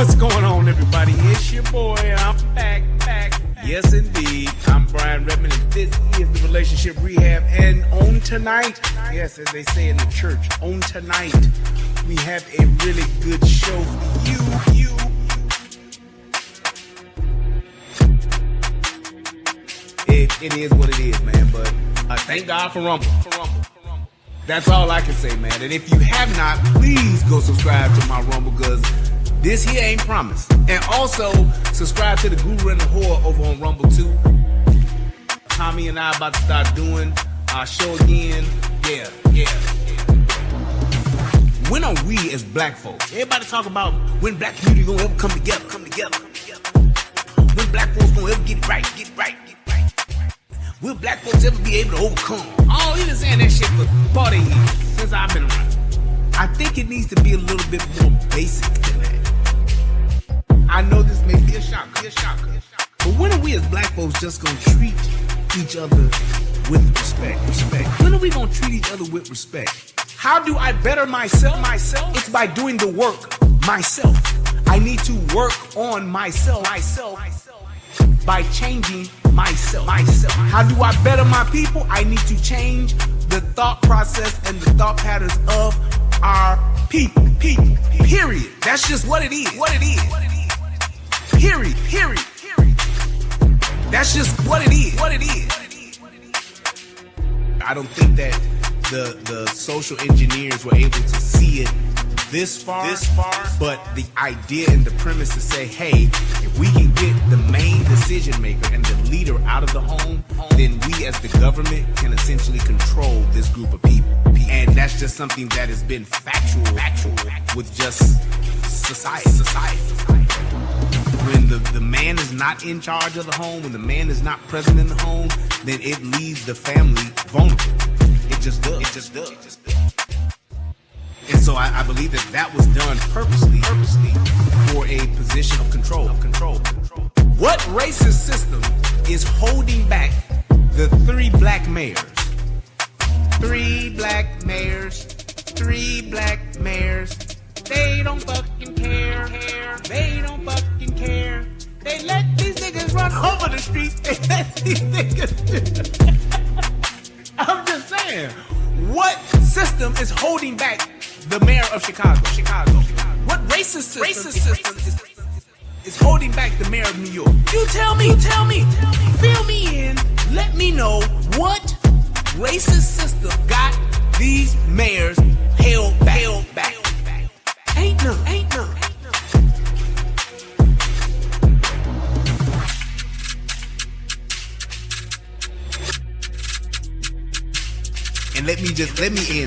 What's going on, everybody? It's your boy. I'm back. Yes, indeed. I'm Brian Redmond, and this is the Relationship Rehab. And on tonight, yes, as they say in the church, on tonight, we have a really good show for you. It is what it is, man. But thank God for Rumble. That's all I can say, man. And if you have not, please go subscribe to my Rumble, because this here ain't promised. And also, subscribe to the Guru and the Whore over on Rumble too. Tommy and I about to start doing our show again. Yeah. When are we as black folks? Everybody talk about when black community gonna ever come together. When black folks gonna ever get it right. Will black folks ever be able to overcome? Oh, he been saying that shit for 40 years, since I've been around. I think it needs to be a little bit more basic than that. I know this may be a shocker. But when are we as black folks just gonna treat each other with respect? When are we gonna treat each other with respect? How do I better myself? It's by doing the work myself. I need to work on myself. By changing myself. How do I better my people? I need to change the thought process and the thought patterns of our people. Period. That's just what it is. Period. That's just what it is. I don't think that the social engineers were able to see it this far, but the idea and the premise to say, hey, if we can get the main decision maker and the leader out of the home, then we as the government can essentially control this group of people. And that's just something that has been factual with just society. When the man is not in charge of the home, when the man is not present in the home, then it leaves the family vulnerable. It just does. And so I believe that was done purposely for a position of control. What racist system is holding back the 3 black mayors? 3 black mayors. They don't fucking care. They let these niggas run over the streets. They let these niggas. I'm just saying. What system is holding back the mayor of Chicago? What racist system is holding back the mayor of New York? You tell me. Fill me in. Let me know what racist system got these mayors held back. Ain't none. And let me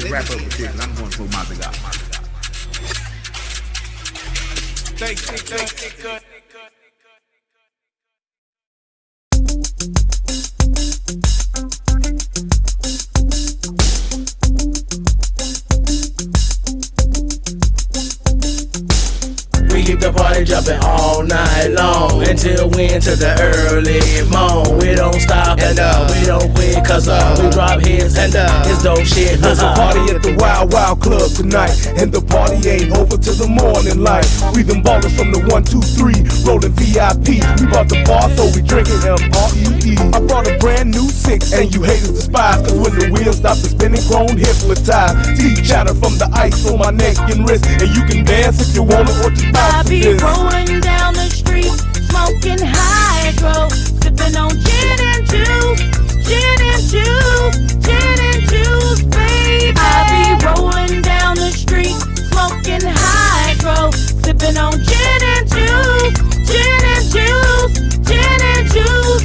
wrap up with this, and I'm going to throw my cigar. Thanks. We keep the party jumping all night long until we into the early morn. We don't stop and we don't quit, cause we drop hits and it's dope shit. There's a party at the Wild Wild Club tonight, and the party ain't over till the morning light. We them ballers from the 1, 2, 3, rolling VIP. We bought the bar, so we drinking MREE. I brought a brand new 6, and you haters despise, cause when the wheels stop the spinning, grown hypnotized. Teeth chatter from the ice on my neck and wrist, and you can dance if you want it or just I be rolling down the street, smoking hydro, sipping on gin and juice, baby. I be rolling down the street, smoking hydro, sipping on gin and juice,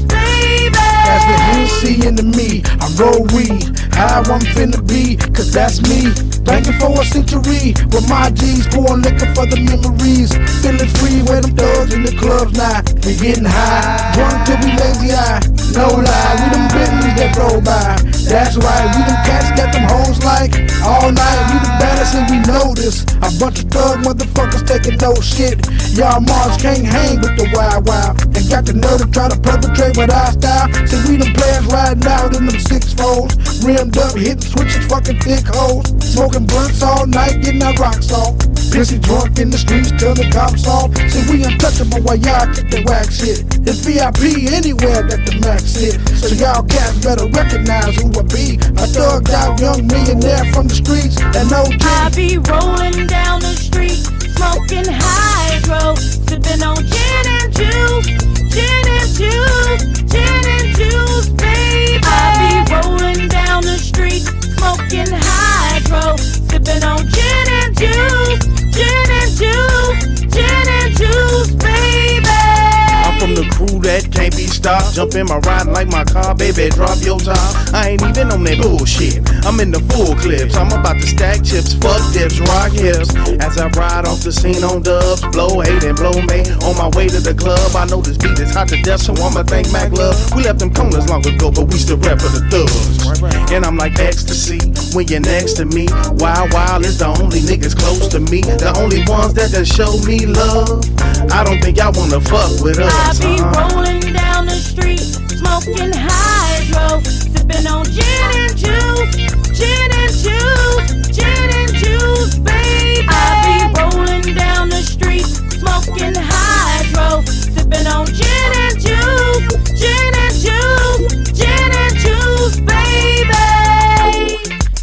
baby. As the Hennessy into me, I roll weed, how I'm finna be, cause that's me. Banking for a century, with my G's, pouring liquor for the memories. Feeling free, where them thugs in the clubs now. We getting high, drunk till we lazy eye. No lie, we them Bentleys that roll by. That's right, we them cats got them hoes like all night. We the baddest and we know this. A bunch of thug motherfuckers taking no shit. Y'all Mars can't hang with the Wild Wild. They got the nerve to try to perpetrate with our style. So we them players riding out in them 6-folds, rimmed up, hitting switches, fucking thick hoes. Smoking blunts all night, getting our rocks off. Pissy drunk in the streets till the cops off. See, we untouchable while y'all get the wax hit. It's VIP anywhere that the max hit. So y'all cats better recognize who I be. A thugged out young millionaire from the streets and no I be rolling down the street, smoking hydro, sipping on gin and juice, gin and juice, gin and juice, baby. I be rolling down the street, smoking hydro, sipping on gin and juice, gin and juice, gin and juice, baby. I'm from the crew that can't be stopped. Jump in my ride like my car, baby, drop your top. I ain't even on that bullshit. I'm in the full clips. I'm about to stack chips, fuck dips, rock hips. As I ride off the scene on dubs, blow hate and blow me. On my way to the club, I know this beat is hot to death, so I'ma thank Mac Love. We left them corners long ago, but we still rap for the thugs. And I'm like ecstasy when you're next to me. Wild Wild is the only niggas close to me. The only ones that done show me love. I don't think y'all wanna fuck with us. I be rolling down the street, smoking hydro, sipping on gin and juice, gin and juice, gin and juice, baby. I be rolling down the street, smoking hydro, sipping on gin and juice, gin and juice, gin and juice, baby.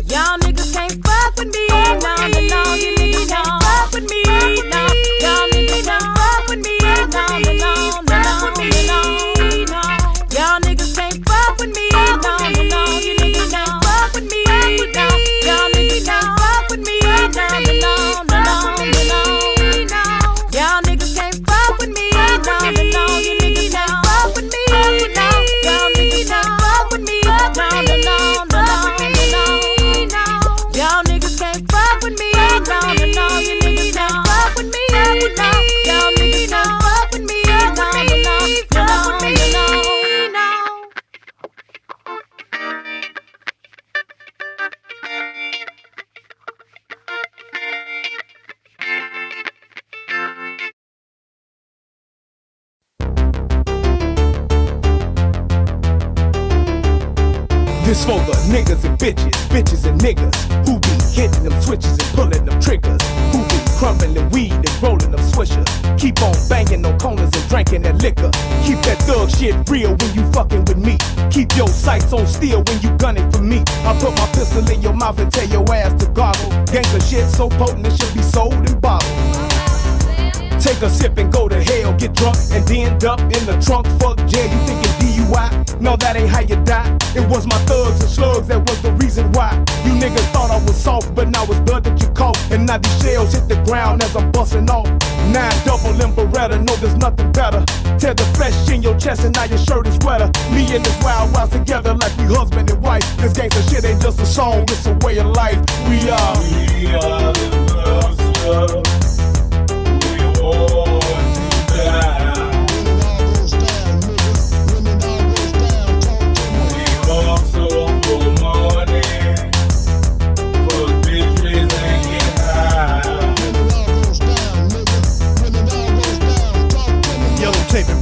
Y'all niggas can't fuck with me, no, no, no, you niggas can't fuck with me, no. Y'all niggas can't fuck with me, no, no, no, no, no, no. Y'all niggas can't fuck with me, no, no, no, you niggas can't fuck with me, no. Y'all niggas can't fuck with me, no, no, no, no, no. Y'all niggas can't fuck with me, no, no, no, you niggas can't fuck with me, no. Y'all niggas can't fuck with me, no, no, no, no, no. Y'all niggas can't fuck with me, no, no, no, you niggas can't fuck with me, no. Y'all niggas can't fuck with me, no, no, no, no, no. This for the niggas and bitches and niggas who be hitting them switches and pulling them triggers, who be crumbling weed and rolling them swishers. Keep on banging on corners and drinking that liquor. Keep that thug shit real when you fucking with me. Keep your sights on steel when you gunning for me. I put my pistol in your mouth and tell your ass to goggle. Gangsta shit so potent it should be sold in bottles. Take a sip and go to hell, get drunk and then end up in the trunk. Fuck jail, you thinking DUI? No, that ain't how you die. It was my thugs and slugs that was the reason why. You niggas thought I was soft, but now it's blood that you caught. And now these shells hit the ground as I'm busting off. 9 double in Beretta, no there's nothing better. Tear the flesh in your chest and now your shirt is wetter. Me and this Wild Wild together like we husband and wife. This gangsta shit ain't just a song, it's a way of life. We are the thugs.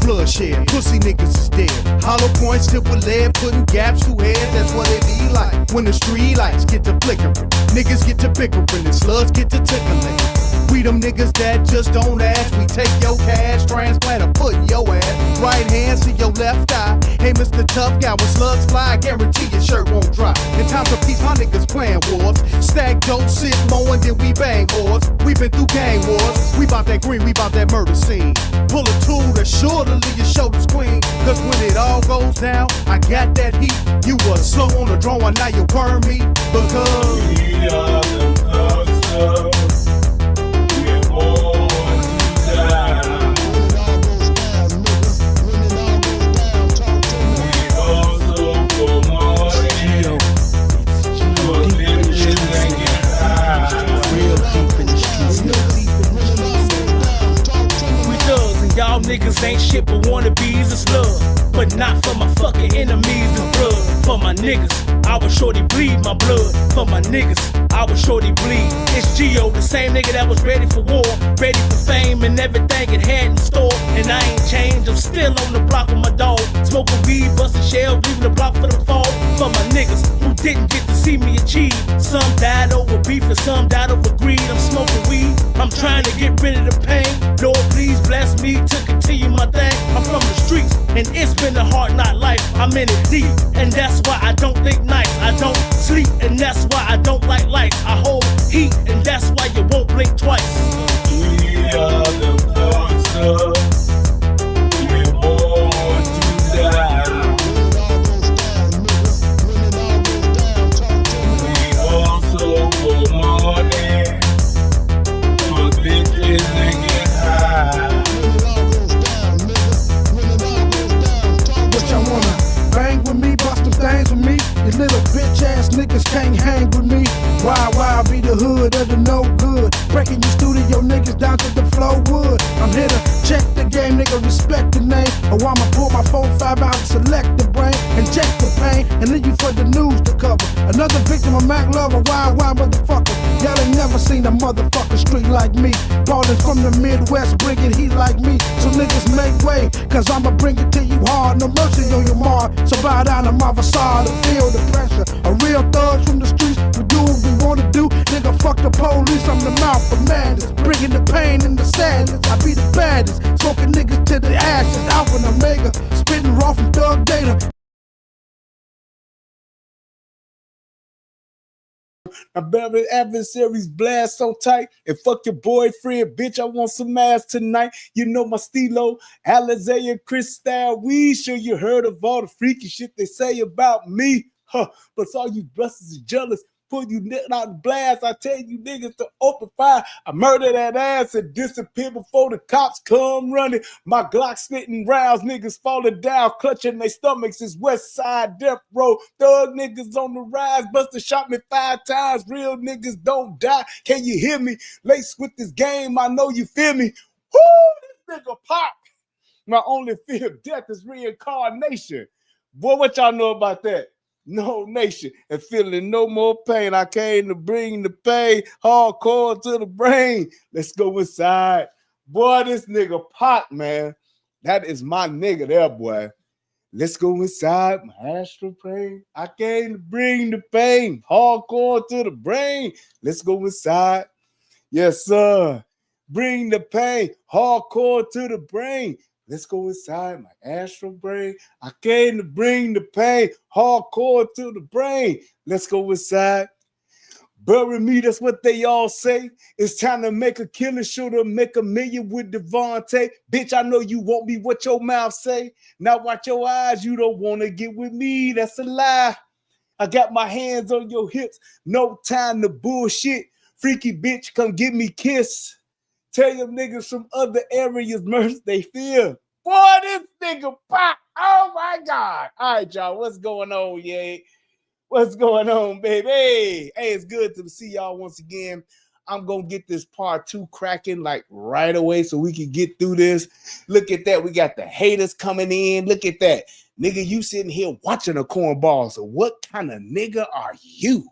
Bloodshed, pussy niggas is dead. Hollow points tipped with lead, putting gaps through heads. That's what it be like when the street lights get to flickering. Niggas get to bickering and slugs get to tickling. We them niggas that just don't ask. We take your cash, transplant or put in your ass. Right hand to your left eye. Hey, Mr. Tough Guy, when slugs fly, I guarantee your shirt won't dry. In times of peace, my niggas playing wars. Stack dope, sit mowing, then we bang wars. We been through gang wars. We bout that green, we bout that murder scene. Pull a tool that's sure to leave your shoulders clean. Cause when it all goes down, I got that heat. You was slow on the draw, and now you burn me. Because we are the thugs. Y'all niggas ain't shit but wannabes and slug. But not for my fucking enemies and blood. For my niggas, I was shorty bleed my blood. For my niggas, I was shorty bleed. It's Gio, the same nigga that was ready for war, ready for fame and everything it had in store. And I ain't changed, I'm still on the block with my dog. Smoking weed, busting shells, leaving the block for the fall. For my niggas who didn't get to see me achieve. Some died over beef and some died over greed. I'm smoking weed, I'm I'm trying to get rid of the pain. Lord, please bless me to continue my thing. I'm from the streets, and it's been a hard knock life. I'm in it deep, and that's why I don't think nice. I don't sleep, and that's why I don't like lights. I hold heat, and that's why you won't blink twice. We are the monsters. We're born to die. We also for money, for bitches and get high. What y'all wanna bang with me, bust them things with me? You little bitch ass niggas can't hang with me. Why be the hood of the no good? Breaking your studio niggas down to the flow wood. I'm here to check the game, nigga, respect the name. Or I'ma pull my 4-5 out and select the brain, inject the pain, and leave you for the news to cover. Another victim of Mac Lover, wild motherfucker. Y'all ain't never seen a motherfucking street like me. Ballin' from the Midwest, bringing heat like me. So niggas make way, cause I'ma bring it to you hard. No mercy on your mark, so bow down to my facade and feel the pressure. A real thug from the streets, we do what we wanna do. Nigga, fuck the police, I'm the mouth of madness. Bringing the pain and the sadness, I be the baddest. Smoking niggas to the ashes, Alpha and Omega. Spitting raw from Thug Data. My better adversaries blast so tight. And fuck your boyfriend, bitch. I want some ass tonight. You know my stilo, Alizea Cristal. We sure you heard of all the freaky shit they say about me. Huh. But all you busters is jealous. Pull you out the blast. I tell you niggas to open fire. I murder that ass and disappear before the cops come running. My Glock spitting rounds, niggas falling down, clutching their stomachs. It's West Side Death Row. Thug niggas on the rise. Buster shot me 5 times. Real niggas don't die. Can you hear me? Lace with this game. I know you feel me. Woo! This nigga Pop. My only fear of death is reincarnation. Boy, what y'all know about that? No nation and feeling no more pain. I came to bring the pain hardcore to the brain. Let's go inside. Boy, this nigga Pop, man. That is my nigga there, boy. Let's go inside my astral plane. I came to bring the pain hardcore to the brain. Let's go inside. Yes, sir. Bring the pain hardcore to the brain. Let's go inside my astral brain. I came to bring the pain hardcore to the brain. Let's go inside. Bury me, that's what they all say. It's time to make a killer, sure to make a million with Devontae. Bitch, I know you want me, what your mouth say. Now watch your eyes, you don't want to get with me. That's a lie. I got my hands on your hips. No time to bullshit. Freaky bitch, come give me kiss. Tell your niggas from other areas merch they feel. Boy, this nigga Pop. Oh my God. All right, y'all. What's going on, yeah? What's going on, baby? Hey, it's good to see y'all once again. I'm going to get this part 2 cracking like right away so we can get through this. Look at that. We got the haters coming in. Look at that. Nigga, you sitting here watching a cornball. So what kind of nigga are you?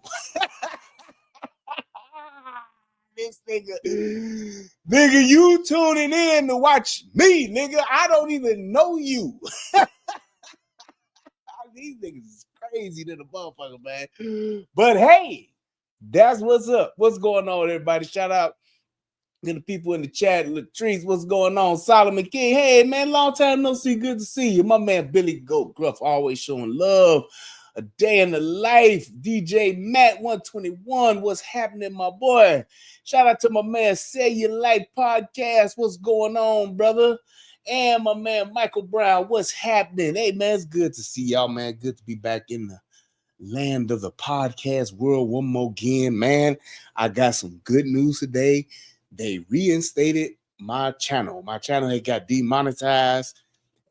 This nigga, you tuning in to watch me, nigga. I don't even know you. These niggas is crazy to the motherfucker, man. But hey, that's what's up. What's going on, everybody? Shout out to the people in the chat. Latrice, what's going on? Solomon King, hey, man, long time no see. Good to see you. My man, Billy Goat Gruff, always showing love. A day in the life. DJ Matt 121. What's happening, my boy? Shout out to my man Say Your Life Podcast. What's going on, brother? And my man Michael Brown. What's happening? Hey, man, it's good to see y'all, man. Good to be back in the land of the podcast world one more again, man. I got some good news today. They reinstated my channel. My channel had got demonetized.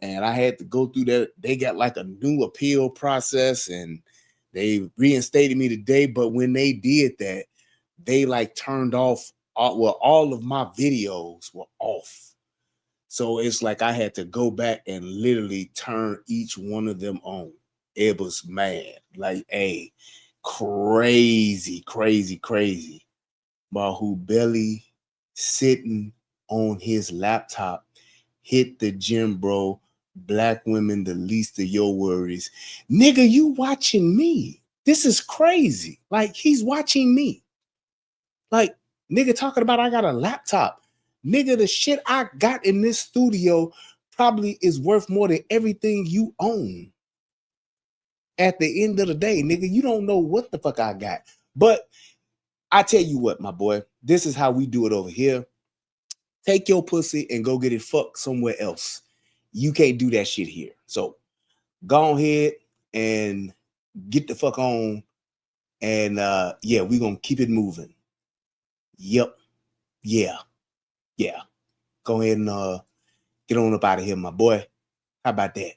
And I had to go through that. They got like a new appeal process and they reinstated me today. But when they did that, they like turned off, all of my videos were off. So it's like I had to go back and literally turn each one of them on. It was mad. Like, hey, crazy. Bahubeli sitting on his laptop, hit the gym, bro. Black women, the least of your worries. Nigga, you watching me. This is crazy. Like, he's watching me. Like, Nigga talking about I got a laptop. Nigga, the shit I got in this studio probably is worth more than everything you own. At the end of the day, nigga, you don't know what the fuck I got. But I tell you what, my boy, this is how we do it over here. Take your pussy and go get it fucked somewhere else. You can't do that shit here. So go ahead and get the fuck on. And yeah, we're gonna keep it moving. Yep. Yeah. Go ahead and get on up out of here, my boy. How about that?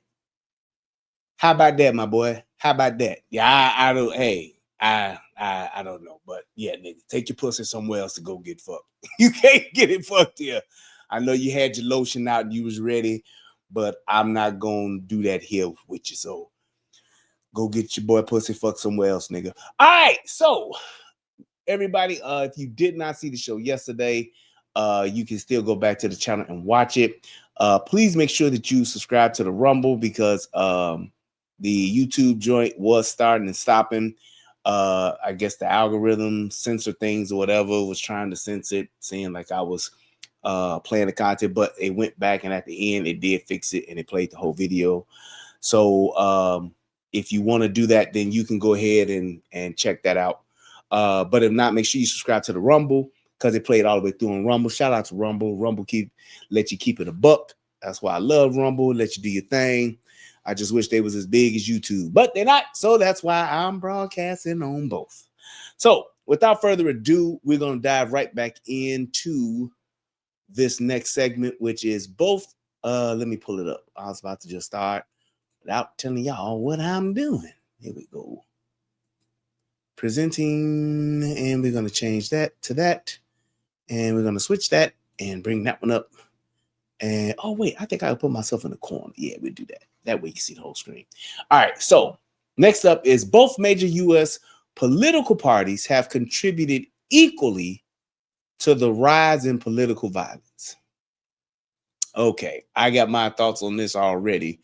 How about that, my boy? How about that? Yeah, I don't. Hey, I don't know, but yeah, nigga, take your pussy somewhere else to go get fucked. You can't get it fucked here. I know you had your lotion out and you was ready, but I'm not gonna do that here with you. So go get your boy pussy fucked somewhere else, nigga. All right, so everybody, if you did not see the show yesterday, you can still go back to the channel and watch it. Please make sure that you subscribe to the Rumble because the YouTube joint was starting and stopping. I guess the algorithm censor things or whatever was trying to censor it, saying like I was playing the content, but it went back and at the end it did fix it and it played the whole video. So if you want to do that, then you can go ahead and check that out. But if not, make sure you subscribe to the Rumble because it played all the way through on Rumble. Shout out to Rumble. Rumble let you keep it a buck. That's why I love Rumble. Let you do your thing. I just wish they was as big as YouTube, but they're not. So that's why I'm broadcasting on both. So without further ado, we're going to dive right back into this next segment, which is both. Let me pull it up. I was about to just start without telling y'all what I'm doing. Here we go. Presenting, and we're going to change that to that, and we're going to switch that and bring that one up. And oh wait, I think I'll put myself in the corner. Yeah, we'll do that. That way you can see the whole screen. All right, so next up is both major U.S. political parties have contributed equally to the rise in political violence. Okay, I got my thoughts on this already,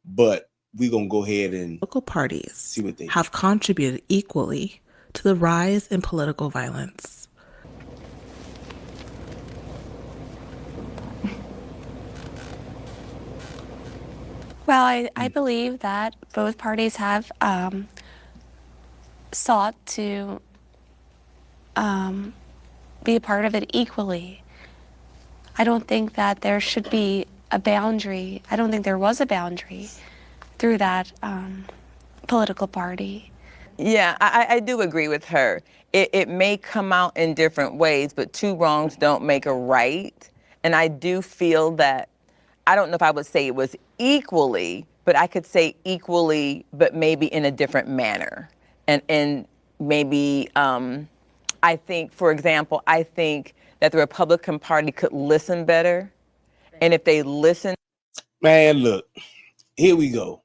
but we're going to go ahead and Political parties see what they have contributed equally to the rise in political violence. Well, I believe that both parties have sought to be a part of it equally. I don't think that there should be a boundary. I don't think there was a boundary through that political party. Yeah, I do agree with her. It may come out in different ways, but two wrongs don't make a right. And I do feel that, I don't know if I would say it was equally, but I could say equally, but maybe in a different manner. And maybe, I think, for example, I think that the Republican Party could listen better. And if they listen. Man, look, here we go.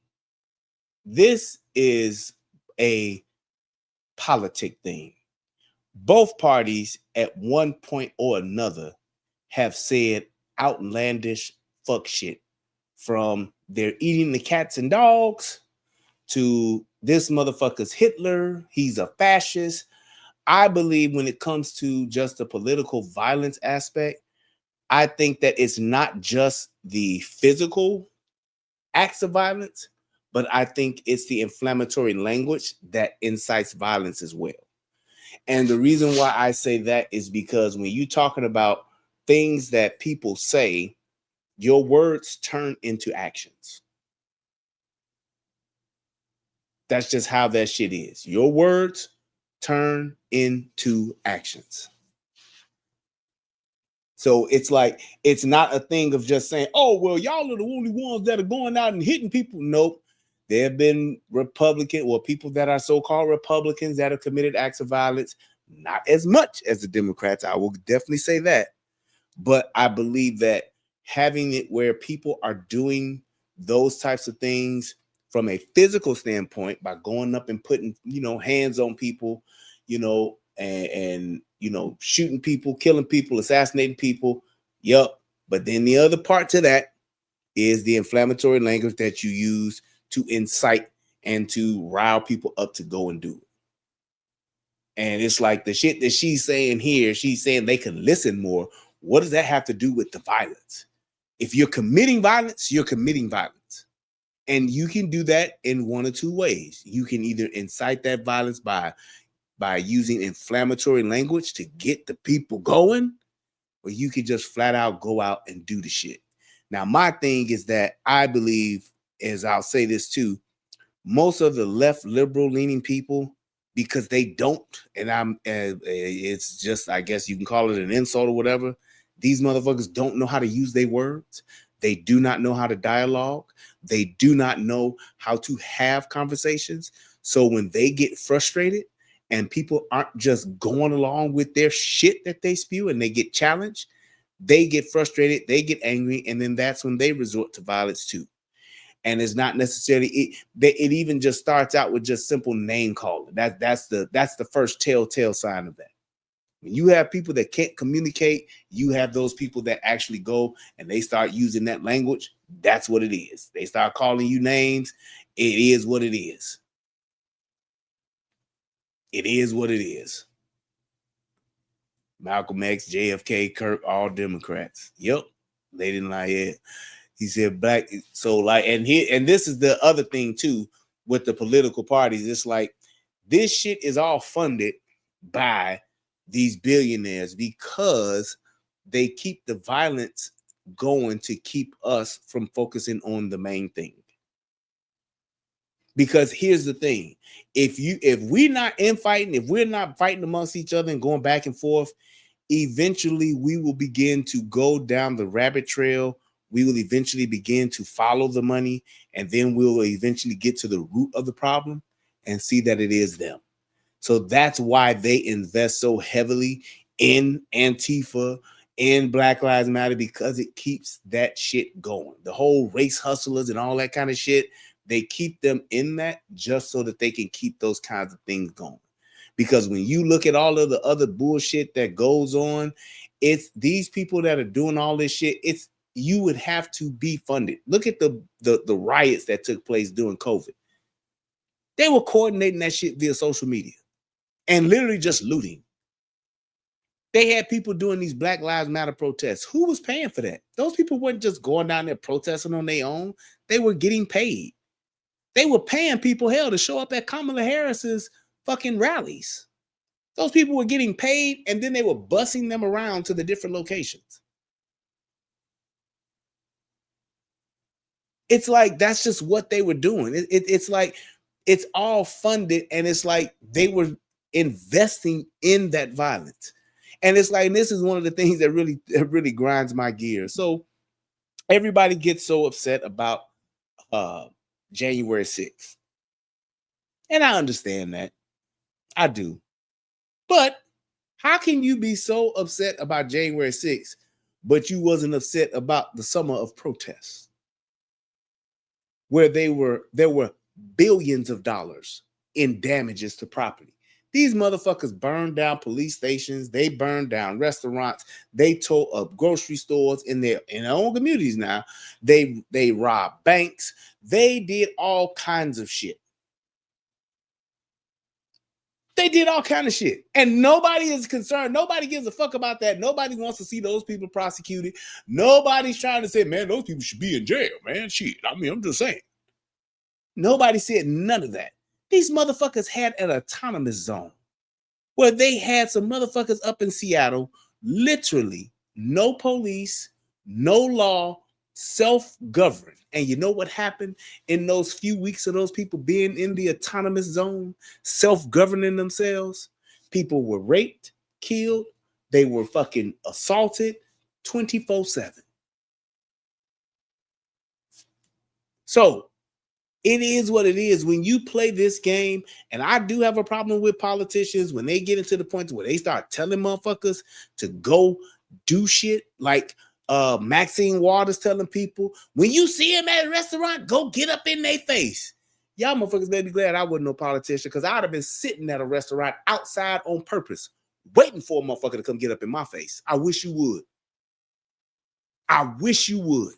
This is a politic thing. Both parties at one point or another have said outlandish fuck shit, from they're eating the cats and dogs to this motherfucker's Hitler, he's a fascist. I believe when it comes to just the political violence aspect, I think that it's not just the physical acts of violence, but I think it's the inflammatory language that incites violence as well. And the reason why I say that is because when you're talking about things that people say, your words turn into actions. That's just how that shit is. Your words turn into actions. So it's like, it's not a thing of just saying, oh, well, y'all are the only ones that are going out and hitting people. Nope. There have been Republican or people that are so-called Republicans that have committed acts of violence, not as much as the Democrats. I will definitely say that. But I believe that having it where people are doing those types of things from a physical standpoint by going up and putting, hands on people, and shooting people, killing people, assassinating people. Yup. But then the other part to that is the inflammatory language that you use to incite and to rile people up to go and do it. And it's like the shit that she's saying here, she's saying they can listen more. What does that have to do with the violence? If you're committing violence, you're committing violence. And you can do that in one or two ways. You can either incite that violence by using inflammatory language to get the people going, or you can just flat out go out and do the shit. Now, my thing is that I believe, as I'll say this too, most of the left liberal leaning people, because they don't, and it's just, I guess you can call it an insult or whatever. These motherfuckers don't know how to use their words. They do not know how to dialogue. They do not know how to have conversations. So when they get frustrated and people aren't just going along with their shit that they spew and they get challenged, they get frustrated, they get angry, and then that's when they resort to violence too. And it's not necessarily it even just starts out with just simple name calling. That's the first telltale sign of that. When you have people that can't communicate, you have those people that actually go and they start using that language. That's what it is. They start calling you names. It is what it is. It is what it is. Malcolm X, JFK, Kirk, all Democrats. Yep. They didn't lie yet. He said black. So like, and this is the other thing too with the political parties. It's like this shit is all funded by these billionaires because they keep the violence going to keep us from focusing on the main thing. Because here's the thing: if we're not infighting, if we're not fighting amongst each other and going back and forth, eventually we will begin to go down the rabbit trail. We will eventually begin to follow the money, and then we'll eventually get to the root of the problem and see that it is them. So that's why they invest so heavily in Antifa, in Black Lives Matter, because it keeps that shit going. The whole race hustlers and all that kind of shit, they keep them in that just so that they can keep those kinds of things going. Because when you look at all of the other bullshit that goes on, it's these people that are doing all this shit. You would have to be funded. Look at the riots that took place during COVID. They were coordinating that shit via social media and literally just looting. They had people doing these Black Lives Matter protests. Who was paying for that? Those people weren't just going down there protesting on their own. They were getting paid. They were paying people hell to show up at Kamala Harris's fucking rallies. Those people were getting paid, and then they were busing them around to the different locations. It's like that's just what they were doing. It's like it's all funded, and it's like they were investing in that violence. And it's like, and this is one of the things that really grinds my gears. So everybody gets so upset about January 6th. And I understand that. I do. But how can you be so upset about January 6th, but you wasn't upset about the summer of protests, where there were billions of dollars in damages to property? These motherfuckers burned down police stations. They burned down restaurants. They tore up grocery stores in their own communities. Now they robbed banks. They did all kinds of shit. They did all kinds of shit. And nobody is concerned. Nobody gives a fuck about that. Nobody wants to see those people prosecuted. Nobody's trying to say, man, those people should be in jail, man. Shit. I mean, I'm just saying. Nobody said none of that. These motherfuckers had an autonomous zone where they had some motherfuckers up in Seattle, literally no police, no law, self-governed. And you know what happened in those few weeks of those people being in the autonomous zone, self-governing themselves? People were raped, killed, they were fucking assaulted 24/7. So it is what it is. When you play this game, and I do have a problem with politicians when they get into the point where they start telling motherfuckers to go do shit, like Maxine Waters telling people, when you see him at a restaurant, go get up in their face. Y'all motherfuckers better be glad I wasn't no politician, because I would have been sitting at a restaurant outside on purpose, waiting for a motherfucker to come get up in my face. I wish you would. I wish you would.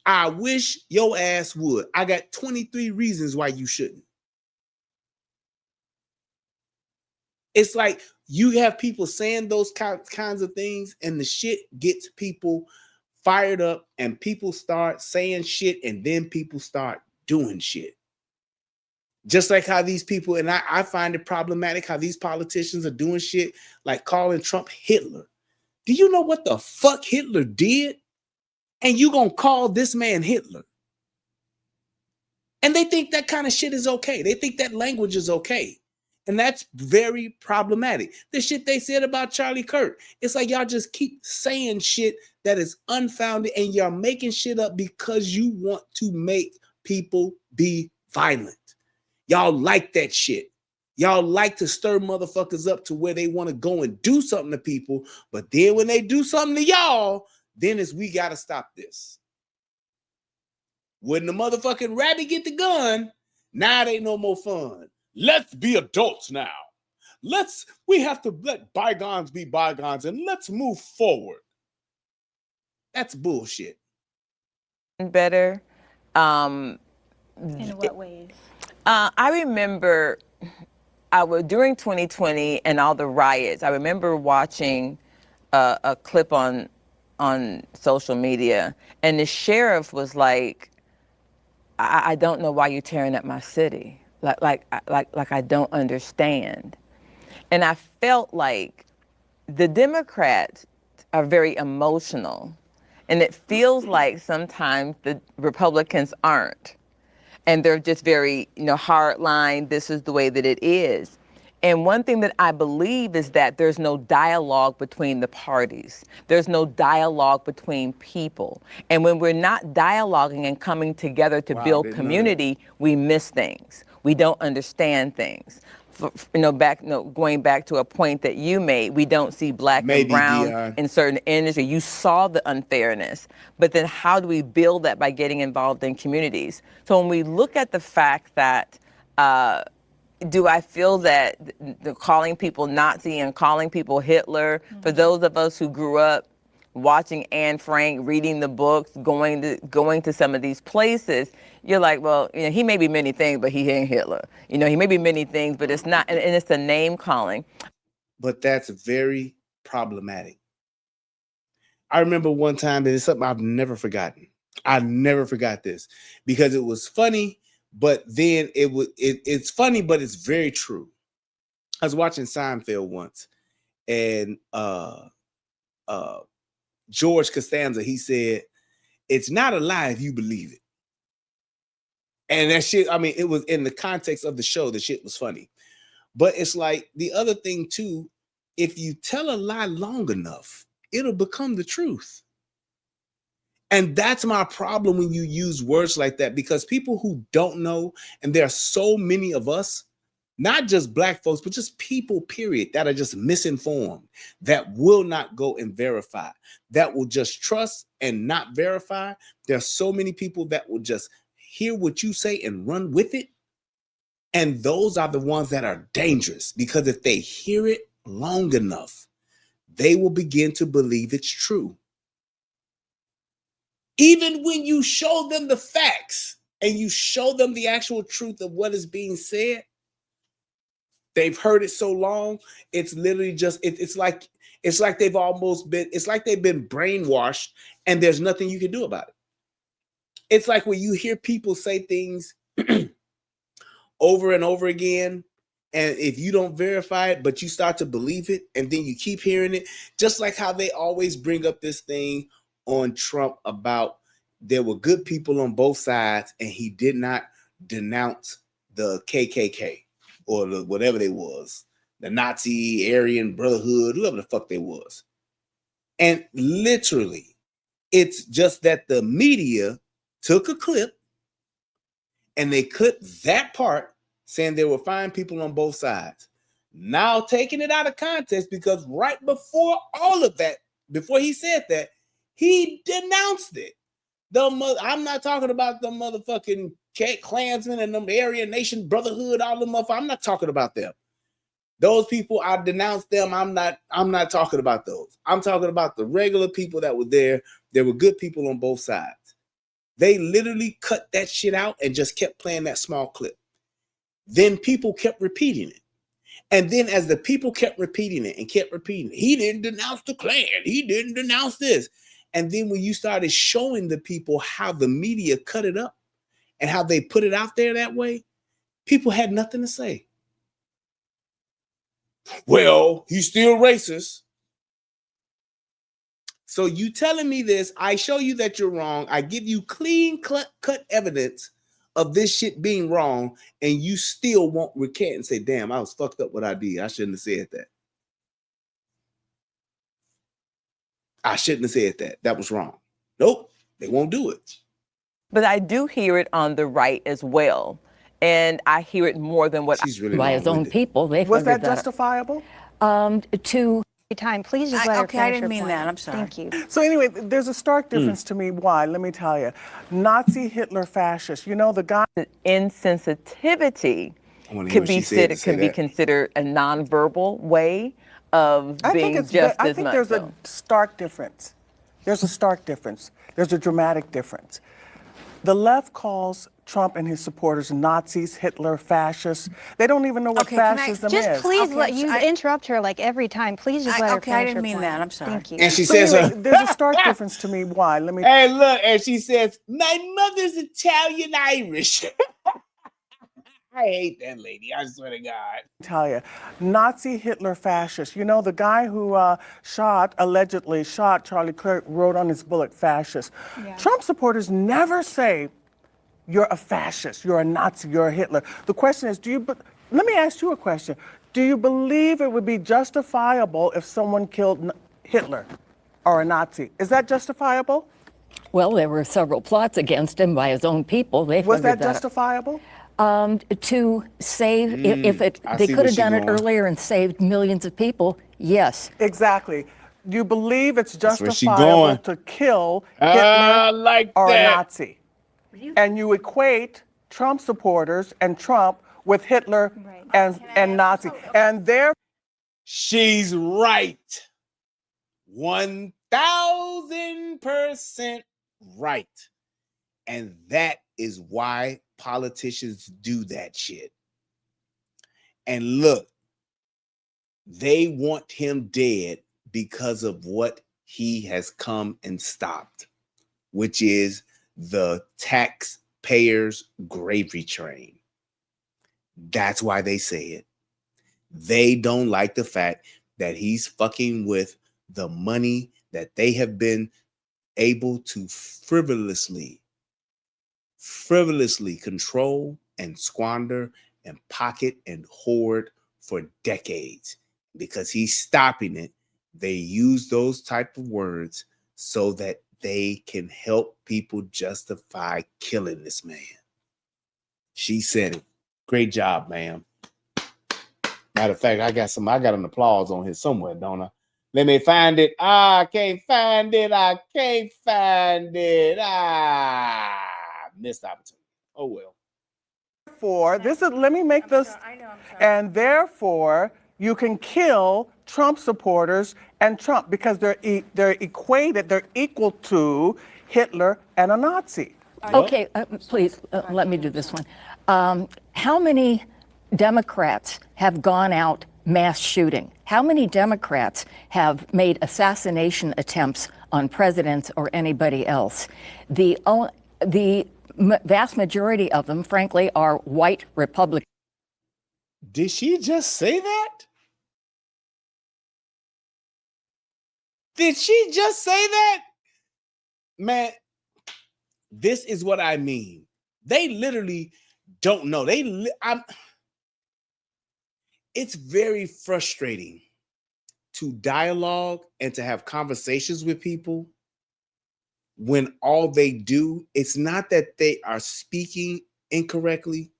I wish your ass would. I got 23 reasons why you shouldn't. It's like you have people saying those kinds of things, and the shit gets people fired up, and people start saying shit, and then people start doing shit. Just like how these people, and I find it problematic how these politicians are doing shit like calling Trump Hitler. Do you know what the fuck Hitler did? And you gonna call this man Hitler? And they think that kind of shit is okay. They think that language is okay. And that's very problematic. The shit they said about Charlie Kirk. It's like y'all just keep saying shit that is unfounded, and y'all making shit up because you want to make people be violent. Y'all like that shit. Y'all like to stir motherfuckers up to where they want to go and do something to people. But then when they do something to y'all, then it's we got to stop this. When the motherfucking rabbit get the gun, now it ain't no more fun. Let's be adults now. We have to let bygones be bygones and let's move forward. That's bullshit. Better. In what ways? I remember during 2020 and all the riots, I remember watching a clip on social media, and the sheriff was like, I don't know why you're tearing up my city. Like I don't understand. And I felt like the Democrats are very emotional, and it feels like sometimes the Republicans aren't. And they're just very, hard line. This is the way that it is. And one thing that I believe is that there's no dialogue between the parties. There's no dialogue between people. And when we're not dialoguing and coming together to build community, we miss things. We don't understand things. Going back to a point that you made, we don't see black and brown in certain industries. You saw the unfairness, but then how do we build that by getting involved in communities? So when we look at the fact that, do I feel that the calling people Nazi and calling people Hitler, for those of us who grew up watching Anne Frank, reading the books, going to some of these places, you're like, well, he may be many things, but he ain't Hitler. He may be many things, but it's not, and it's a name calling. But that's very problematic. I remember one time, and it's something I've never forgotten. I never forgot this because it was funny, but then it's funny, but it's very true. I was watching Seinfeld once, and George Costanza, he said, "It's not a lie if you believe it." And that shit, it was in the context of the show, the shit was funny. But it's like the other thing too, if you tell a lie long enough, it'll become the truth. And that's my problem when you use words like that, because people who don't know, and there are so many of us, not just black folks, but just people, period, that are just misinformed, that will not go and verify, that will just trust and not verify. There are so many people that will just hear what you say and run with it. And those are the ones that are dangerous, because if they hear it long enough, they will begin to believe it's true. Even when you show them the facts and you show them the actual truth of what is being said, they've heard it so long, it's literally just, it's like they've been brainwashed, and there's nothing you can do about it. It's like when you hear people say things over and over again, and if you don't verify it, but you start to believe it, and then you keep hearing it, just like how they always bring up this thing on Trump about there were good people on both sides, and he did not denounce the KKK or whatever they was, the Nazi, Aryan Brotherhood, whoever the fuck they was. And literally, it's just that the media took a clip and they clipped that part saying there were fine people on both sides. Now taking it out of context, because right before all of that, before he said that, he denounced it. I'm not talking about the motherfucking Klansmen and them Aryan Nation Brotherhood, all them motherfuckers. I'm not talking about them. Those people, I denounced them. I'm not talking about those. I'm talking about the regular people that were there. There were good people on both sides. They literally cut that shit out and just kept playing that small clip. Then people kept repeating it. And then as the people kept repeating it and kept repeating, he didn't denounce the Klan. He didn't denounce this. And then when you started showing the people how the media cut it up and how they put it out there that way, people had nothing to say. Well, he's still racist. So you telling me this, I show you that you're wrong. I give you clean cut evidence of this shit being wrong, and you still won't recant and say, damn, I was fucked up what I did. I shouldn't have said that. I shouldn't have said that. That was wrong. Nope, they won't do it. But I do hear it on the right as well. And I hear it more than what She's really by wrong his own with it. people. They Was that figured that justifiable? to Time, please just let her Okay, I finish didn't her mean point. that. I'm sorry. Thank you. So anyway, there's a stark difference to me. Why? Let me tell you. Nazi, Hitler, fascist. You know, the guy... insensitivity I wanna hear could what be she said to say could be that. considered a nonverbal way of being just I as think much there's so. a stark difference. There's a stark difference. There's a dramatic difference. The left calls Trump and his supporters Nazis, Hitler, fascists. They don't even know what Okay, can I- fascism Just is. please Okay, let so you I- interrupt her like every time. Please just let her Okay, I finish her didn't mean point. that. I'm sorry. Thank you. And she So says, anyway, there's a stark difference to me. Why? Let me... hey, look, and she says, my mother's Italian Irish. I hate that lady. I swear to God. tell you, Nazi, Hitler, fascist. You know, the guy who allegedly shot Charlie Kirk wrote on his bullet, fascist. Yeah. Trump supporters never say, you're a fascist, you're a Nazi, you're a Hitler. The question is, let me ask you a question. Do you believe it would be justifiable if someone killed Hitler or a Nazi? Is that justifiable? well, there were several plots against him by his own people. They Was figured that justifiable? to save if it I they see could where have she's done it going. earlier and saved millions of people. Yes. Exactly. Do you believe it's That's where she justifiable going. to kill I Hitler like or that. a Nazi? And you equate Trump supporters and Trump with Hitler and Nazi. And there... She's right. 1000% right. And that is why politicians do that shit. And look, they want him dead because of what he has come and stopped, which is the taxpayers' gravy train. That's why they say it. They don't like the fact that he's fucking with the money that they have been able to frivolously control and squander and pocket and hoard for decades. Because he's stopping it, they use those type of words so that they can help people justify killing this man. She said it. Great job, ma'am. Matter of fact, I got an applause on here somewhere, don't I? Let me find it. I can't find it. Missed opportunity. Oh well. Let me make this. And therefore, you can kill Trump supporters and Trump because they're equated, they're equal to Hitler and a Nazi. Okay, please let me do this one. How many Democrats have gone out mass shooting? How many Democrats have made assassination attempts on presidents or anybody else? The vast majority of them, frankly, are white Republicans. Did she just say that? Did she just say that? Man, this is what I mean. They literally don't know. It's very frustrating to dialogue and to have conversations with people when all they do, it's not that they are speaking incorrectly.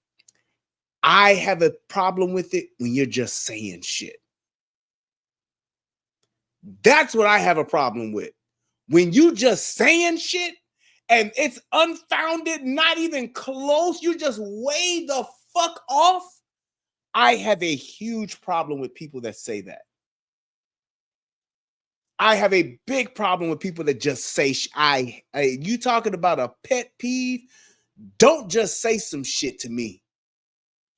I have a problem with it when you're just saying shit. That's what I have a problem with. When you just saying shit and it's unfounded, not even close, you just way the fuck off. I have a huge problem with people that say that. I have a big problem with people that just say, you talking about a pet peeve? Don't just say some shit to me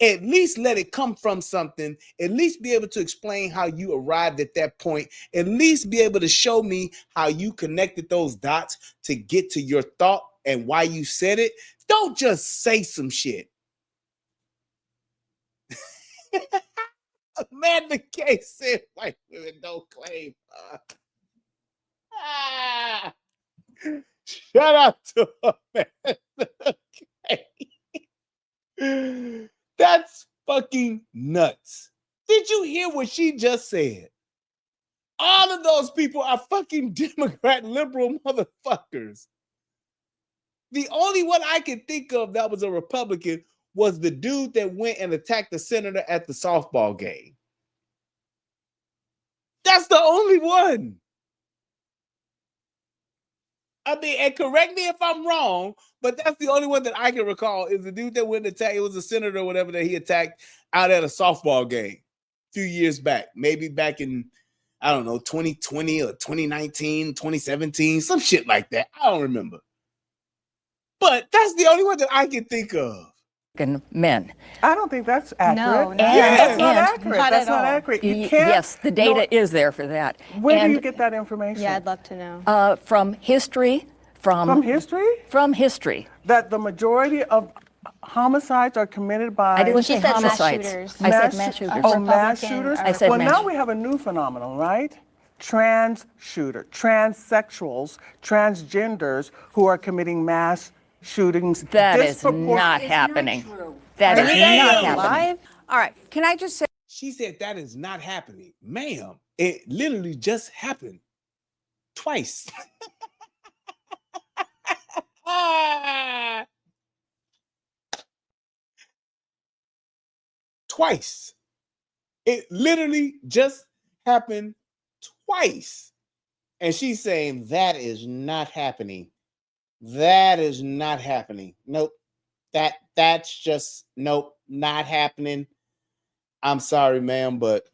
At least let it come from something. At least be able to explain how you arrived at that point. At least be able to show me how you connected those dots to get to your thought and why you said it. Don't just say some shit. Amanda K said white women don't claim. Shout out to Amanda K. That's fucking nuts. Did you hear what she just said? All of those people are fucking Democrat liberal motherfuckers. The only one I can think of that was a Republican was the dude that went and attacked the senator at the softball game. That's the only one. I mean, and correct me if I'm wrong, but that's the only one that I can recall is the dude that went and attacked. It was a senator or whatever that he attacked out at a softball game a few years back. Maybe back in, I don't know, 2020 or 2019, 2017, some shit like that. I don't remember. But that's the only one that I can think of. Men. I don't think that's accurate. No, that's not accurate. That's not accurate. You can't. Yes, the data is there for that. Where do you get that information? Yeah, I'd love to know. From history. From history? From history. That the majority of homicides are committed by. I didn't say homicides. I said mass shooters. Oh, mass shooters? I said well, mass. now we have a new phenomenon, right? Trans shooter, transsexuals, transgenders who are committing mass shootings. That is not happening. That is not happening. All right. Can I just say? She said that is not happening. Ma'am, it literally just happened twice. Twice. It literally just happened twice. And she's saying that is not happening. That is not happening. Nope. That's just nope, not happening. I'm sorry, ma'am, but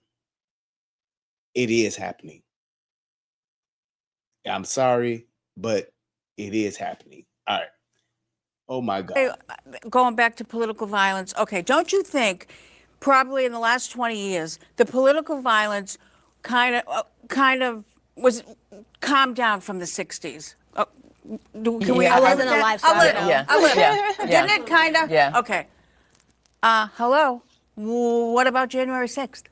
it is happening. I'm sorry, but it is happening. All right. Oh my God. Going back to political violence. Okay, don't you think probably in the last 20 years the political violence kind of was calmed down from the 60s? Can we? I wasn't alive, so a little. Didn't it kind of? Yeah. Okay. Hello. What about January 6th?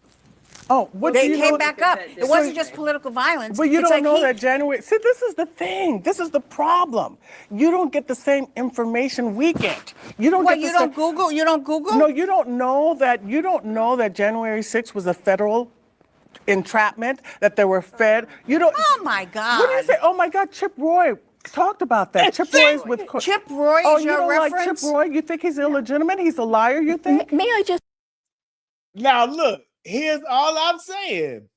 Oh, what they do you came know? back up. It wasn't just political violence. But you It's don't like know that January. See, this is the thing. This is the problem. You don't get the same information we get. You don't. What? Get You the don't Google? You don't Google? No, you don't know that. You don't know that January 6th was a federal entrapment. That they were fed. You don't. Oh my God. What do you say? Oh my God, Chip Roy talked about that. Chip Roy's with. Chip Roy is Oh, you your don't reference? like Chip Roy? You think he's illegitimate? He's a liar? You think? May I just? Now look, here's all I'm saying.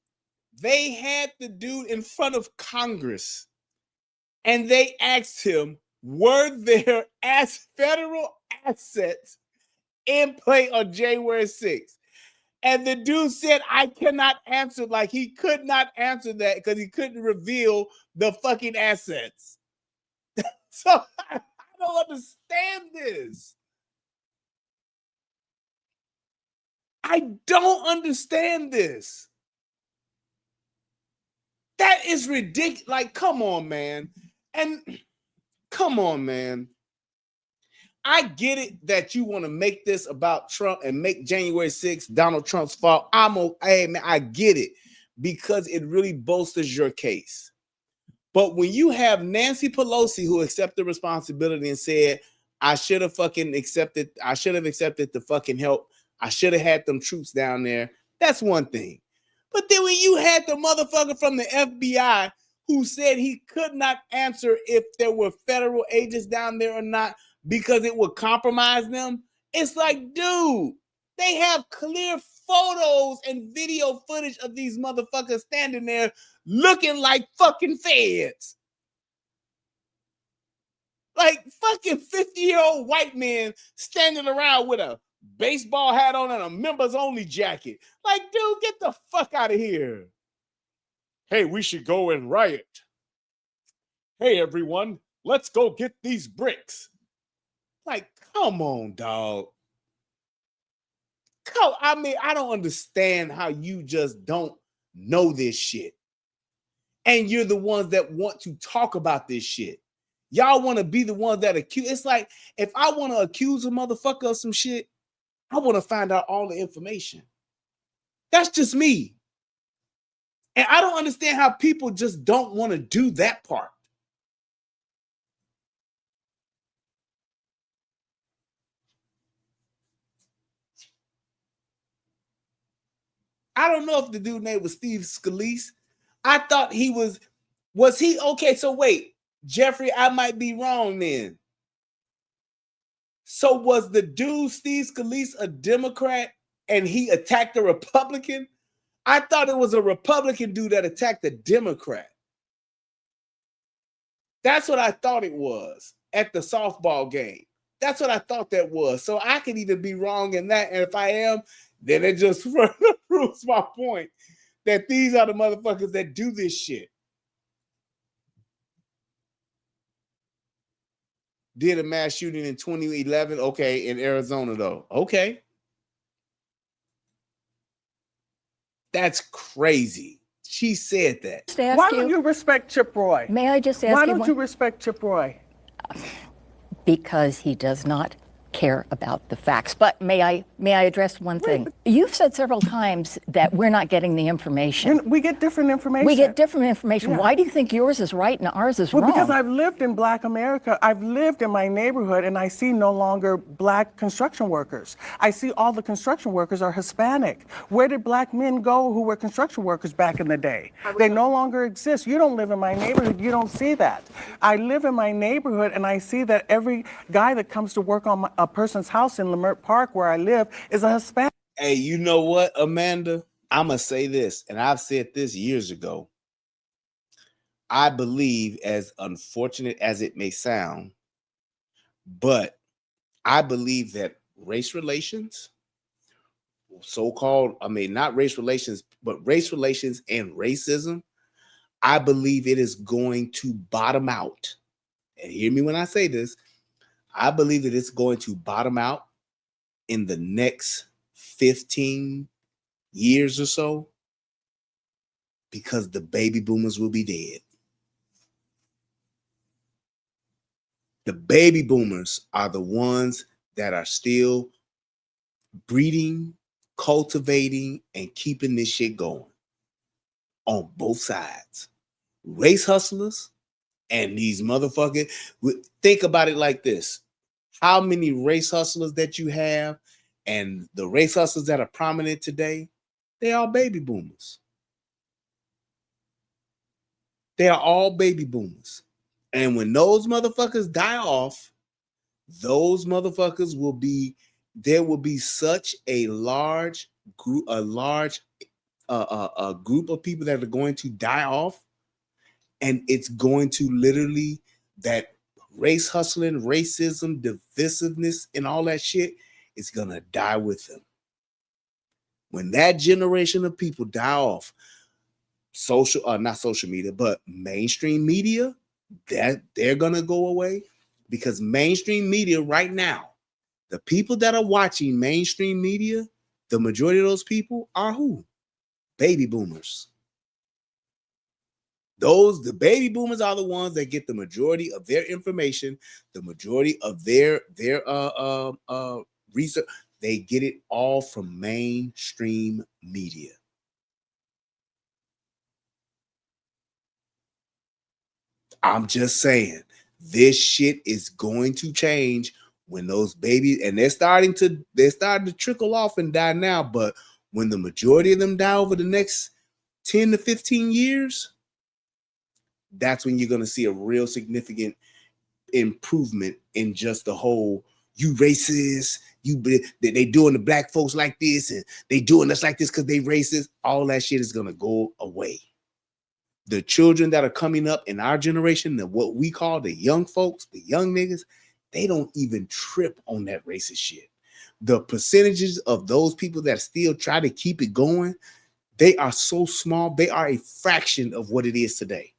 They had the dude in front of Congress and they asked him, were there federal assets in play on January 6th? And the dude said, I cannot answer. Like he could not answer that because he couldn't reveal the fucking assets. So I don't understand this. I don't understand this. That is ridiculous. Like, come on, man. And come on, man. I get it that you want to make this about Trump and make January 6th Donald Trump's fault. Hey, man, I get it because it really bolsters your case. But when you have Nancy Pelosi who accepted responsibility and said, I should have accepted the fucking help. I should have had them troops down there. That's one thing. But then when you had the motherfucker from the FBI who said he could not answer if there were federal agents down there or not because it would compromise them, it's like, dude, they have clear photos and video footage of these motherfuckers standing there looking like fucking feds. Like fucking 50-year-old white men standing around with a baseball hat on and a members only jacket. Like, dude, get the fuck out of here. Hey, we should go and riot. Hey, everyone, let's go get these bricks. Like, come on, dog. how, I mean, I don't understand how you just don't know this shit. And you're the ones that want to talk about this shit. Y'all want to be the ones that accuse. It's like, if I want to accuse a motherfucker of some shit, I want to find out all the information. That's just me. And I don't understand how people just don't want to do that part. I don't know if the dude name was Steve Scalise. I thought he was he? Okay, so wait, Jeffrey, I might be wrong then. So was the dude Steve Scalise a Democrat and he attacked a Republican? I thought it was a Republican dude that attacked a Democrat. That's what I thought it was at the softball game. That's what I thought that was. So I could either be wrong in that, and if I am, then it just further proves my point that these are the motherfuckers that do this shit. Did a mass shooting in 2011. Okay, in Arizona, though. Okay. That's crazy. She said that. Why don't you respect Chip Roy? May I just ask Why you don't one- you respect Chip Roy? Because he does not care about the facts. But may I address one thing? You've said several times that we're not getting the information. We get different information. We get different information. Yeah. Why do you think yours is right and ours is wrong? Because I've lived in Black America. I've lived in my neighborhood, and I see no longer Black construction workers. I see all the construction workers are Hispanic. Where did Black men go who were construction workers back in the day? They no longer exist. You don't live in my neighborhood. You don't see that. I live in my neighborhood, and I see that every guy that comes to work on a person's house in Lamert Park, where I live, is a Hispanic. Hey, you know what, Amanda? I'm going to say this, and I've said this years ago. I believe, as unfortunate as it may sound, but I believe that race relations, so-called, I mean, not race relations, but race relations and racism, I believe it is going to bottom out. And hear me when I say this. I believe that it's going to bottom out in the next 15 years or so, because the baby boomers will be dead. The baby boomers are the ones that are still breeding, cultivating, and keeping this shit going on both sides. Race hustlers and these motherfuckers. Think about it like this. How many race hustlers that you have and the race hustlers that are prominent today, they are baby boomers. They are all baby boomers. And when those motherfuckers die off, those motherfuckers will be, there will be such a large group, a group of people that are going to die off. And it's going to literally, that race hustling, racism, divisiveness, and all that shit is going to die with them. When that generation of people die off, not social media, but mainstream media, that they're going to go away, because mainstream media right now, the people that are watching mainstream media, the majority of those people are who? Baby boomers. The baby boomers are the ones that get the majority of their information, the majority of their research. They get it all from mainstream media. I'm just saying, this shit is going to change when those babies, and they're starting to trickle off and die now, but when the majority of them die over the next 10 to 15 years, that's when you're going to see a real significant improvement in just the whole, you racist, they doing the black folks like this, and they doing us like this because they racist. All that shit is going to go away. The children that are coming up in our generation, what we call the young folks, the young niggas, they don't even trip on that racist shit. The percentages of those people that still try to keep it going, they are so small. They are a fraction of what it is today.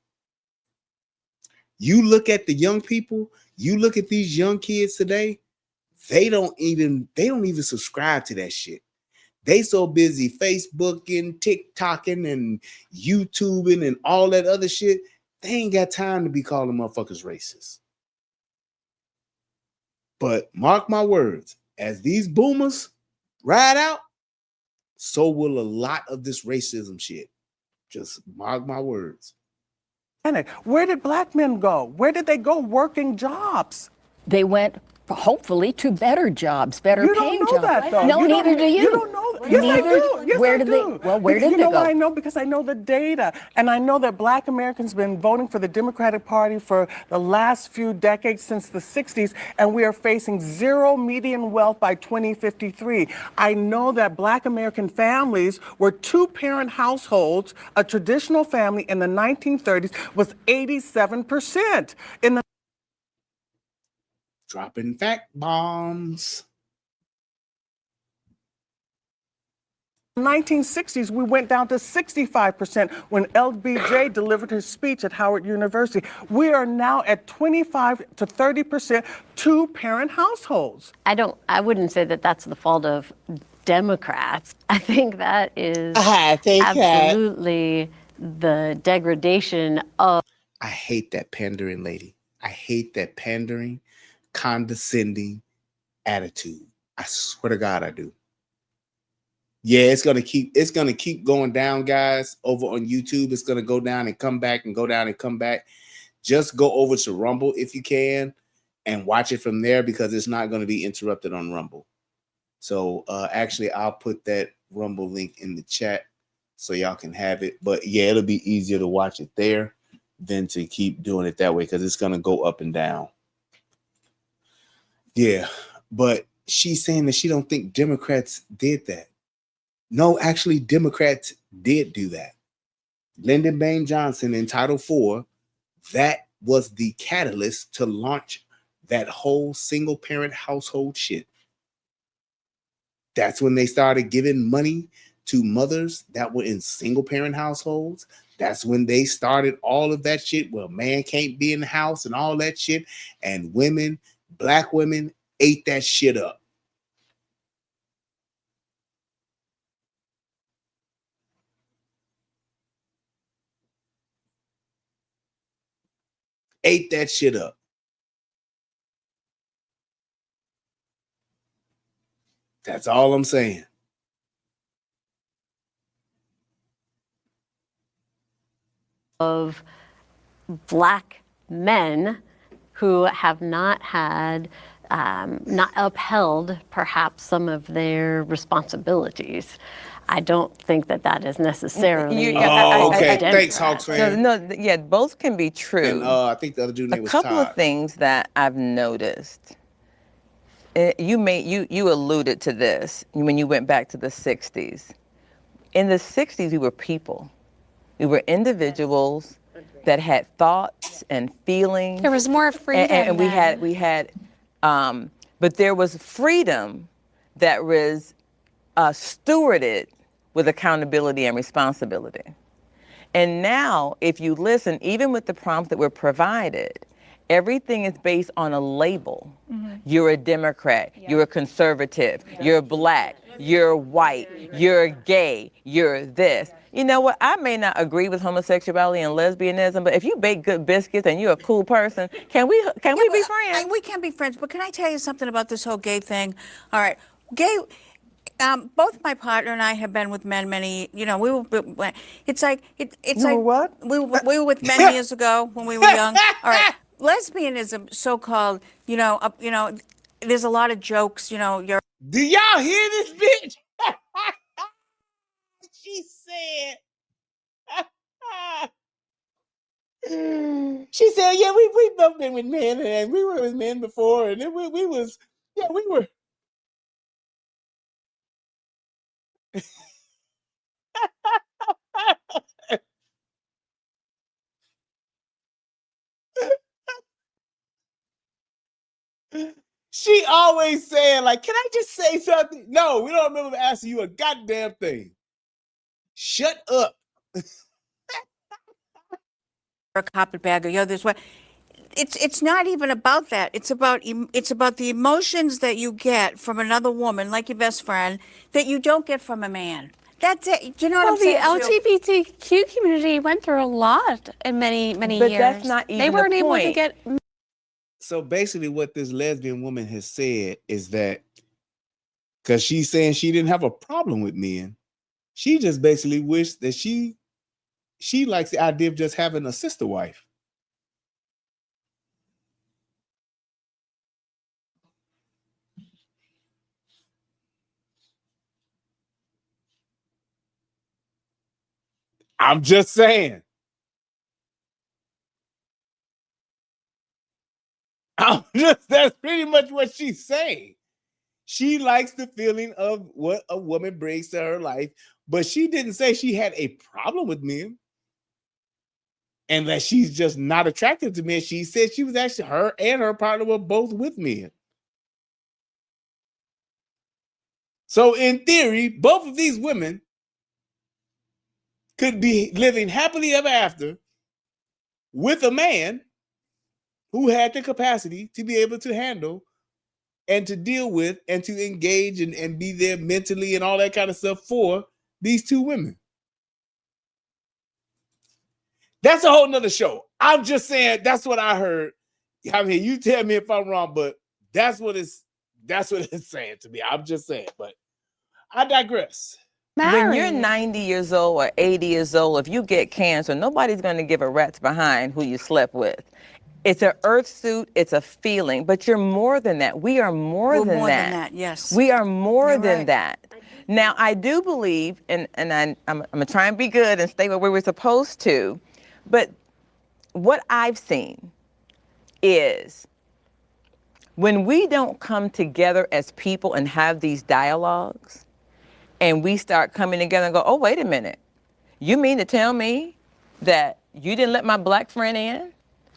You look at the young people, you look at these young kids today, they don't even subscribe to that shit. They so busy Facebooking, TikToking, and YouTubing and all that other shit, they ain't got time to be calling motherfuckers racist. But mark my words, as these boomers ride out, so will a lot of this racism shit. Just mark my words. Where did black men go? Where did they go working jobs? They went, hopefully, to better jobs, better You paying don't know jobs. that, though. No, neither do you. You don't know that. Yes, I do. Yes, where I did do. they? Well, where did you they know go? why I know? Because I know the data, and I know that black Americans have been voting for the Democratic Party for the last few decades since the 60s, and we are facing zero median wealth by 2053. I know that black American families were two-parent households. A traditional family in the 1930s was 87%. In the Dropping fact bombs. 1960s, we went down to 65% when LBJ delivered his speech at Howard University. We are now at 25 to 30% two-parent households. I wouldn't say that that's the fault of Democrats. I think that is absolutely the degradation of. I hate that pandering lady. I hate that pandering, condescending attitude. I swear to God, I do. Yeah, it's gonna keep going down, guys. Over on YouTube, it's gonna go down and come back and go down and come back. Just go over to Rumble if you can and watch it from there, because it's not going to be interrupted on Rumble. So actually, I'll put that Rumble link in the chat so y'all can have it. But yeah, it'll be easier to watch it there than to keep doing it that way, because it's gonna go up and down. Yeah, but she's saying that she don't think Democrats did that. No, actually, Democrats did do that. Lyndon Baines Johnson in Title IV, that was the catalyst to launch that whole single-parent household shit. That's when they started giving money to mothers that were in single-parent households. That's when they started all of that shit where a man can't be in the house and all that shit. And women, black women, ate that shit up. Ate that shit up. That's all I'm saying. Of black men who have not had, not upheld perhaps some of their responsibilities. I don't think that that is necessarily. Okay. Thanks, Hawks fan. No, yeah, both can be true. And I think the other dude name was Todd. A couple of things that I've noticed. You alluded to this when you went back to the 60s. In the 60s, we were people. We were individuals that had thoughts and feelings. There was more freedom. And we had, but there was freedom that was stewarded with accountability and responsibility. And now, if you listen, even with the prompts that were provided, everything is based on a label. Mm-hmm. You're a Democrat, you're a conservative, you're black, you're white, you're gay, you're this. You know what? I may not agree with homosexuality and lesbianism, but if you bake good biscuits and you're a cool person, can we be friends? We can be friends, but can I tell you something about this whole gay thing? All right, gay. Both my partner and I have been with men many. We were. It's like it's like what? We were with men years ago when we were young. All right, lesbianism, so-called. There's a lot of jokes. You're. Do y'all hear this bitch? She said, yeah, we both been with men, and we were with men before, and we were. She always saying, like, can I just say something? No, we don't remember asking you a goddamn thing. Shut up. A carpetbagger, this way. it's not even about that. It's about the emotions that you get from another woman, like your best friend, that you don't get from a man. That's it. Do you know what I'm saying? Well, the LGBTQ community went through a lot in many But years. that's not even they weren't the able to point. get. So basically, what this lesbian woman has said is that because she's saying she didn't have a problem with men, she just basically wished that she likes the idea of just having a sister wife. I'm just saying. That's pretty much what she's saying. She likes the feeling of what a woman brings to her life, but she didn't say she had a problem with men and that she's just not attracted to men. She said she was actually, her and her partner were both with men. So in theory, both of these women could be living happily ever after with a man who had the capacity to be able to handle and to deal with and to engage and be there mentally and all that kind of stuff for these two women. That's a whole nother show. I'm just saying that's what I heard. I mean, you tell me if I'm wrong, but that's what it's saying to me. I'm just saying, but I digress. When you're 90 years old or 80 years old, if you get cancer, nobody's going to give a rat's behind who you slept with. It's an earth suit, it's a feeling, but you're more than that. We are more than than that. that, yes. We are more You're than right. that. Now, I do believe, and I'm going to try and be good and stay where we were supposed to, but what I've seen is when we don't come together as people and have these dialogues, and we start coming together and go, oh, wait a minute. You mean to tell me that you didn't let my black friend in?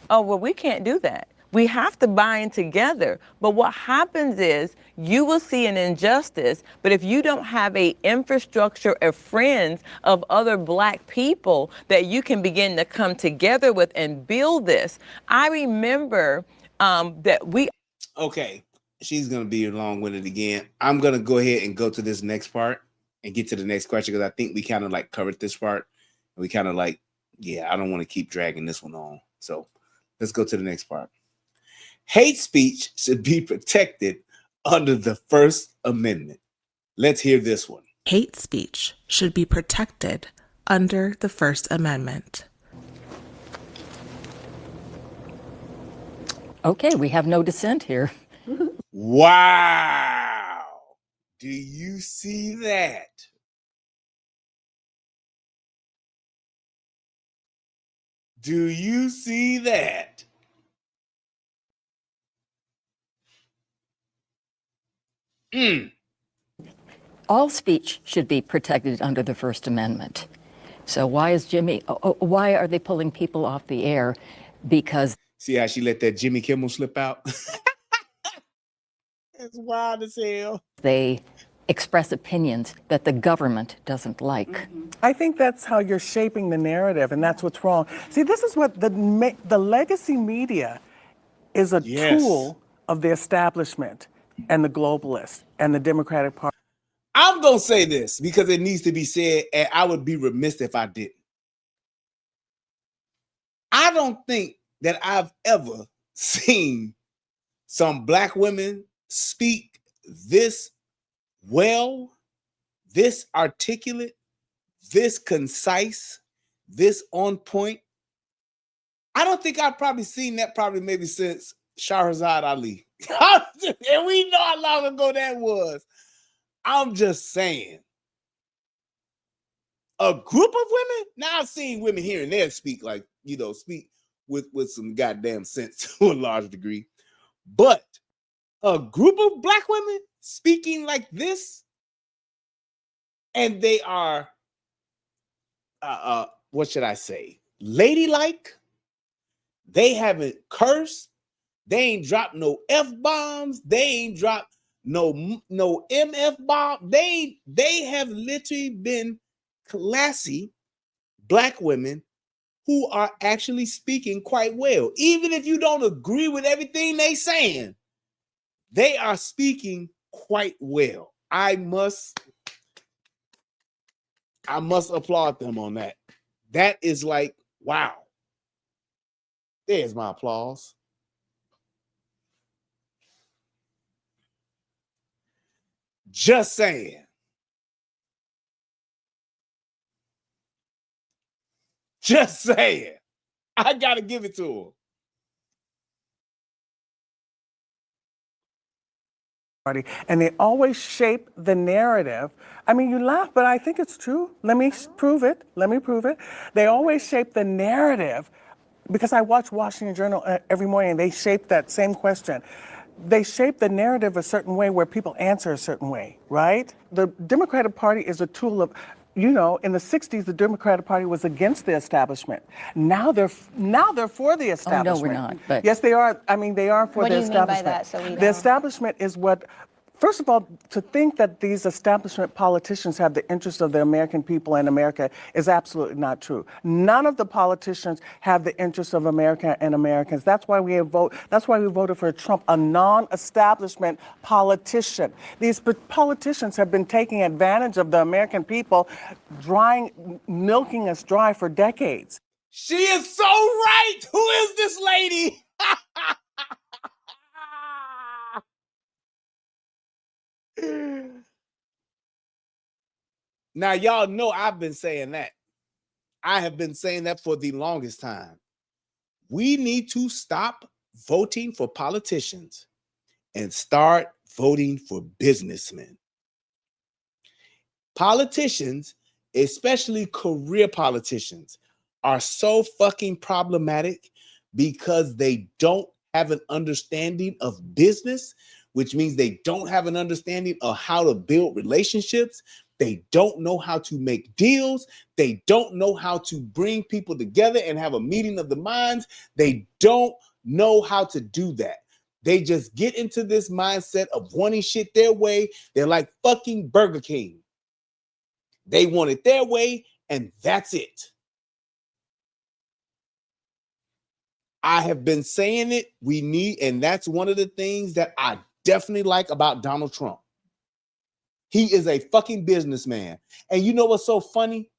Oh, well, we can't do that. We have to bind together. But what happens is you will see an injustice, but if you don't have an infrastructure of friends of other black people that you can begin to come together with and build this. I remember that we... Okay, she's going to be long-winded again. I'm going to go ahead and go to this next part and get to the next question because I think we kind of like covered this part. We kind of like, yeah, I don't want to keep dragging this one on. So let's go to the next part. Hate speech should be protected under the First Amendment. Let's hear this one. Hate speech should be protected under the First Amendment. Okay, we have no dissent here. Wow. Do you see that? Do you see that? All speech should be protected under the First Amendment. So why are they pulling people off the air? Because see how she let that Jimmy Kimmel slip out? It's wild as hell. They express opinions that the government doesn't like. I think that's how you're shaping the narrative, and that's what's wrong. See, this is what the legacy media is a tool of the establishment and the globalists and the Democratic Party. I'm going to say this because it needs to be said, and I would be remiss if I didn't. I don't think that I've ever seen some black women speak this well, this articulate, this concise, this on point. I don't think I've probably seen that maybe since Shahrazad Ali. And we know how long ago that was. I'm just saying. A group of women? Now I've seen women here and there speak like, speak with some goddamn sense to a large degree. But a group of black women speaking like this, and they are, what should I say, ladylike. They haven't cursed. They ain't dropped no F-bombs. They ain't dropped no MF bomb. They have literally been classy black women who are actually speaking quite well. Even if you don't agree with everything they saying, they are speaking quite well. I must applaud them on that. That is like, wow. There's my applause. Just saying. Just saying. I got to give it to him. And they always shape the narrative. I mean, you laugh, but I think it's true. Let me prove it. They always shape the narrative because I watch Washington Journal every morning and they shape that same question. They shape the narrative a certain way where people answer a certain way, right? The Democratic Party is a tool of, you know, in the 60s, the Democratic Party was against the establishment. Now they're for the establishment. Oh, no, we're not. But yes, they are. I mean, they are for the establishment. What do you mean by that? So we The know? establishment is what, first of all, to think that these establishment politicians have the interest of the American people and America is absolutely not true. None of the politicians have the interest of America and Americans. That's why we voted for Trump, a non-establishment politician. These politicians have been taking advantage of the American people, milking us dry for decades. She is so right. Who is this lady? Now, y'all know I've been saying that. I have been saying that for the longest time. We need to stop voting for politicians and start voting for businessmen. Politicians, especially career politicians, are so fucking problematic because they don't have an understanding of business, which means they don't have an understanding of how to build relationships. They don't know how to make deals. They don't know how to bring people together and have a meeting of the minds. They don't know how to do that. They just get into this mindset of wanting shit their way. They're like fucking Burger King. They want it their way, and that's it. I have been saying it. We need, and that's one of the things that I definitely like about Donald Trump. He is a fucking businessman. And you know what's so funny?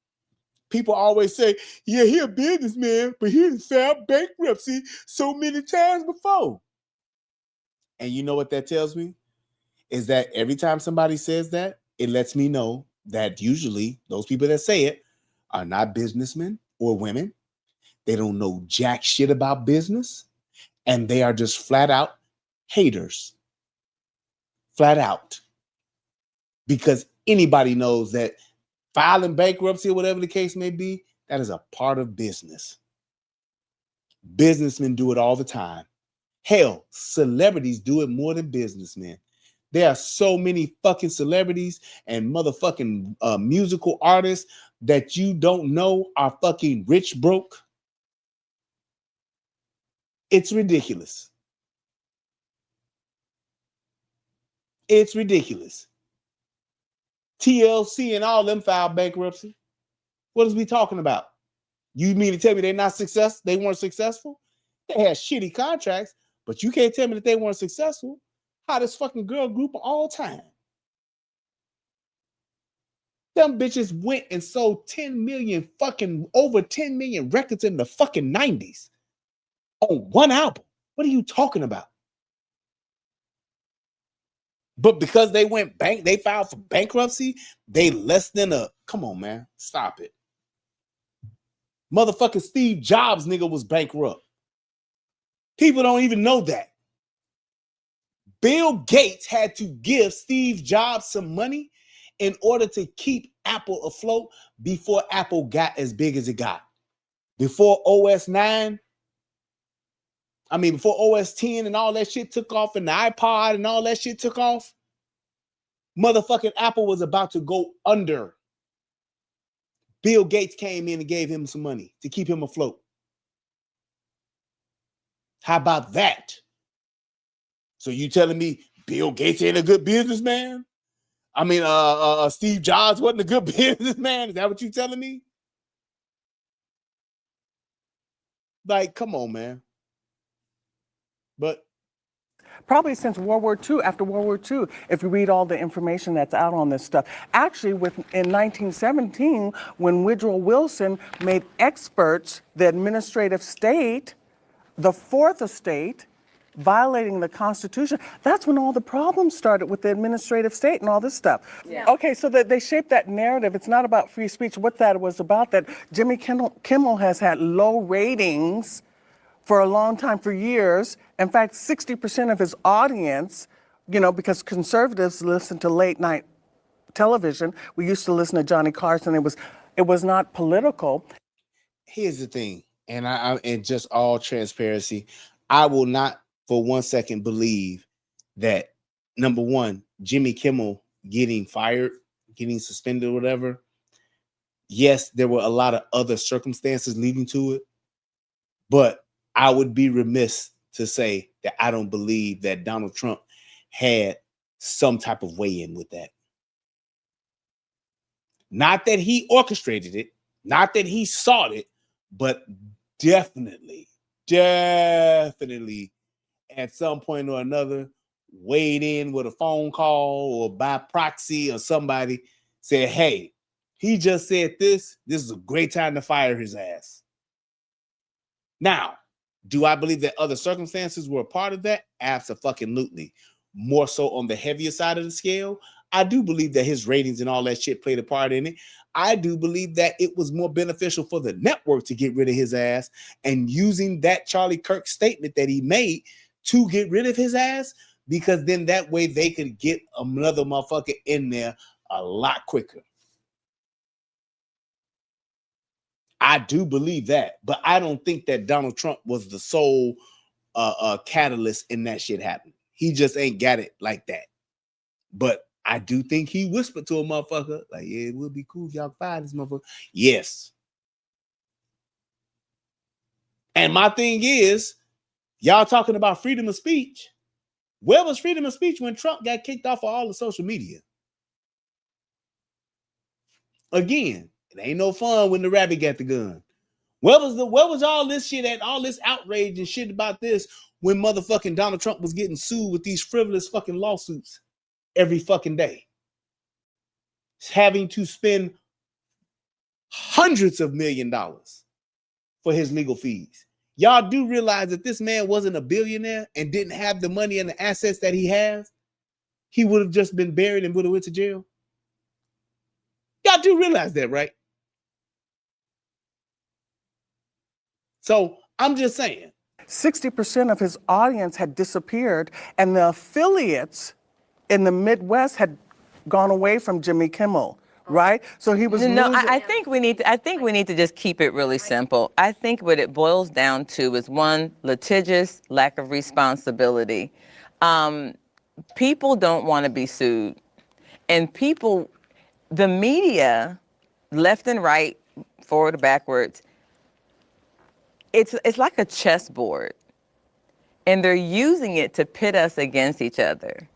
People always say, yeah, he a businessman, but he done filed bankruptcy so many times before. And you know what that tells me? Is that every time somebody says that, it lets me know that usually those people that say it are not businessmen or women. They don't know jack shit about business. And they are just flat out haters. Flat out. Because anybody knows that filing bankruptcy or whatever the case may be, that is a part of business. Businessmen do it all the time. Hell, celebrities do it more than businessmen. There are so many fucking celebrities and motherfucking musical artists that you don't know are fucking rich broke. It's ridiculous. It's ridiculous. TLC and all them filed bankruptcy. What is we talking about? You mean to tell me they weren't successful? They had shitty contracts, but you can't tell me that they weren't successful. Hottest fucking girl group of all time. Them bitches went and sold over 10 million records in the fucking 90s on one album. What are you talking about? But because they they filed for bankruptcy, they less than come on, man, stop it. Motherfucking Steve Jobs nigga was bankrupt. People don't even know that. Bill Gates had to give Steve Jobs some money in order to keep Apple afloat before Apple got as big as it got. Before OS 10 and all that shit took off and the iPod and all that shit took off, motherfucking Apple was about to go under. Bill Gates came in and gave him some money to keep him afloat. How about that? So you telling me Bill Gates ain't a good businessman? I mean, Steve Jobs wasn't a good businessman? Is that what you telling me? Like, come on, man. But probably since World War II, after World War II, if you read all the information that's out on this stuff. Actually, in 1917, when Woodrow Wilson made experts the administrative state, the fourth estate, violating the Constitution, that's when all the problems started with the administrative state and all this stuff. Yeah. Okay, so that they shaped that narrative. It's not about free speech. What that was about, that Jimmy Kimmel has had low ratings for a long time, for years. In fact, 60% of his audience, because conservatives listen to late night television. We used to listen to Johnny Carson. It was not political. Here's the thing, and I in just all transparency, I will not for 1 second believe that, number one, Jimmy Kimmel getting fired, getting suspended, or whatever. Yes, there were a lot of other circumstances leading to it, but I would be remiss to say that I don't believe that Donald Trump had some type of weigh-in with that. Not that he orchestrated it, not that he sought it, but definitely at some point or another weighed in with a phone call or by proxy, or somebody said, hey, he just said this is a great time to fire his ass. Now, do I believe that other circumstances were a part of that? Abso-fucking-lutely. More so on the heavier side of the scale. I do believe that his ratings and all that shit played a part in it. I do believe that it was more beneficial for the network to get rid of his ass, and using that Charlie Kirk statement that he made to get rid of his ass, because then that way they could get another motherfucker in there a lot quicker. I do believe that, but I don't think that Donald Trump was the sole catalyst in that shit happening. He just ain't got it like that. But I do think he whispered to a motherfucker, like, yeah, it would be cool if y'all fire this motherfucker. Yes. And my thing is, y'all talking about freedom of speech. Where was freedom of speech when Trump got kicked off of all the social media? Again, it ain't no fun when the rabbit got the gun. Where was all this shit at, all this outrage and shit about this, when motherfucking Donald Trump was getting sued with these frivolous fucking lawsuits every fucking day? He's having to spend hundreds of $millions for his legal fees. Y'all do realize that this man wasn't a billionaire and didn't have the money and the assets that he has? He would have just been buried and would have went to jail. Y'all do realize that, right? So I'm just saying. 60% of his audience had disappeared, and the affiliates in the Midwest had gone away from Jimmy Kimmel, right? So he was I think we need to just keep it really simple. I think what it boils down to is, one, litigious lack of responsibility. People don't want to be sued, and the media, left and right, forward or backwards, it's like a chessboard, and they're using it to pit us against each other.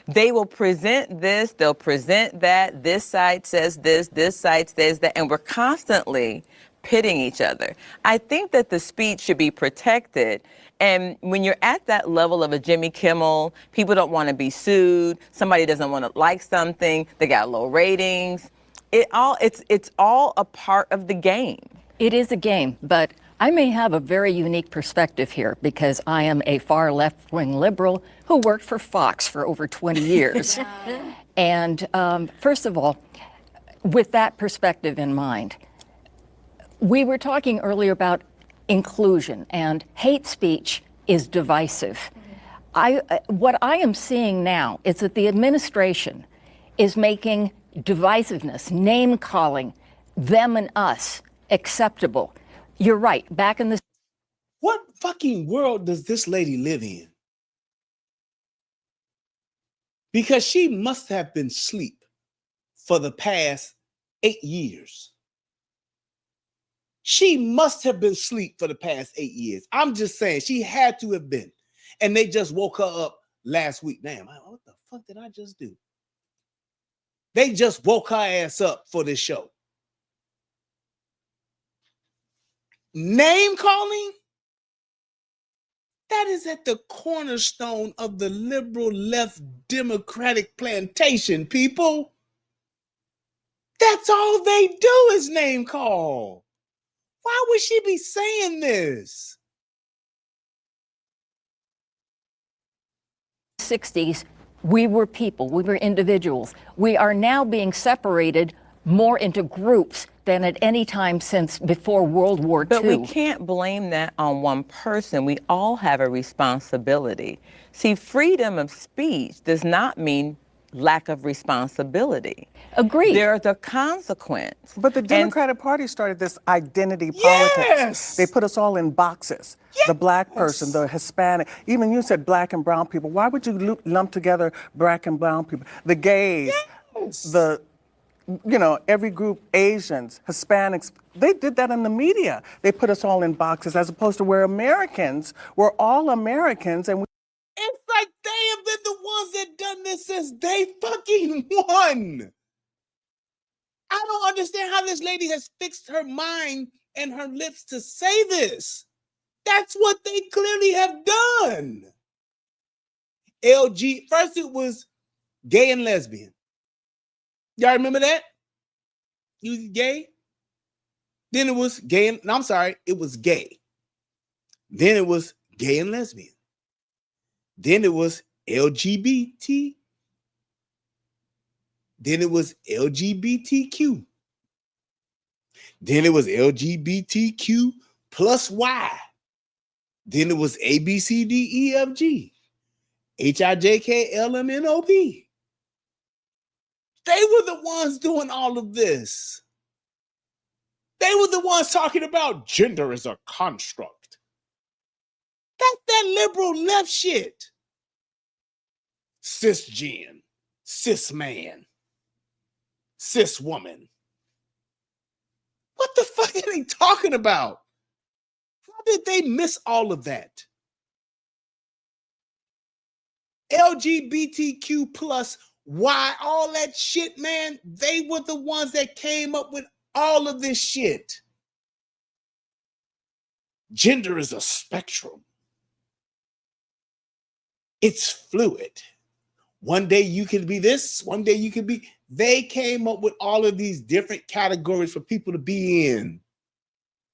They will present this, they'll present that, this side says this side says that, and we're constantly pitting each other. I think that the speech should be protected, and when you're at that level of a Jimmy Kimmel, people don't want to be sued, somebody doesn't want to like something, they got low ratings. It's all a part of the game. It is a game, but I may have a very unique perspective here because I am a far left-wing liberal who worked for Fox for over 20 years. And first of all, with that perspective in mind, we were talking earlier about inclusion, and hate speech is divisive. What I am seeing now is that the administration is making divisiveness, name-calling, them and us, acceptable. You're right. Back in the... What fucking world does this lady live in? Because she must have been asleep for the past 8 years. She must have been asleep for the past 8 years. I'm just saying, she had to have been. And they just woke her up last week. Damn, what the fuck did I just do? They just woke her ass up for this show. Name calling? That is at the cornerstone of the liberal left democratic plantation, people. That's all they do is name call. Why would she be saying this? 60s, we were people, we were individuals. We are now being separated more into groups than at any time since before World War II. But we can't blame that on one person. We all have a responsibility. See, freedom of speech does not mean lack of responsibility. Agreed. There's a consequence. But the Democratic Party started this identity politics. They put us all in boxes. The black person, the Hispanic, even you said black and brown people. Why would you lump together black and brown people? The gays, every group, Asians, Hispanics, they did that in the media. They put us all in boxes as opposed to we're Americans. We're all Americans and it's like they have been the ones that done this since they fucking won. I don't understand how this lady has fixed her mind and her lips to say this. That's what they clearly have done. First it was gay and lesbian. Y'all remember that? You was gay? Then it was gay and, it was gay. Then it was gay and lesbian. Then it was LGBT. Then it was LGBTQ. Then it was LGBTQ plus Y. Then it was A, B, C, D, E, F, G. H, I, J, K, L, M, N, O, P. They were the ones doing all of this. They were the ones talking about gender as a construct. That's that liberal left shit. Cisgen, cis man, cis woman. What the fuck are they talking about? How did they miss all of that? LGBTQ plus Y, all that shit, man. They were the ones that came up with all of this shit. Gender is a spectrum. It's fluid. One day you can be this, one day you can be. They came up with all of these different categories for people to be in.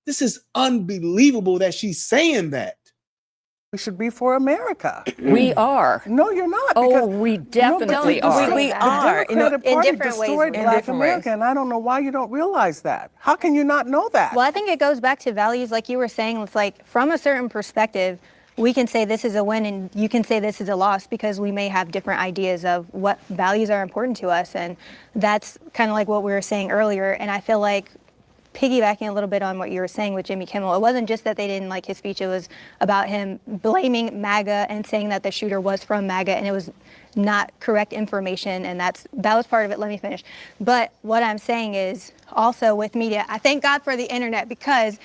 This is unbelievable that she's saying that. We should be for America. We are. No, you're not. Oh, we definitely are. We are. The Democratic Party in different ways. destroyed Black America, and I don't know why you don't realize that. How can you not know that? Well, I think it goes back to values, like you were saying. It's like from a certain perspective, we can say this is a win and you can say this is a loss because we may have different ideas of what values are important to us. And that's kind of like what we were saying earlier. And I feel like piggybacking a little bit on what you were saying with Jimmy Kimmel, it wasn't just that they didn't like his speech. It was about him blaming MAGA and saying that the shooter was from MAGA, and it was not correct information. And that was part of it. Let me finish. But what I'm saying is also with media, I thank God for the internet, because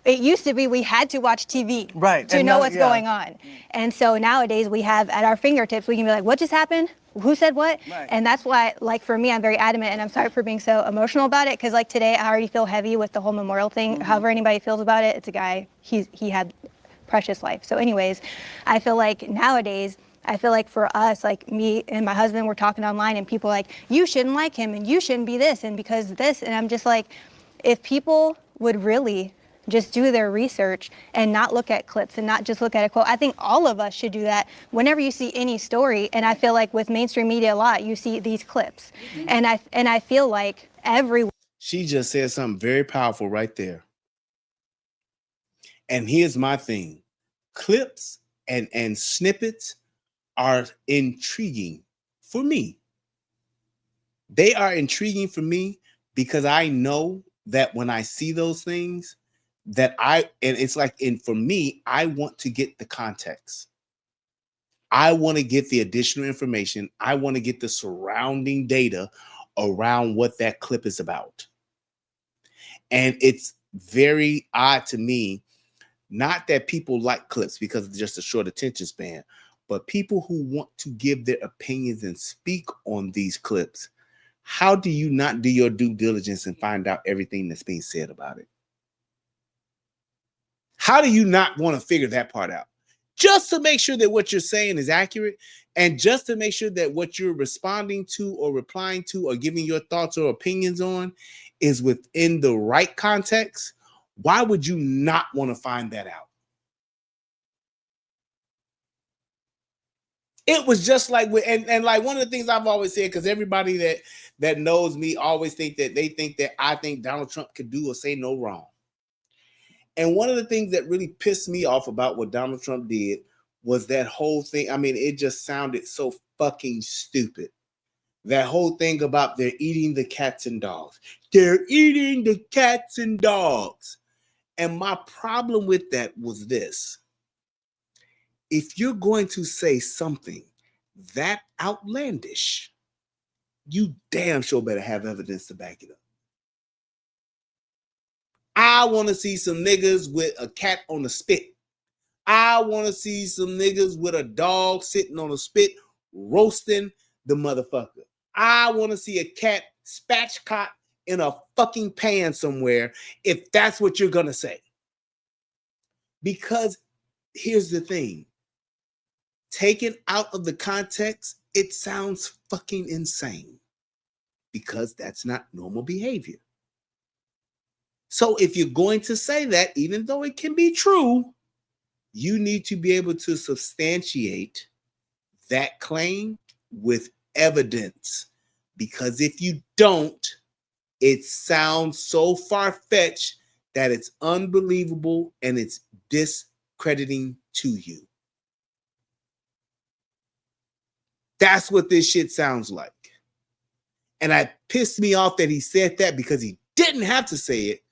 it used to be we had to watch TV to know what's going on. And so nowadays we have at our fingertips, we can be like, what just happened? Who said what? And that's why, like, for me, I'm very adamant, and I'm sorry for being so emotional about it, because like today I already feel heavy with the whole memorial thing. However anybody feels about it, it's a guy, he had precious life. So anyways, I feel like nowadays, I feel like for us, like me and my husband, we're talking online and people are like, you shouldn't like him and you shouldn't be this and because this. And I'm just like, if people would really just do their research and not look at clips and not just look at a quote. I think all of us should do that whenever you see any story. And I feel like with mainstream media a lot, you see these clips. And I feel like She just said something very powerful right there. And here's my thing. Clips and snippets are intriguing for me. They are intriguing for me because I know that when I see those things, for me, I want to get the context. I want to get the additional information. I want to get the surrounding data around what that clip is about. And it's very odd to me, not that people like clips because it's just a short attention span, but people who want to give their opinions and speak on these clips. How do you not do your due diligence and find out everything that's being said about it? How do you not want to figure that part out? just to make sure that what you're saying is accurate, and just to make sure that what you're responding to or replying to or giving your thoughts or opinions on is within the right context, why would you not want to find that out? It was just like, and like one of the things I've always said, because everybody that knows me always think that I think Donald Trump could do or say no wrong. And one of the things that really pissed me off about what Donald Trump did was that whole thing. I mean, it just sounded so fucking stupid. That whole thing about they're eating the cats and dogs. They're eating the cats and dogs. And my problem with that was this. If you're going to say something that outlandish, you damn sure better have evidence to back it up. I want to see some niggas with a cat on the spit. I want to see some niggas with a dog sitting on a spit roasting the motherfucker. I want to see a cat spatchcock in a fucking pan somewhere if that's what you're going to say. Because here's the thing. Taken out of the context, it sounds fucking insane because that's not normal behavior. So if you're going to say that, even though it can be true, you need to be able to substantiate that claim with evidence. Because if you don't, it sounds so far-fetched that it's unbelievable and it's discrediting to you. That's what this shit sounds like. And it pissed me off that he said that because he didn't have to say it.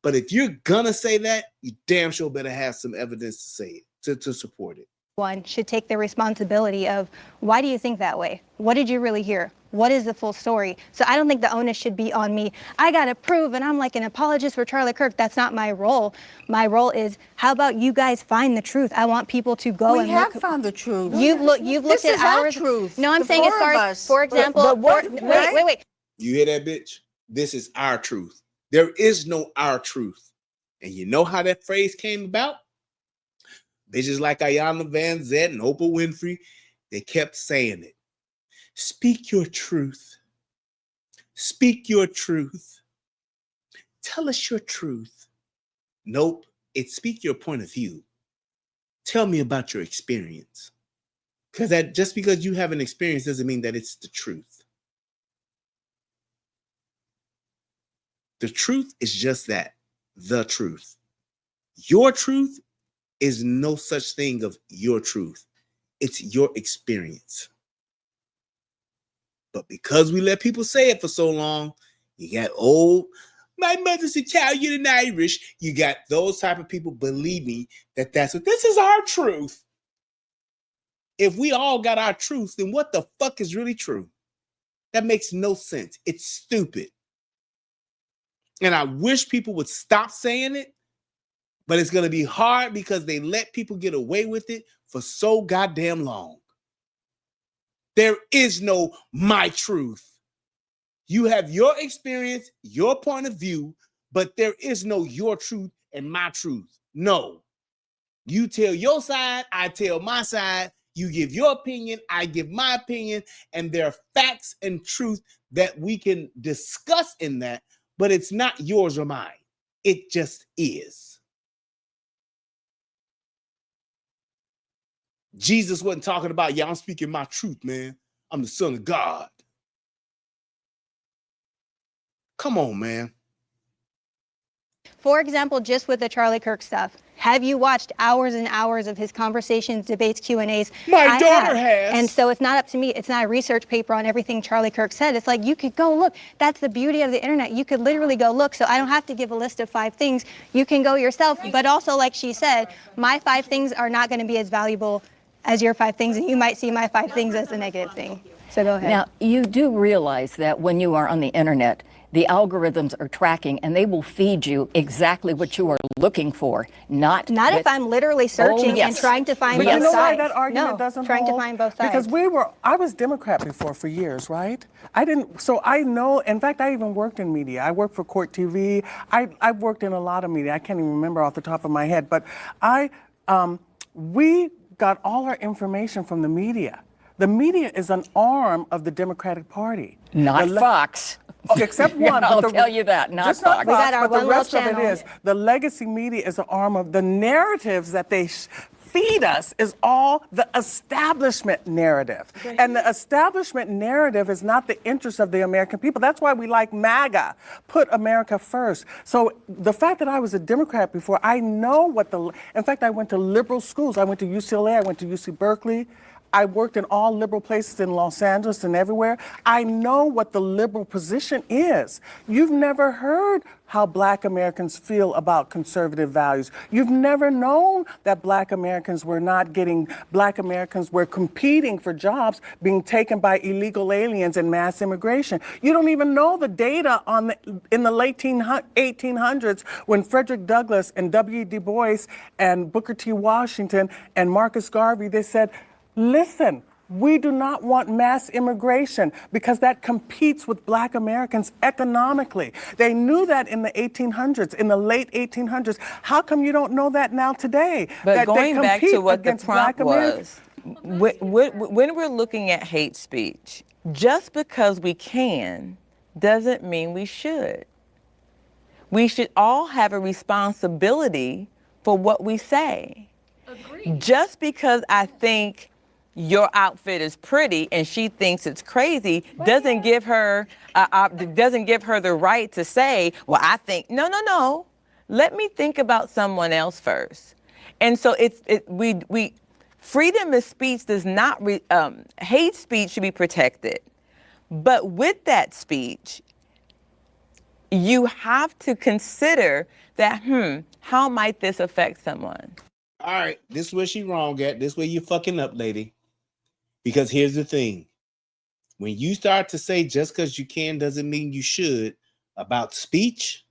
But if you're gonna say that, you damn sure better have some evidence to say it, to support it. One should take the responsibility of, why do you think that way? What did you really hear? What is the full story? So I don't think the onus should be on me. I gotta prove, and I'm like an apologist for Charlie Kirk. That's not my role. My role is, how about you guys find the truth? I want people to go we and have look. found the truth. You've looked at ours. Truth. No, I'm The saying as four far of as, us. for example, wait. You hear that, bitch? This is our truth. There is no our truth. And you know how that phrase came about? Bitches like Ayanna Van Zant and Oprah Winfrey, they kept saying it. Speak your truth. Speak your truth. Tell us your truth. Nope, it's speak your point of view. Tell me about your experience. Because that just because you have an experience doesn't mean that it's the truth. The truth is just that, the truth. Your truth is no such thing of your truth. It's your experience. But because we let people say it for so long, you got my mother's Italian and Irish. You got those type of people believing that that's what this is our truth. If we all got our truth, then what the fuck is really true? That makes no sense. It's stupid. And I wish people would stop saying it, but it's going to be hard because they let people get away with it for so goddamn long. There is no my truth. You have your experience, your point of view, but there is no your truth and my truth. No. You tell your side, I tell my side. You give your opinion, I give my opinion, and there are facts and truth that we can discuss in that, but it's not yours or mine. It just is. Jesus wasn't talking about, yeah, I'm speaking my truth, man. I'm the son of God. Come on, man. For example, just with the Charlie Kirk stuff, have you watched hours and hours of his conversations, debates, Q&As? My daughter has. And so it's not up to me. It's not a research paper on everything Charlie Kirk said. It's like, you could go look. That's the beauty of the internet. You could literally go look. So I don't have to give a list of 5 things. You can go yourself. But also, like she said, my 5 things are not going to be as valuable as your 5 things. And you might see my 5 things as a negative thing. So go ahead. Now, you do realize that when you are on the internet, the algorithms are tracking and they will feed you exactly what you are looking for, not if I'm literally searching and trying to find But both you know sides. why that argument doesn't trying hold? to find both sides. Because I was Democrat before for years, right? So I know, in fact, I even worked in media. I worked for Court TV. I've worked in a lot of media. I can't even remember off the top of my head, but we got all our information from the media. The media is an arm of the Democratic Party. Not Fox. Except one. I'll but tell you that, not just Fox. Not Fox, We got our but the one little rest of it channel. is. The legacy media is an arm of the narratives that they feed us is all the establishment narrative. And the establishment narrative is not the interest of the American people. That's why we like MAGA, put America first. So the fact that I was a Democrat before, I know what in fact, I went to liberal schools. I went to UCLA, I went to UC Berkeley. I worked in all liberal places in Los Angeles and everywhere. I know what the liberal position is. You've never heard how Black Americans feel about conservative values. You've never known that Black Americans were competing for jobs being taken by illegal aliens and mass immigration. You don't even know the data in the late 1800s when Frederick Douglass and W. Du Bois and Booker T. Washington and Marcus Garvey, they said, listen, we do not want mass immigration because that competes with Black Americans economically. They knew that in the 1800s, in the late 1800s. How come you don't know that now today? But that going back to what the prompt was, when we're looking at hate speech, just because we can doesn't mean we should. We should all have a responsibility for what we say. Agreed. Just because I think your outfit is pretty and she thinks it's crazy doesn't give her the right to say, well, I think, no. Let me think about someone else first. And so freedom of speech does not, hate speech should be protected. But with that speech, you have to consider that, how might this affect someone? All right, this is where she wrong at. This is where you're fucking up, lady. Because here's the thing. When you start to say just because you can doesn't mean you should about speech,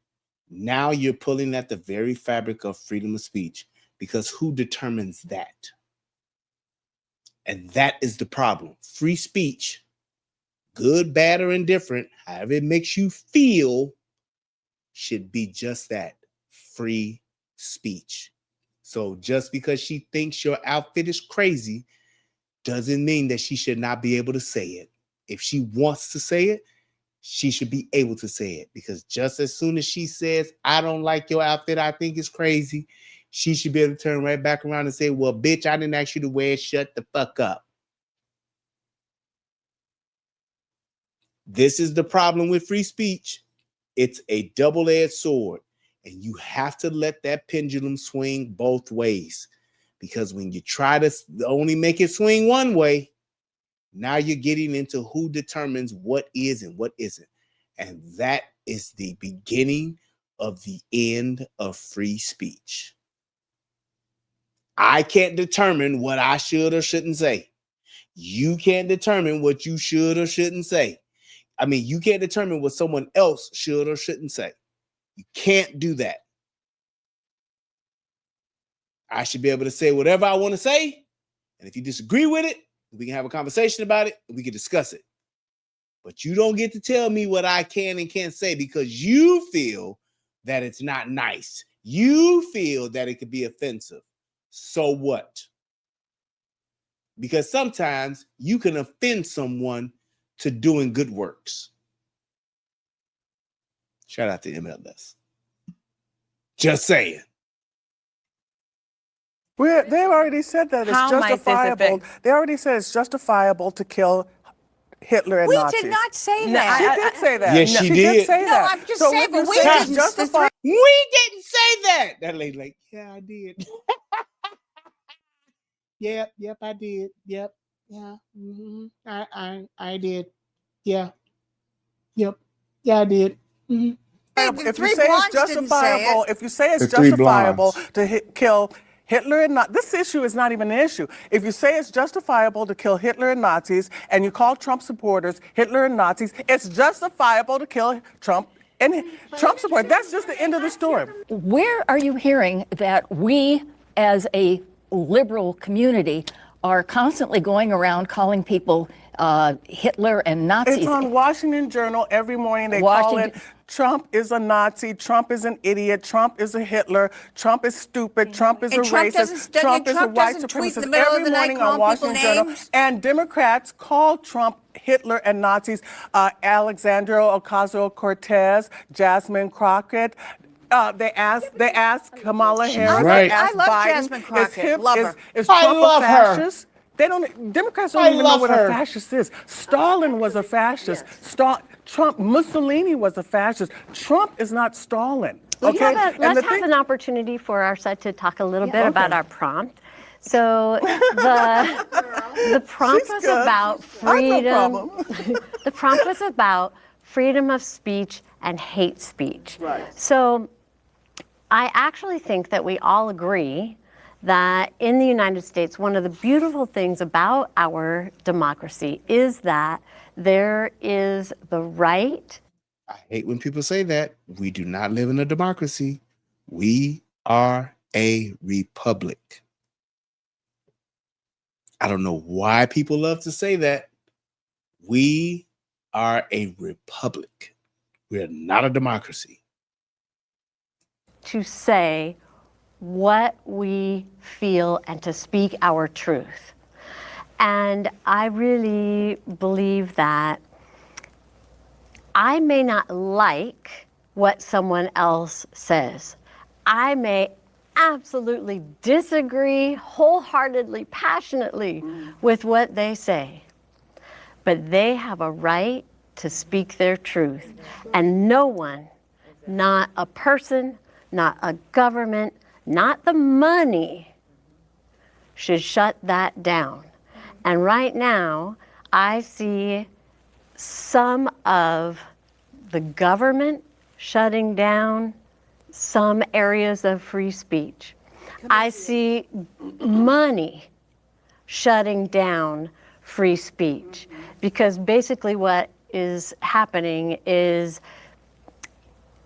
now you're pulling at the very fabric of freedom of speech. Because who determines that? And that is the problem. Free speech, good, bad, or indifferent, however it makes you feel, should be just that, free speech. So just because she thinks your outfit is crazy doesn't mean that she should not be able to say it. If she wants to say it, she should be able to say it. Because just as soon as she says, I don't like your outfit, I think it's crazy, she should be able to turn right back around and say, well, bitch, I didn't ask you to wear it. Shut the fuck up. This is the problem with free speech. It's a double-edged sword. And you have to let that pendulum swing both ways. Because when you try to only make it swing one way, now you're getting into who determines what is and what isn't. And that is the beginning of the end of free speech. I can't determine what I should or shouldn't say. You can't determine what you should or shouldn't say. I mean, you can't determine what someone else should or shouldn't say. You can't do that. I should be able to say whatever I want to say. And if you disagree with it, we can have a conversation about it and we can discuss it. But you don't get to tell me what I can and can't say because you feel that it's not nice. You feel that it could be offensive. So what? Because sometimes you can offend someone to doing good works. Shout out to MLS. Just saying. They've already said that it's justifiable. They already said it's justifiable to kill Hitler and Nazis. We did not say No, that. she did say that. Yes, she did. say No, that. I'm just So saying, when but you we say didn't. justify- We didn't say that. That lady like, yeah, I did. Yep, I did. Yep, yeah, I did. Yeah, yep, yeah, I did. Mm-hmm. If you say it's justifiable, to kill Hitler and Nazis, this issue is not even an issue. If you say it's justifiable to kill Hitler and Nazis, and you call Trump supporters Hitler and Nazis, it's justifiable to kill Trump and Trump supporters. That's just the end of the story. Where are you hearing that we, as a liberal community, are constantly going around calling people Hitler and Nazis. It's on Washington Journal every morning. They call it Trump is a Nazi, Trump is an idiot, Trump is a Hitler, Trump is stupid, Trump is a racist, Trump is a white supremacist. Every morning on Washington Journal. And Democrats call Trump Hitler and Nazis. Alexandria Ocasio-Cortez, Jasmine Crockett. They asked Kamala Harris. Right. They asked I love Biden, Jasmine Crockett. Love her. Is Trump a fascist? Her. Democrats don't even know what a fascist is. Stalin was a fascist. Mussolini was a fascist. Trump is not Stalin. Okay? Let's have an opportunity for our side to talk a little bit about our prompt. So the prompt was about freedom. The prompt was about freedom of speech and hate speech. Right. So I actually think that we all agree that in the United States, one of the beautiful things about our democracy is that there is the right. I hate when people say that. We do not live in a democracy. We are a republic. I don't know why people love to say that. We are a republic. We are not a democracy. To say what we feel and to speak our truth. And I really believe that I may not like what someone else says. I may absolutely disagree wholeheartedly, passionately with what they say. But they have a right to speak their truth. And no one, not a person, not a government, not the money, should shut that down. And right now, I see some of the government shutting down some areas of free speech. I see money shutting down free speech, because basically what is happening is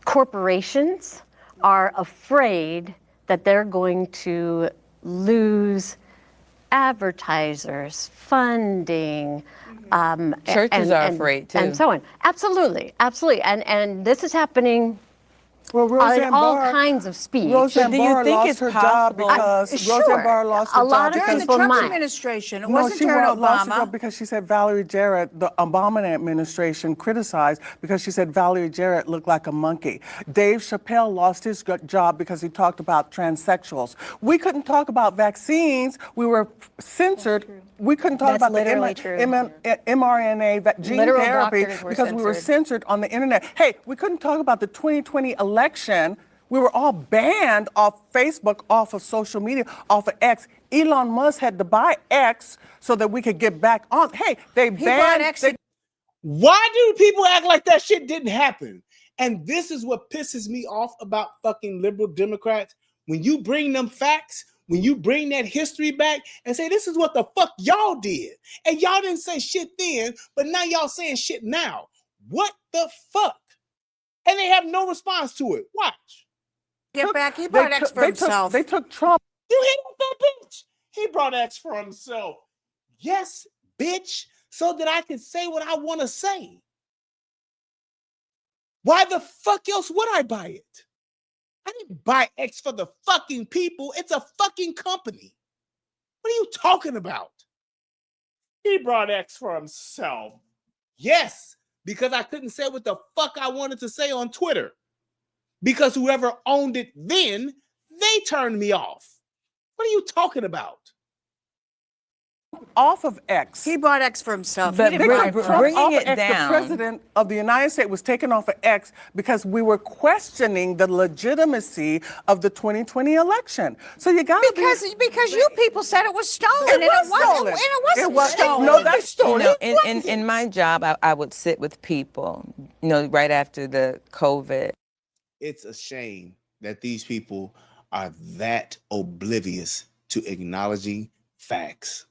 corporations are afraid that they're going to lose advertisers, funding. Churches are afraid too. And so on. Absolutely, absolutely. And this is happening on all kinds of speech. Roseanne Barr lost her job because Roseanne Barr lost her job. A lot of During people the Trump might. administration. It No, wasn't she during lost her Obama. job because she said Valerie Jarrett, the Obama administration, criticized because she said Valerie Jarrett looked like a monkey. Dave Chappelle lost his job because he talked about transsexuals. We couldn't talk about vaccines. We were censored. We couldn't talk That's about the literally true. mRNA gene Literal therapy doctors were because we were censored. censored on the internet. Hey, we couldn't talk about the 2020 election. We were all banned off Facebook, off of social media, off of X. Elon Musk had to buy X so that we could get back on. Hey, they banned X. Why do people act like that shit didn't happen? And this is what pisses me off about fucking liberal Democrats. When you bring them facts, when you bring that history back and say, this is what the fuck y'all did. And y'all didn't say shit then, but now y'all saying shit now. What the fuck? And they have no response to it. Watch. Get back. He brought X for himself. They took Trump. You hit that bitch. He brought X for himself. Yes, bitch. So that I can say what I want to say. Why the fuck else would I buy it? I didn't buy X for the fucking people. It's a fucking company. What are you talking about? He brought X for himself. Yes, because I couldn't say what the fuck I wanted to say on Twitter. Because whoever owned it then, they turned me off. What are you talking about? Off of X. He brought X for himself. But He didn't buy it for bringing off it of X, down. The president of the United States was taken off of X because we were questioning the legitimacy of the 2020 election. So you got because you people said it was stolen. It was stolen. And it wasn't stolen. No, that's stolen. You know, in my job, I would sit with people, you know, right after the COVID. It's a shame that these people are that oblivious to acknowledging facts.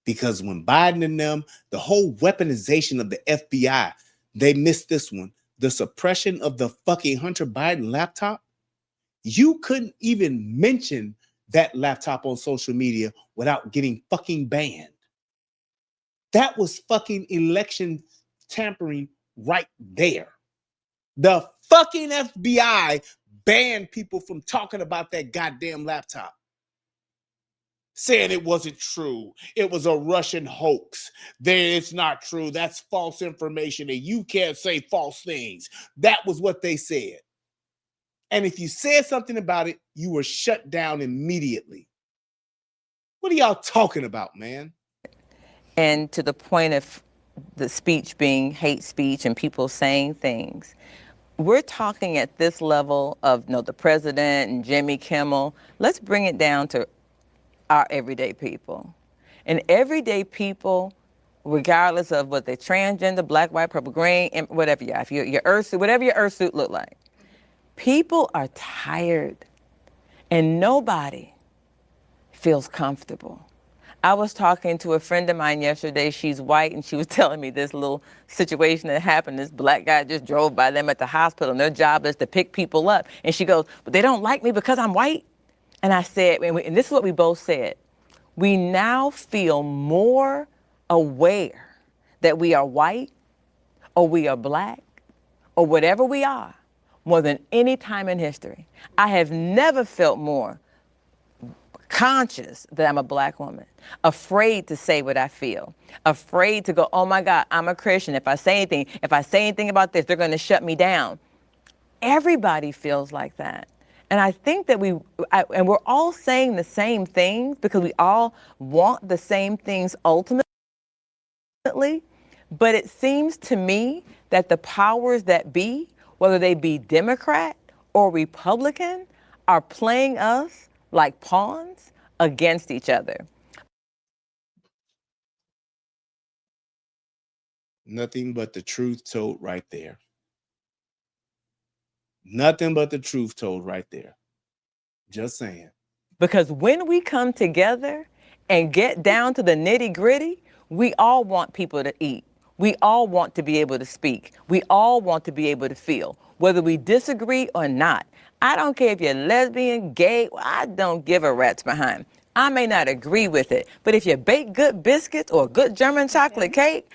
Because when Biden and them, the whole weaponization of the FBI, they missed this one. The suppression of the fucking Hunter Biden laptop. You couldn't even mention that laptop on social media without getting fucking banned. That was fucking election tampering right there. The fucking FBI banned people from talking about that goddamn laptop, saying it wasn't true. It was a Russian hoax. It's not true. That's false information, and you can't say false things. That was what they said. And if you said something about it, you were shut down immediately. What are y'all talking about, man? And to the point of the speech being hate speech and people saying things, we're talking at this level of the president and Jimmy Kimmel. Let's bring it down to our everyday people. And everyday people, regardless of what they're transgender, black, white, purple, green, and whatever you are, if your earth suit, whatever your earth suit look like, people are tired and nobody feels comfortable. I was talking to a friend of mine yesterday. She's white, and she was telling me this little situation that happened. This black guy just drove by them at the hospital, and their job is to pick people up. And she goes, but they don't like me because I'm white? And I said, and this is what we both said, we now feel more aware that we are white or we are black or whatever we are more than any time in history. I have never felt more conscious that I'm a black woman, afraid to say what I feel, afraid to go, oh my God, I'm a Christian. If I say anything about this, they're going to shut me down. Everybody feels like that. And I think that and we're all saying the same things because we all want the same things ultimately. But it seems to me that the powers that be, whether they be Democrat or Republican, are playing us like pawns against each other. Nothing but the truth told right there. Nothing but the truth told right there. Just saying. Because when we come together and get down to the nitty gritty, we all want people to eat. We all want to be able to speak. We all want to be able to feel, whether we disagree or not. I don't care if you're lesbian, gay, I don't give a rat's behind. I may not agree with it, but if you bake good biscuits or good German chocolate cake,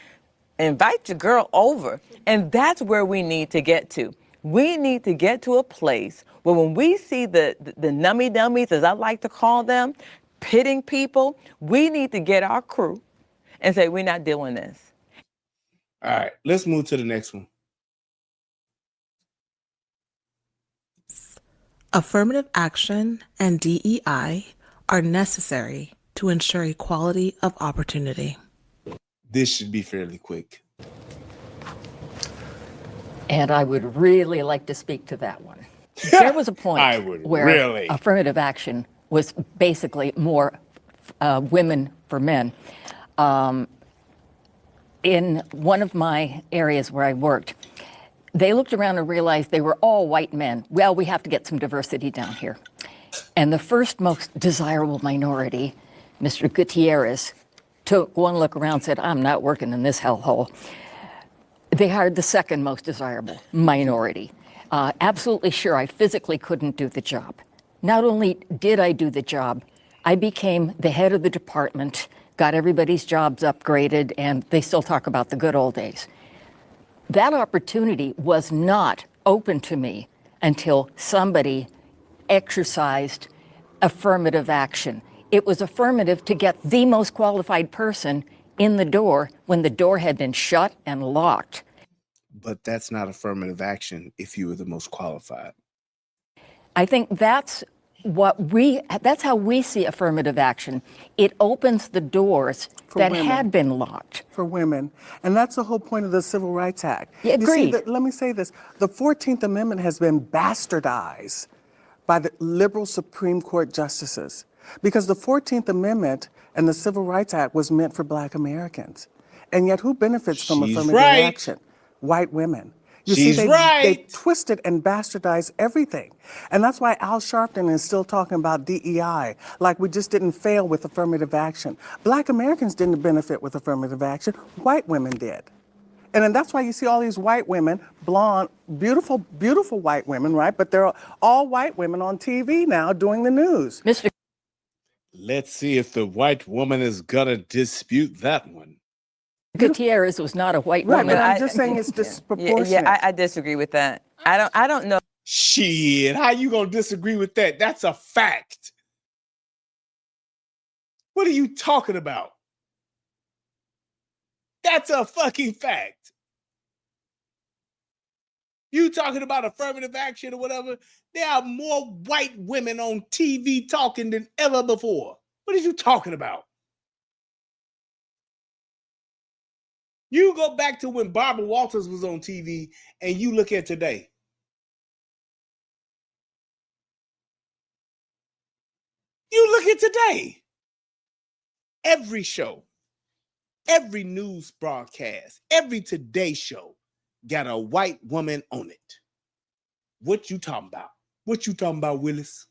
invite your girl over. And that's where we need to get to. We need to get to a place where when we see the nummy dummies, as I like to call them, pitting people, we need to get our crew and say, we're not doing this. All right, let's move to the next one. Affirmative action and DEI are necessary to ensure equality of opportunity. This should be fairly quick. And I would really like to speak to that one. There was a point where affirmative action was basically more women for men. In one of my areas where I worked, they looked around and realized they were all white men. Well, we have to get some diversity down here. And the first most desirable minority, Mr. Gutierrez, took one look around and said, I'm not working in this hellhole. They hired the second most desirable minority. Absolutely sure I physically couldn't do the job. Not only did I do the job, I became the head of the department, got everybody's jobs upgraded, and they still talk about the good old days. That opportunity was not open to me until somebody exercised affirmative action. It was affirmative to get the most qualified person in the door when the door had been shut and locked. But that's not affirmative action if you were the most qualified. I think that's how we see affirmative action. It opens the doors that had been locked. For women. And that's the whole point of the Civil Rights Act. Yeah, agreed. Let me say this. The 14th Amendment has been bastardized by the liberal Supreme Court justices because the 14th Amendment and the Civil Rights Act was meant for Black Americans. And yet who benefits from affirmative action? White women. You see, they twisted and bastardized everything. And that's why Al Sharpton is still talking about DEI, like we just didn't fail with affirmative action. Black Americans didn't benefit with affirmative action, white women did. And then that's why you see all these white women, blonde, beautiful, beautiful white women, right? But they're all white women on TV now doing the news. Let's see if the white woman is gonna dispute that one. Gutierrez was not a white Right, woman. but I'm just saying it's disproportionate. I disagree with that. I don't know. Shit, how you gonna disagree with that? That's a fact. What are you talking about? That's a fucking fact. You talking about affirmative action or whatever? There are more white women on TV talking than ever before. What are you talking about? You go back to when Barbara Walters was on TV and you look at today. You look at today. Every show, every news broadcast, every Today show got a white woman on it. What you talking about? What you talking about, Willis?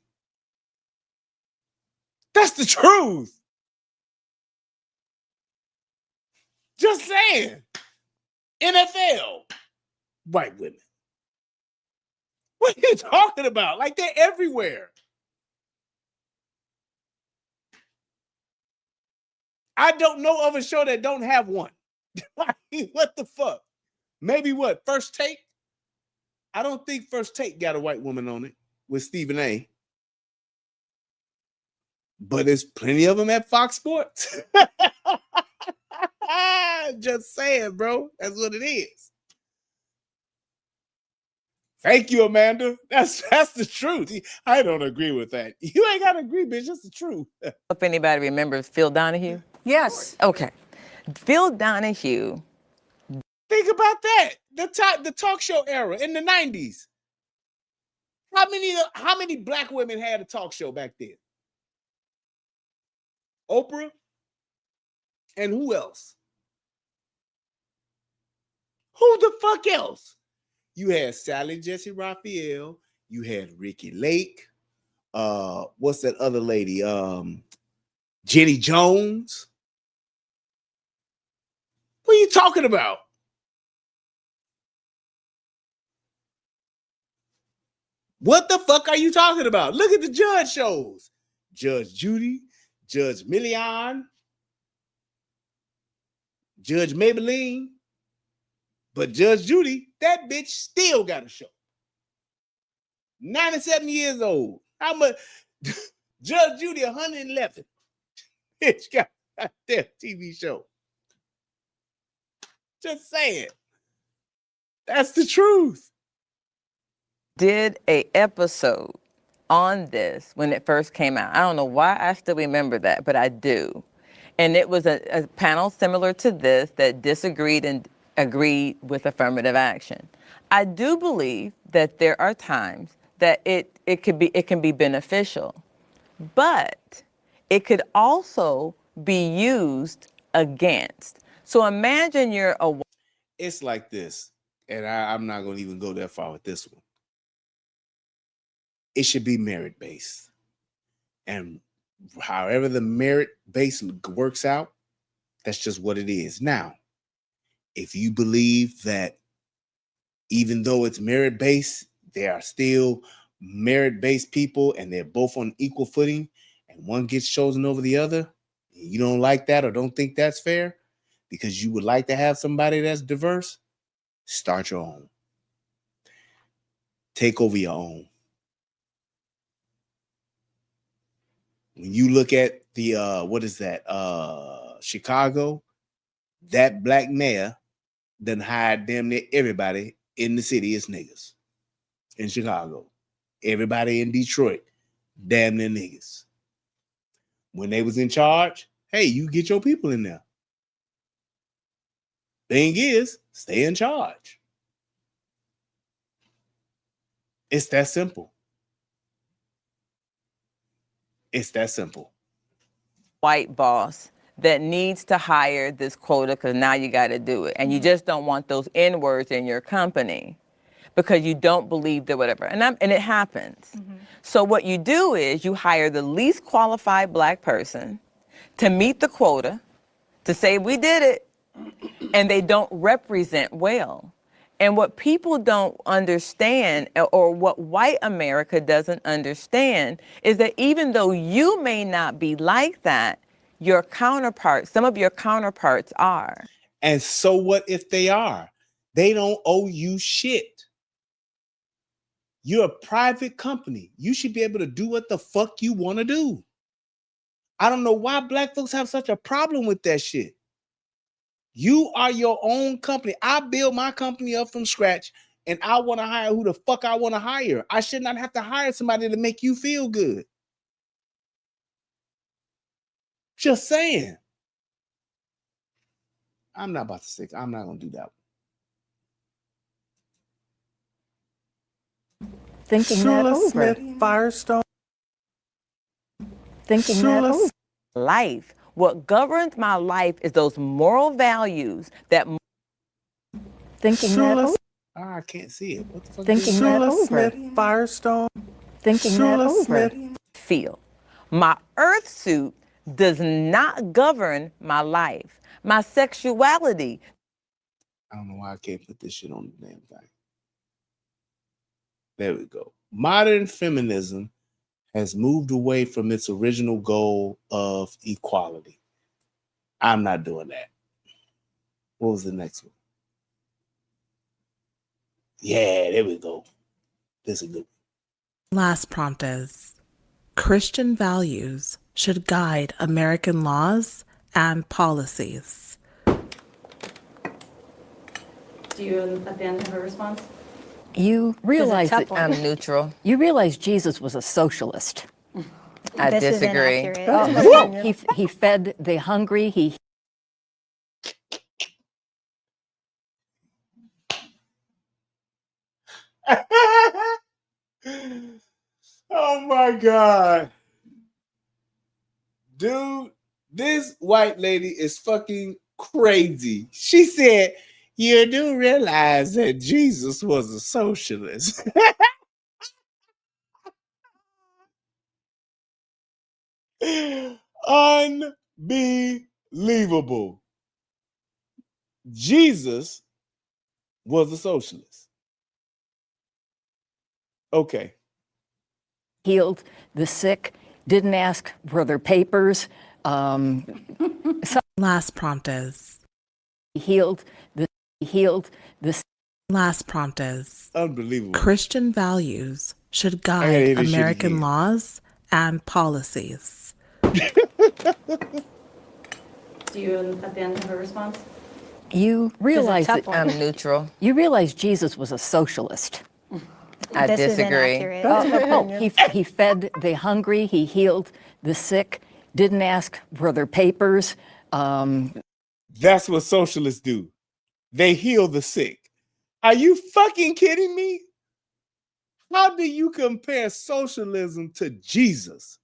That's the truth. Just saying. NFL, white women. What are you talking about? Like they're everywhere. I don't know of a show that don't have one. What the fuck? Maybe what? First Take? I don't think First Take got a white woman on it with Stephen A. But there's plenty of them at Fox Sports. Just saying, bro. That's what it is. Thank you, Amanda. That's the truth. I don't agree with that. You ain't got to agree, bitch. That's the truth. If anybody remembers Phil Donahue. Yes. Okay. Phil Donahue. Think about that. The talk show era in the 90s. How many black women had a talk show back then? Oprah? And who else? Who the fuck else? You had Sally Jesse Raphael. You had Ricky Lake. What's that other lady? Jenny Jones. What are you talking about? What the fuck are you talking about? Look at the judge shows. Judge Judy, Judge Millian, Judge Maybelline. But Judge Judy, that bitch still got a show. 97 years old. How much? Judge Judy, 111. Bitch got their TV show. Just saying. That's the truth. Did a episode on this when it first came out. I don't know why I still remember that, but I do. And it was a panel similar to this that disagreed and agreed with affirmative action. I do believe that there are times that it can be beneficial, but it could also be used against. So imagine you're a. It's like this, and I'm not going to even go that far with this one. It should be merit-based. And however the merit-based works out, that's just what it is. Now, if you believe that even though it's merit-based, there are still merit-based people and they're both on equal footing and one gets chosen over the other, and you don't like that or don't think that's fair because you would like to have somebody that's diverse, start your own. Take over your own. When you look at the, Chicago, that black mayor done hired damn near everybody in the city as niggas. In Chicago. Everybody in Detroit, damn near niggas. When they was in charge, hey, you get your people in there. Thing is, stay in charge. It's that simple. It's that simple. White boss that needs to hire this quota because now you got to do it. And you just don't want those N-words in your company because you don't believe that whatever. And it happens. Mm-hmm. So what you do is you hire the least qualified black person to meet the quota, to say we did it, and they don't represent well. And what people don't understand, or what white America doesn't understand, is that even though you may not be like that, your counterparts, some of your counterparts are. And so what if they are? They don't owe you shit. You're a private company. You should be able to do what the fuck you want to do. I don't know why black folks have such a problem with that shit. You are your own company. I build my company up from scratch and I want to hire who the fuck I want to hire. I should not have to hire somebody to make you feel good. Just saying. I'm not about to stick. I'm not going to do that. Thinking Shula that over. Smith Firestone. Thinking that Shula over. Life. What governs my life is those moral values that. Thinking that over. I can't see it. What the fuck? Thinking that Shula over. Smith Firestone. Thinking that Shula over. Smith. Feel. My earth suit does not govern my life. My sexuality. I don't know why I can't put this shit on the damn thing. There we go. Modern feminism has moved away from its original goal of equality. I'm not doing that. What was the next one? Yeah, there we go. This is a good one. Last prompt is: Christian values should guide American laws and policies. Do you at the end have a response? You realize that I'm neutral. You realize Jesus was a socialist. I This is disagree. inaccurate. Oh, he fed the hungry. He Oh my God. Dude, this white lady is fucking crazy. She said, you do realize that Jesus was a socialist. Unbelievable. Jesus was a socialist. Okay. healed the sick. Didn't ask for their papers. Last prompt is: Healed the. Last prompt is: Unbelievable. Christian values should Hey, guide this shit American again. laws and policies. Do you at the end have a response? You realize tough that one. I'm neutral. you realize Jesus was a socialist. I This is disagree. inaccurate. He fed the hungry. He healed the sick. Didn't ask for their papers. That's what socialists do. They heal the sick. Are you fucking kidding me? How do you compare socialism to Jesus?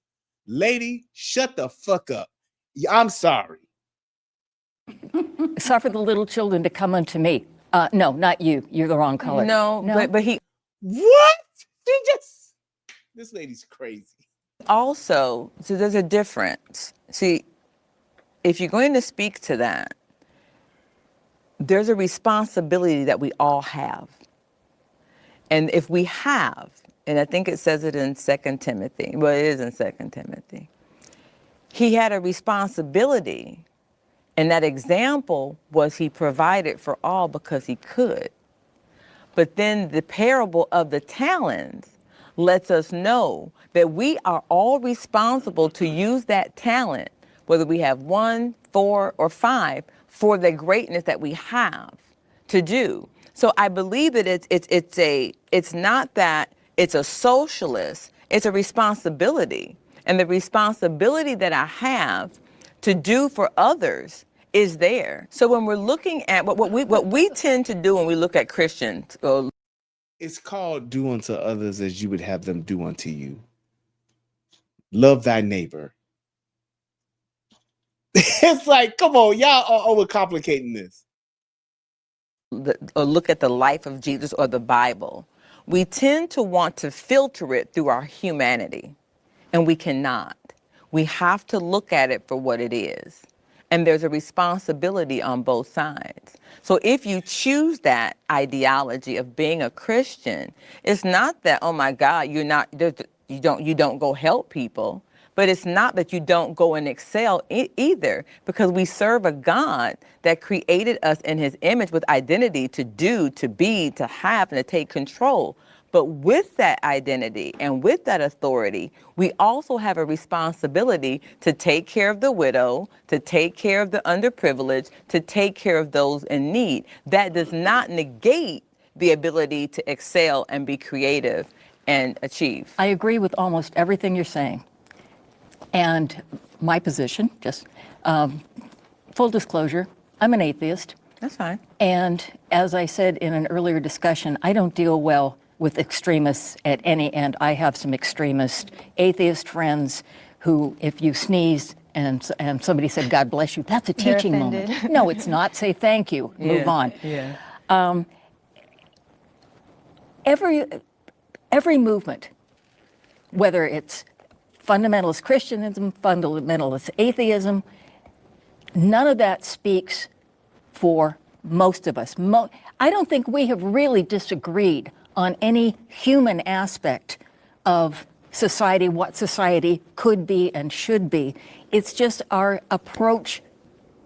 Lady, shut the fuck up. I'm sorry. Suffer the little children to come unto me. No, not you. You're the wrong color. No, but he What? This lady's crazy. also, so there's a difference. See, if you're going to speak to that, there's a responsibility that we all have. And if we have, and I think it says it in 2 Timothy, well, it is in 2 Timothy, he had a responsibility, and that example was he provided for all because he could. But then the parable of the talents lets us know that we are all responsible to use that talent, whether we have 1, 4, or 5, for the greatness that we have to do. So I believe that it's not that it's a socialist, it's a responsibility. And the responsibility that I have to do for others is there. So when we're looking at what we tend to do when we look at Christians, It's called do unto others as you would have them do unto you. Love thy neighbor. It's like, come on, y'all are overcomplicating this. or look at the life of Jesus or the Bible, we tend to want to filter it through our humanity, and we cannot. We have to look at it for what it is. And there's a responsibility on both sides. So if you choose that ideology of being a Christian, it's not that, oh my God, you don't go help people, But it's not that you don't go and excel either, because we serve a God that created us in his image with identity to do, to be, to have, and to take control. But with that identity and with that authority, we also have a responsibility to take care of the widow, to take care of the underprivileged, to take care of those in need. That does not negate the ability to excel and be creative and achieve. I agree with almost everything you're saying. And my position, just full disclosure, I'm an atheist. That's fine. And as I said in an earlier discussion, I don't deal well with extremists at any end. I have some extremist atheist friends who, if you sneeze and somebody said, "God bless you," that's a They're teaching offended. moment. No, it's not. Say thank you. Move on. Yeah. Every movement, whether it's fundamentalist Christianism, fundamentalist atheism, none of that speaks for most of us. I don't think we have really disagreed on any human aspect of society, what society could be and should be. It's just our approach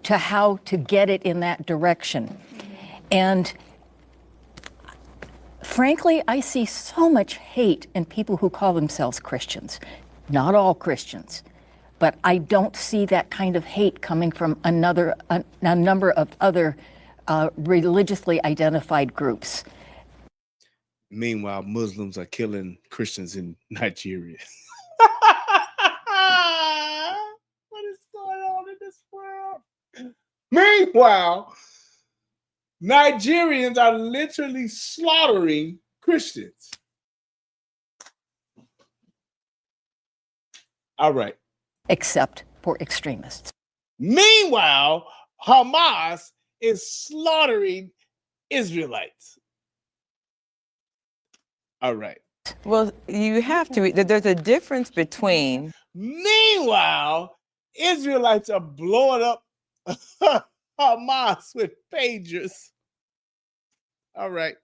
to how to get it in that direction. And frankly, I see so much hate in people who call themselves Christians. Not all Christians, but I don't see that kind of hate coming from a number of other religiously identified groups. Meanwhile, Muslims are killing Christians in Nigeria. What is going on in this world? Meanwhile, Nigerians are literally slaughtering Christians. All right. Except for extremists. Meanwhile, Hamas is slaughtering Israelites. All right. Well, you have to, there's a difference between. Meanwhile, Israelites are blowing up Hamas with pagers. All right.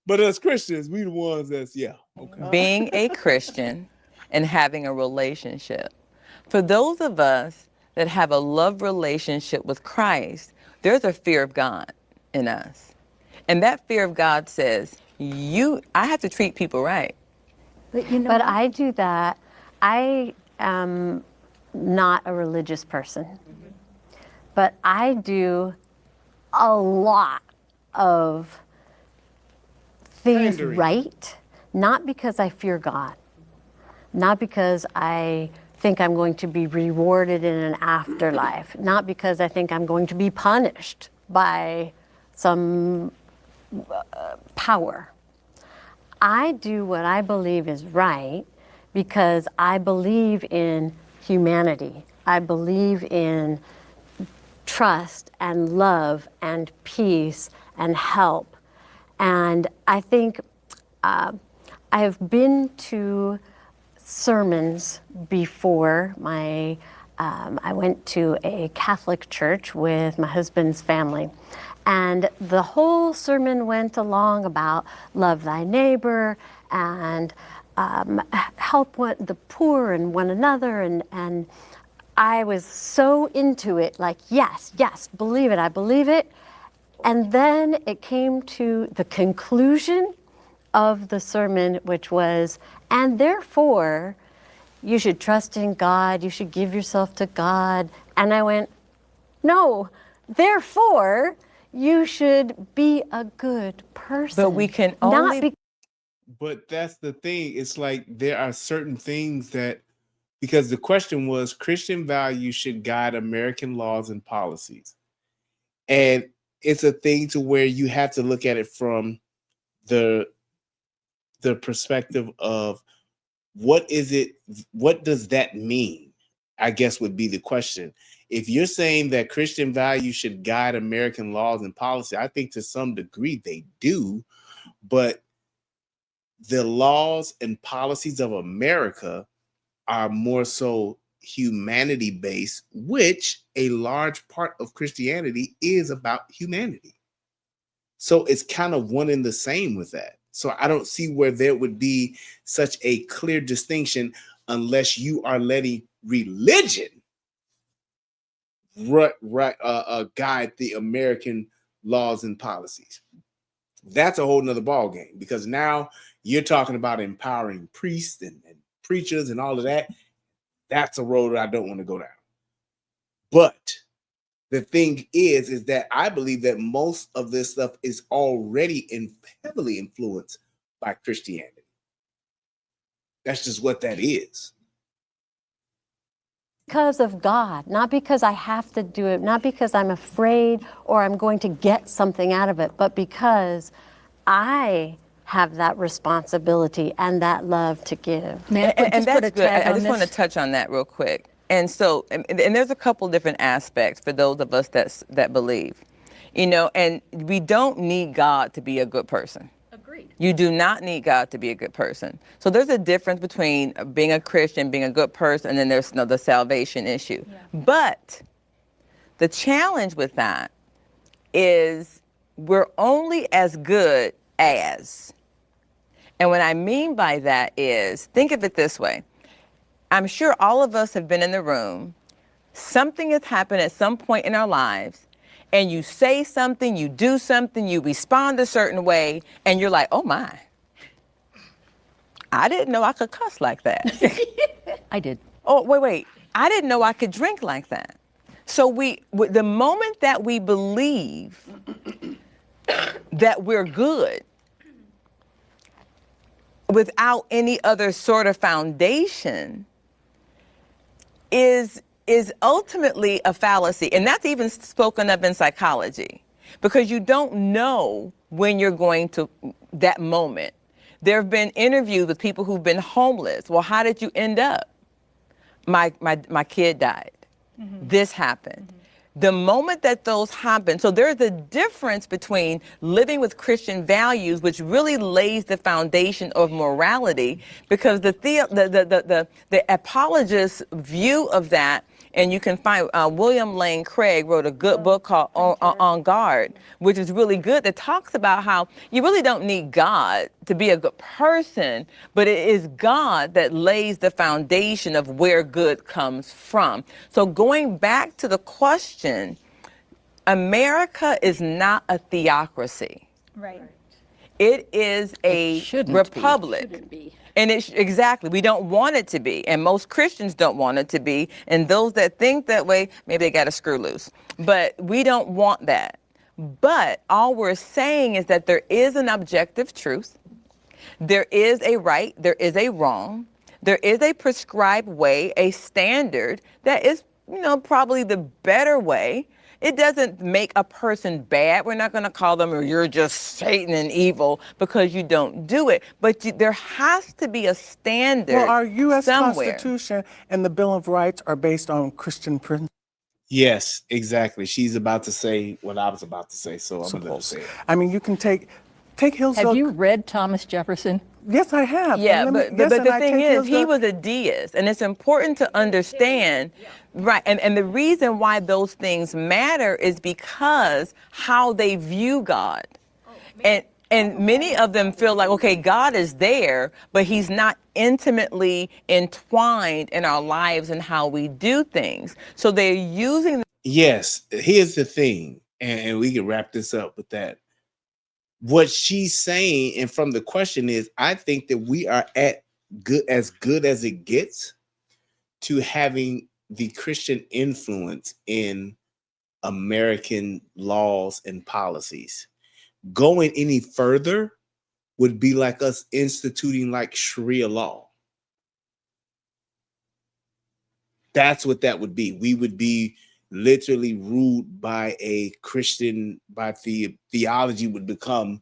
But as Christians, we the ones that's, okay. Being a Christian and having a relationship. For those of us that have a love relationship with Christ, there's a fear of God in us. And that fear of God says, I have to treat people right. But I do that. I am not a religious person, but I do a lot of things right, not because I fear God, not because I think I'm going to be rewarded in an afterlife, not because I think I'm going to be punished by some power. I do what I believe is right because I believe in humanity. I believe in trust and love and peace and help. And I think I have been to sermons before. I went to a Catholic church with my husband's family. And the whole sermon went along about love thy neighbor and help the poor and one another. And I was so into it, like, yes, believe it, I believe it. And then it came to the conclusion of the sermon, which was, and therefore, you should trust in God, you should give yourself to God. And I went, no, therefore, you should be a good person. But we can only... But that's the thing. It's like there are certain things that, because the question was Christian values should guide American laws and policies. And it's a thing to where you have to look at it from the perspective of what does that mean? I guess would be the question. If you're saying that Christian values should guide American laws and policy, I think to some degree they do, but the laws and policies of America are more so humanity-based, which a large part of Christianity is about humanity. So it's kind of one and the same with that. So I don't see where there would be such a clear distinction unless you are letting religion guide the American laws and policies. That's a whole nother ball game, because now you're talking about empowering priests and preachers and all of that. That's a road that I don't want to go down. But the thing is that I believe that most of this stuff is already heavily influenced by Christianity. That's just what that is. Because of God, not because I have to do it, not because I'm afraid or I'm going to get something out of it, but because I have that responsibility and that love to give. And that's good. I just want to touch on that real quick. And so, and there's a couple different aspects for those of us that believe, and we don't need God to be a good person. Agreed. You do not need God to be a good person. So there's a difference between being a Christian, being a good person, and then there's the salvation issue. Yeah. But the challenge with that is we're only as good as. And what I mean by that is, think of it this way. I'm sure all of us have been in the room. Something has happened at some point in our lives, and you say something, you do something, you respond a certain way, and you're like, oh my, I didn't know I could cuss like that. I did. Oh, wait, I didn't know I could drink like that. So the moment that we believe that we're good, without any other sort of foundation, is ultimately a fallacy. And that's even spoken of in psychology, because you don't know when you're going to that moment. There have been interviews with people who've been homeless. Well, how did you end up? My kid died. Mm-hmm. This happened. Mm-hmm. The moment that those happen, so there's a difference between living with Christian values, which really lays the foundation of morality, because the apologist's view of that, and you can find William Lane Craig wrote a good book called On Guard, which is really good, that talks about how you really don't need God to be a good person, but it is God that lays the foundation of where good comes from. So going back to the question, America is not a theocracy. Right. It is a republic. Shouldn't be. And exactly, we don't want it to be, and most Christians don't want it to be, and those that think that way, maybe they got a screw loose. But we don't want that. But all we're saying is that there is an objective truth. There is a right, there is a wrong, there is a prescribed way, a standard that is, probably the better way. It doesn't make a person bad. We're not going to call them, or you're just Satan and evil because you don't do it. But there has to be a standard. Well, our U.S. somewhere. Constitution and the Bill of Rights are based on Christian principles. Yes, exactly. She's about to say what I was about to say, so I'm going to let her say it. I mean, you can take Hillsdale. Have you read Thomas Jefferson? Yes, I have. Yeah, but the thing is, he was a deist, and it's important to understand, right? And the reason why those things matter is because how they view God, and many of them feel like, okay, God is there, but he's not intimately entwined in our lives and how we do things. So they're using. Yes, here's the thing, and we can wrap this up with that. What she's saying, and from the question is, I think that we are as good as it gets to having the Christian influence in American laws and policies. Going any further would be like us instituting like Sharia law. That's what that would be. We would be literally ruled by a Christian, by theology would become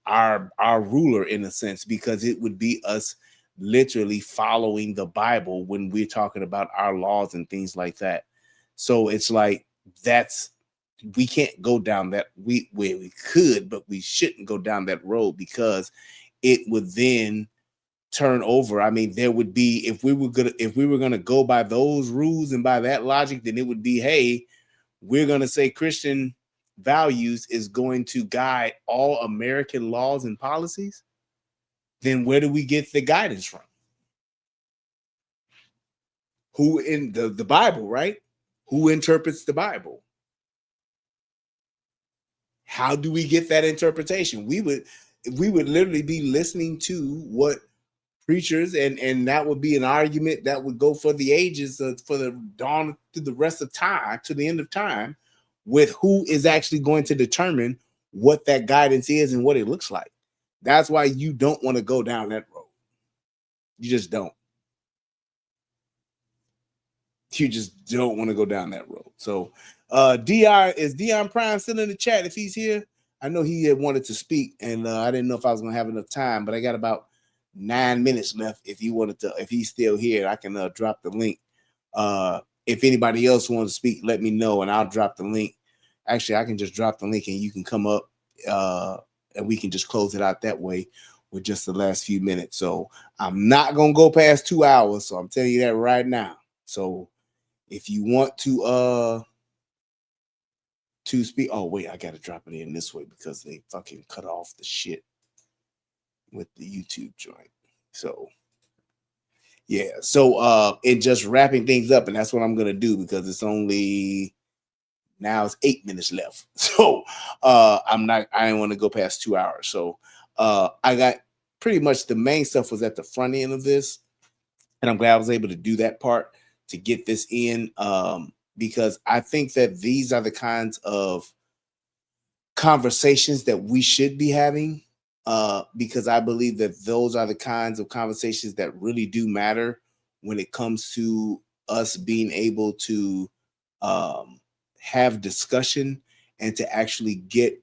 our ruler in a sense, because it would be us literally following the Bible when we're talking about our laws and things like that. So it's like, we can't go down that, we could, but we shouldn't go down that road, because it would then turn over. I mean, there would be, if we were gonna go by those rules and by that logic, then it would be, hey, we're gonna say Christian values is going to guide all American laws and policies. Then where do we get the guidance from? Who in the Bible, right? Who interprets the Bible? How do we get that interpretation? We would literally be listening to what preachers, and that would be an argument that would go for the ages, for the dawn to the rest of time, to the end of time, with who is actually going to determine what that guidance is and what it looks like. That's why you don't want to go down that road. You just don't. You just don't want to go down that road. So Dion Prime still in the chat if he's here? I know he had wanted to speak, and I didn't know if I was gonna have enough time, but I got about 9 minutes left. If he's still here, I can drop the link. If anybody else wants to speak, let me know and I'll drop the link. Actually, I can just drop the link and you can come up and we can just close it out that way with just the last few minutes. So I'm not gonna go past 2 hours. So I'm telling you that right now. So if you want to speak, oh wait, I gotta drop it in this way because they fucking cut off the shit with the YouTube joint. So yeah, so and just wrapping things up, and that's what I'm gonna do because it's only now it's 8 minutes left. So I didn't want to go past 2 hours. So I got pretty much the main stuff was at the front end of this, and I'm glad I was able to do that part to get this in, because I think that these are the kinds of conversations that we should be having, because I believe that those are the kinds of conversations that really do matter when it comes to us being able to have discussion and to actually get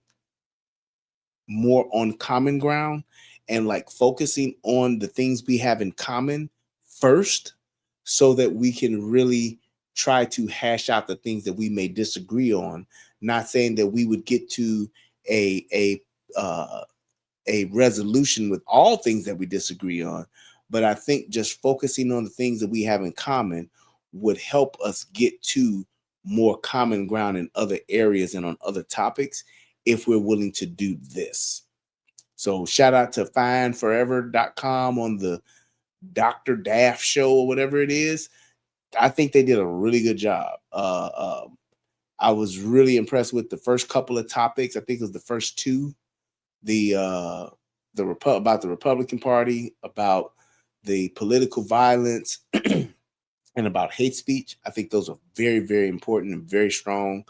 more on common ground and like focusing on the things we have in common first, so that we can really try to hash out the things that we may disagree on. Not saying that we would get to a resolution with all things that we disagree on, but I think just focusing on the things that we have in common would help us get to more common ground in other areas and on other topics if we're willing to do this. So shout out to fineforever.com on the Dr. Daff show or whatever it is. I think they did a really good job. I was really impressed with the first couple of topics. I think it was the first two, about the Republican Party, about the political violence, and about hate speech. I think those are very, very important and very strong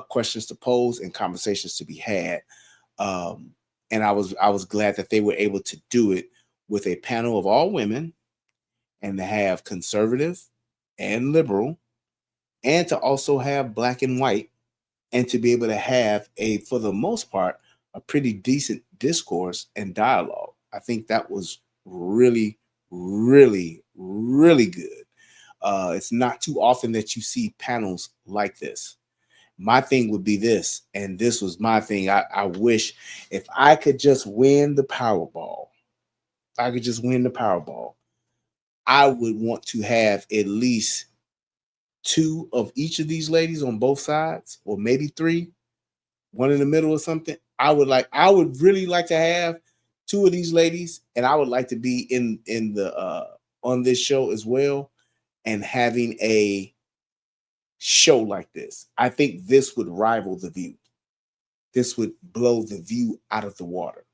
questions to pose and conversations to be had. And I was glad that they were able to do it with a panel of all women, and to have conservative and liberal, and to also have black and white, and to be able to have for the most part, a pretty decent discourse and dialogue. I think that was really, really, really good. It's not too often that you see panels like this. My thing would be this, and this was my thing. I wish if I could just win the Powerball, I would want to have at least 2 of each of these ladies on both sides, or maybe 3, one in the middle or something. I would really like to have 2 of these ladies, and I would like to be in the on this show as well, and having a show like this. I think this would rival The View. This would blow The View out of the water.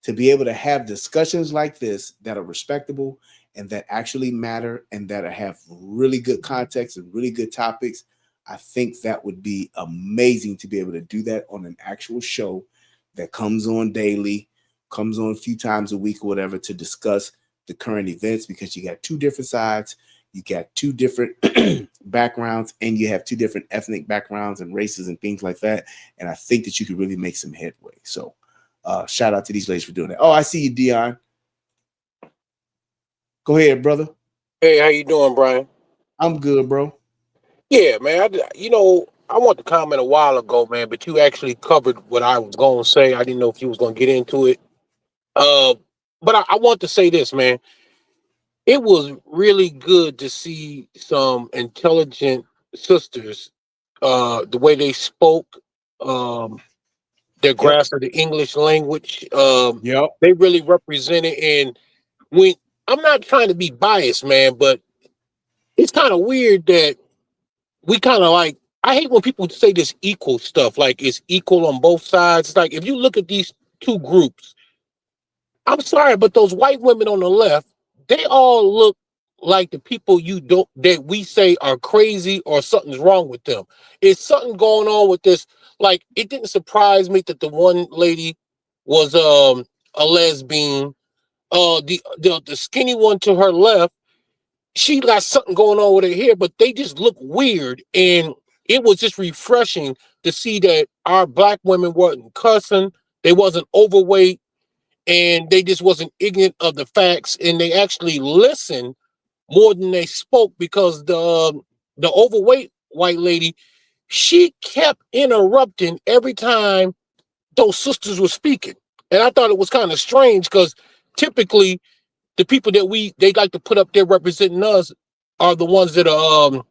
To be able to have discussions like this that are respectable and that actually matter and that have really good context and really good topics, I think that would be amazing to be able to do that on an actual show that comes on daily, comes on a few times a week or whatever, to discuss the current events, because you got 2 different sides, you got 2 different backgrounds, and you have 2 different ethnic backgrounds and races and things like that. And I think that you could really make some headway. So shout out to these ladies for doing that. Oh, I see you, Dion. Go ahead, brother. Hey, how you doing, Brian? I'm good, bro. Yeah, man. I want to comment a while ago, man, but you actually covered what I was going to say. I didn't know if you was going to get into it. But I want to say this, man. It was really good to see some intelligent sisters, the way they spoke, their grasp of the English language. They really represented. And when I'm not trying to be biased, man, but it's kind of weird that we kind of like, I hate when people say this equal stuff, like it's equal on both sides. It's like if you look at these two groups, I'm sorry, but those white women on the left, they all look like the people that we say are crazy or something's wrong with them. It's something going on with this. Like, it didn't surprise me that the one lady was a lesbian. The skinny one to her left, she got something going on with her hair, but they just look weird. And it was just refreshing to see that our black women wasn't cussing, they wasn't overweight, and they just wasn't ignorant of the facts, and they actually listened more than they spoke, because the overweight white lady, she kept interrupting every time those sisters were speaking. And I thought it was kind of strange, because typically the people that they like to put up there representing us are the ones that are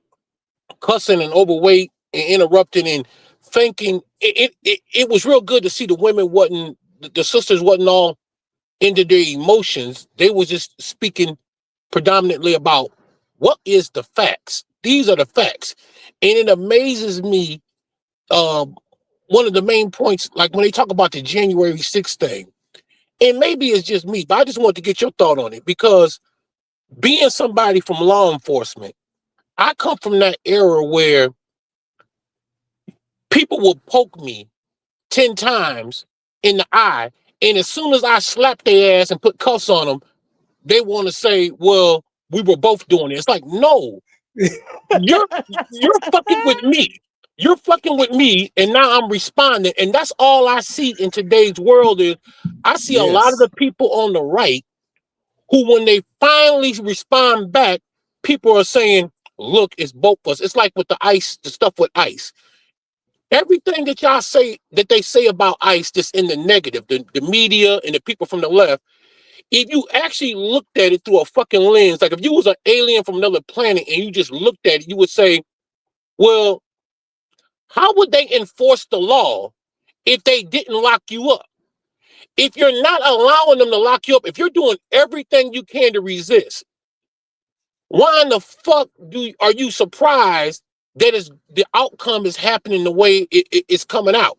cussing and overweight and interrupting and thinking. It was real good to see the women the sisters wasn't all into their emotions. They was just speaking predominantly about what is the facts. These are the facts. And it amazes me, one of the main points, like when they talk about the January 6th thing, and maybe it's just me, but I just want to get your thought on it, because being somebody from law enforcement, I come from that era where people will poke me 10 times in the eye, and as soon as I slap their ass and put cuffs on them, they want to say, well, we were both doing it. It's like, no, you're fucking with me. You're fucking with me, and now I'm responding. And that's all I see in today's world is I see a lot of the people on the right who, when they finally respond back, people are saying, look, it's both of us. It's like with the stuff with ICE. Everything that y'all say, that they say about ICE, just in the negative, the media and the people from the left, if you actually looked at it through a fucking lens, like if you was an alien from another planet and you just looked at it, you would say, well, how would they enforce the law if they didn't lock you up? If you're not allowing them to lock you up, if you're doing everything you can to resist, why in the fuck are you surprised that the outcome is happening the way it's coming out?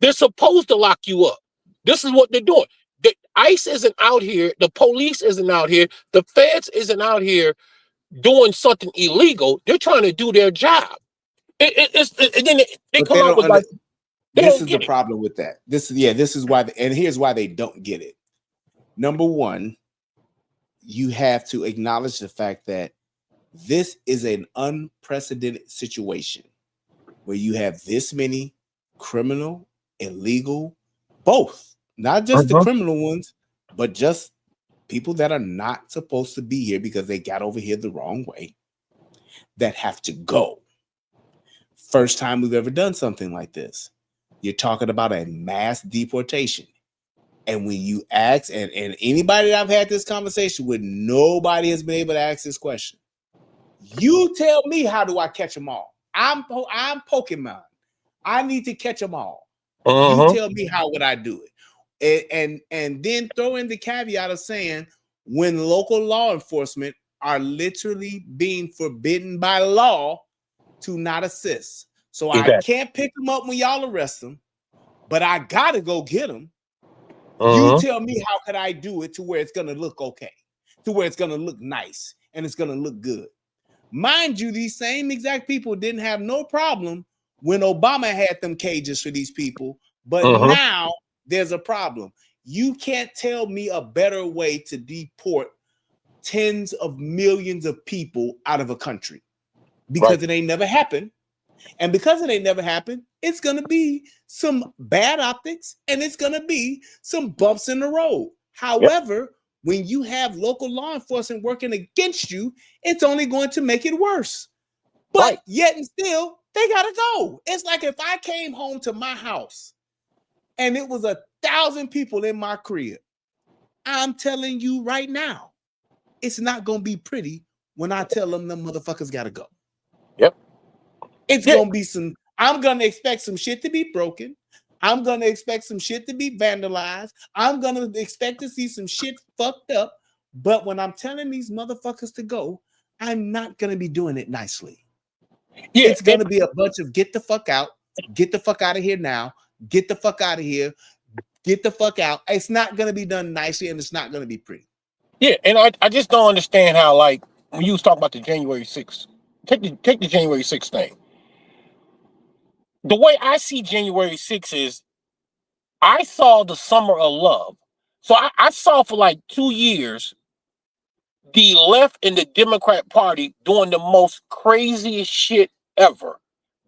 They're supposed to lock you up. This is what they're doing. The ICE isn't out here. The police isn't out here. The feds isn't out here doing something illegal. They're trying to do their job. And then they But come out with like, this is the problem with that. This is why, and here's why they don't get it. Number one, you have to acknowledge the fact that this is an unprecedented situation where you have this many criminal, illegal, both, not just the criminal ones, but just people that are not supposed to be here because they got over here the wrong way, that have to go. First time we've ever done something like this. You're talking about a mass deportation. And when you ask, and anybody that I've had this conversation with, nobody has been able to ask this question. You tell me, how do I catch them all? I'm Pokemon. I need to catch them all. You tell me, how would I do it? And then throw in the caveat of saying, when local law enforcement are literally being forbidden by law to not assist. So I can't pick them up when y'all arrest them, but I gotta go get them. You tell me, how could I do it to where it's gonna look okay, to where it's gonna look nice and it's gonna look good? Mind you, these same exact people didn't have no problem when Obama had them cages for these people, but now there's a problem. You can't tell me a better way to deport tens of millions of people out of a country, because it ain't never happened. And because it ain't never happened, it's going to be some bad optics and it's going to be some bumps in the road. However, when you have local law enforcement working against you, it's only going to make it worse. But yet and still, they got to go. It's like if I came home to my house and it was 1,000 people in my crib, I'm telling you right now, it's not going to be pretty when I tell them motherfuckers got to go. It's going to be I'm going to expect some shit to be broken. I'm going to expect some shit to be vandalized. I'm going to expect to see some shit fucked up. But when I'm telling these motherfuckers to go, I'm not going to be doing it nicely. Yeah, It's going to be a bunch of get the fuck out of here now, get the fuck out of here, get the fuck out. It's not going to be done nicely, and it's not going to be pretty. Yeah, and I just don't understand how, like, when you was talking about the January 6th, take the January 6th thing. The way I see January 6th is I saw the summer of love. So I saw for like 2 years the left and the Democrat Party doing the most craziest shit ever.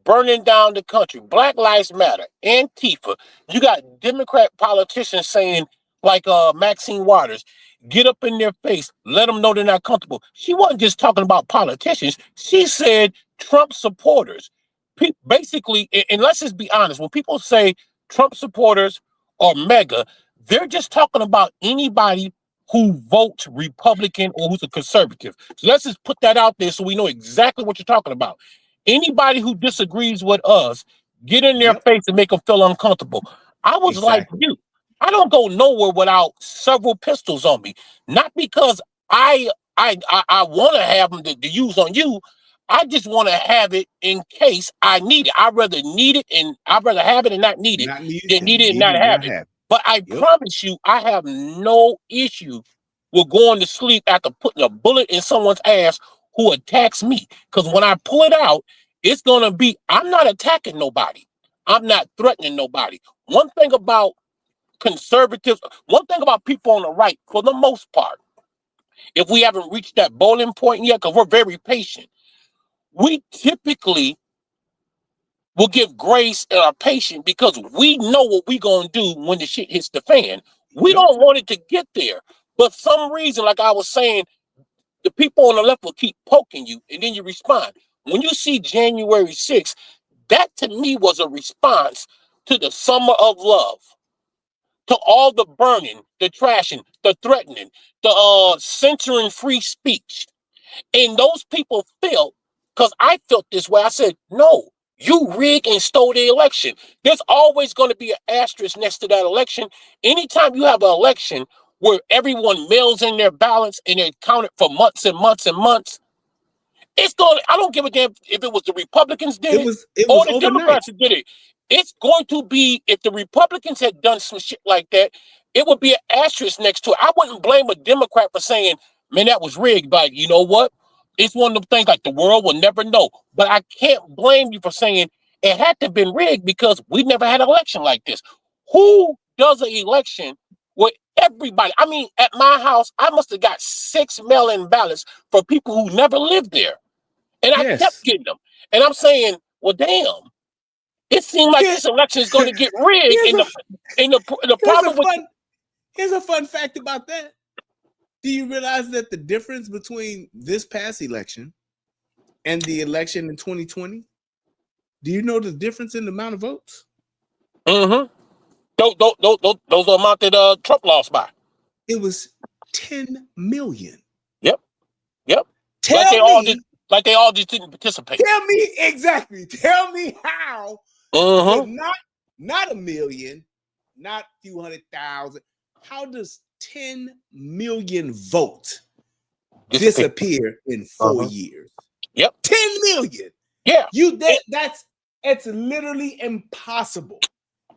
Burning down the country. Black Lives Matter. Antifa. You got Democrat politicians saying, like Maxine Waters, get up in their face. Let them know they're not comfortable. She wasn't just talking about politicians. She said Trump supporters. Basically, and let's just be honest, when people say Trump supporters or MAGA, they're just talking about anybody who votes Republican or who's a conservative. So let's just put that out there so we know exactly what you're talking about. Anybody who disagrees with us, get in their face and make them feel uncomfortable. I was like you. I don't go nowhere without several pistols on me. Not because I want to have them to use on you. I just want to have it in case I need it. I'd rather need it and I'd rather have it and not need it than need it and not have it. But I promise you, I have no issue with going to sleep after putting a bullet in someone's ass who attacks me. Because when I pull it out, it's going to be, I'm not attacking nobody. I'm not threatening nobody. One thing about conservatives, one thing about people on the right, for the most part, if we haven't reached that boiling point yet, because we're very patient, we typically will give grace and are patient because we know what we're going to do when the shit hits the fan. We don't want it to get there. But some reason, like I was saying, the people on the left will keep poking you and then you respond. When you see January 6th, that to me was a response to the summer of love, to all the burning, the trashing, the threatening, the censoring free speech. And those people felt, because I felt this way, I said, no, you rigged and stole the election. There's always going to be an asterisk next to that election. Anytime you have an election where everyone mails in their ballots and they're counted for months and months and months, it's going to, I don't give a damn if it was the Republicans did it or the Democrats that did it. It's going to be, if the Republicans had done some shit like that, it would be an asterisk next to it. I wouldn't blame a Democrat for saying, man, that was rigged. But you know what? It's one of them things like the world will never know. But I can't blame you for saying it had to have been rigged because we never had an election like this. Who does an election where everybody, I mean, at my house, I must have got 6 mail-in ballots for people who never lived there. And I kept getting them. And I'm saying, well, damn, it seemed like this election is going to get rigged. The problem with here's a fun fact about that. Do you realize that the difference between this past election and the election in 2020? Do you know the difference in the amount of votes? Mm-hmm. Those are the amount that Trump lost by. It was 10 million. Yep. Like they all just didn't participate. Tell me exactly. Tell me how. But not a million, not a few 100,000. How does 10 million votes disappear in 4 years? Yep. 10 million. Yeah. It's literally impossible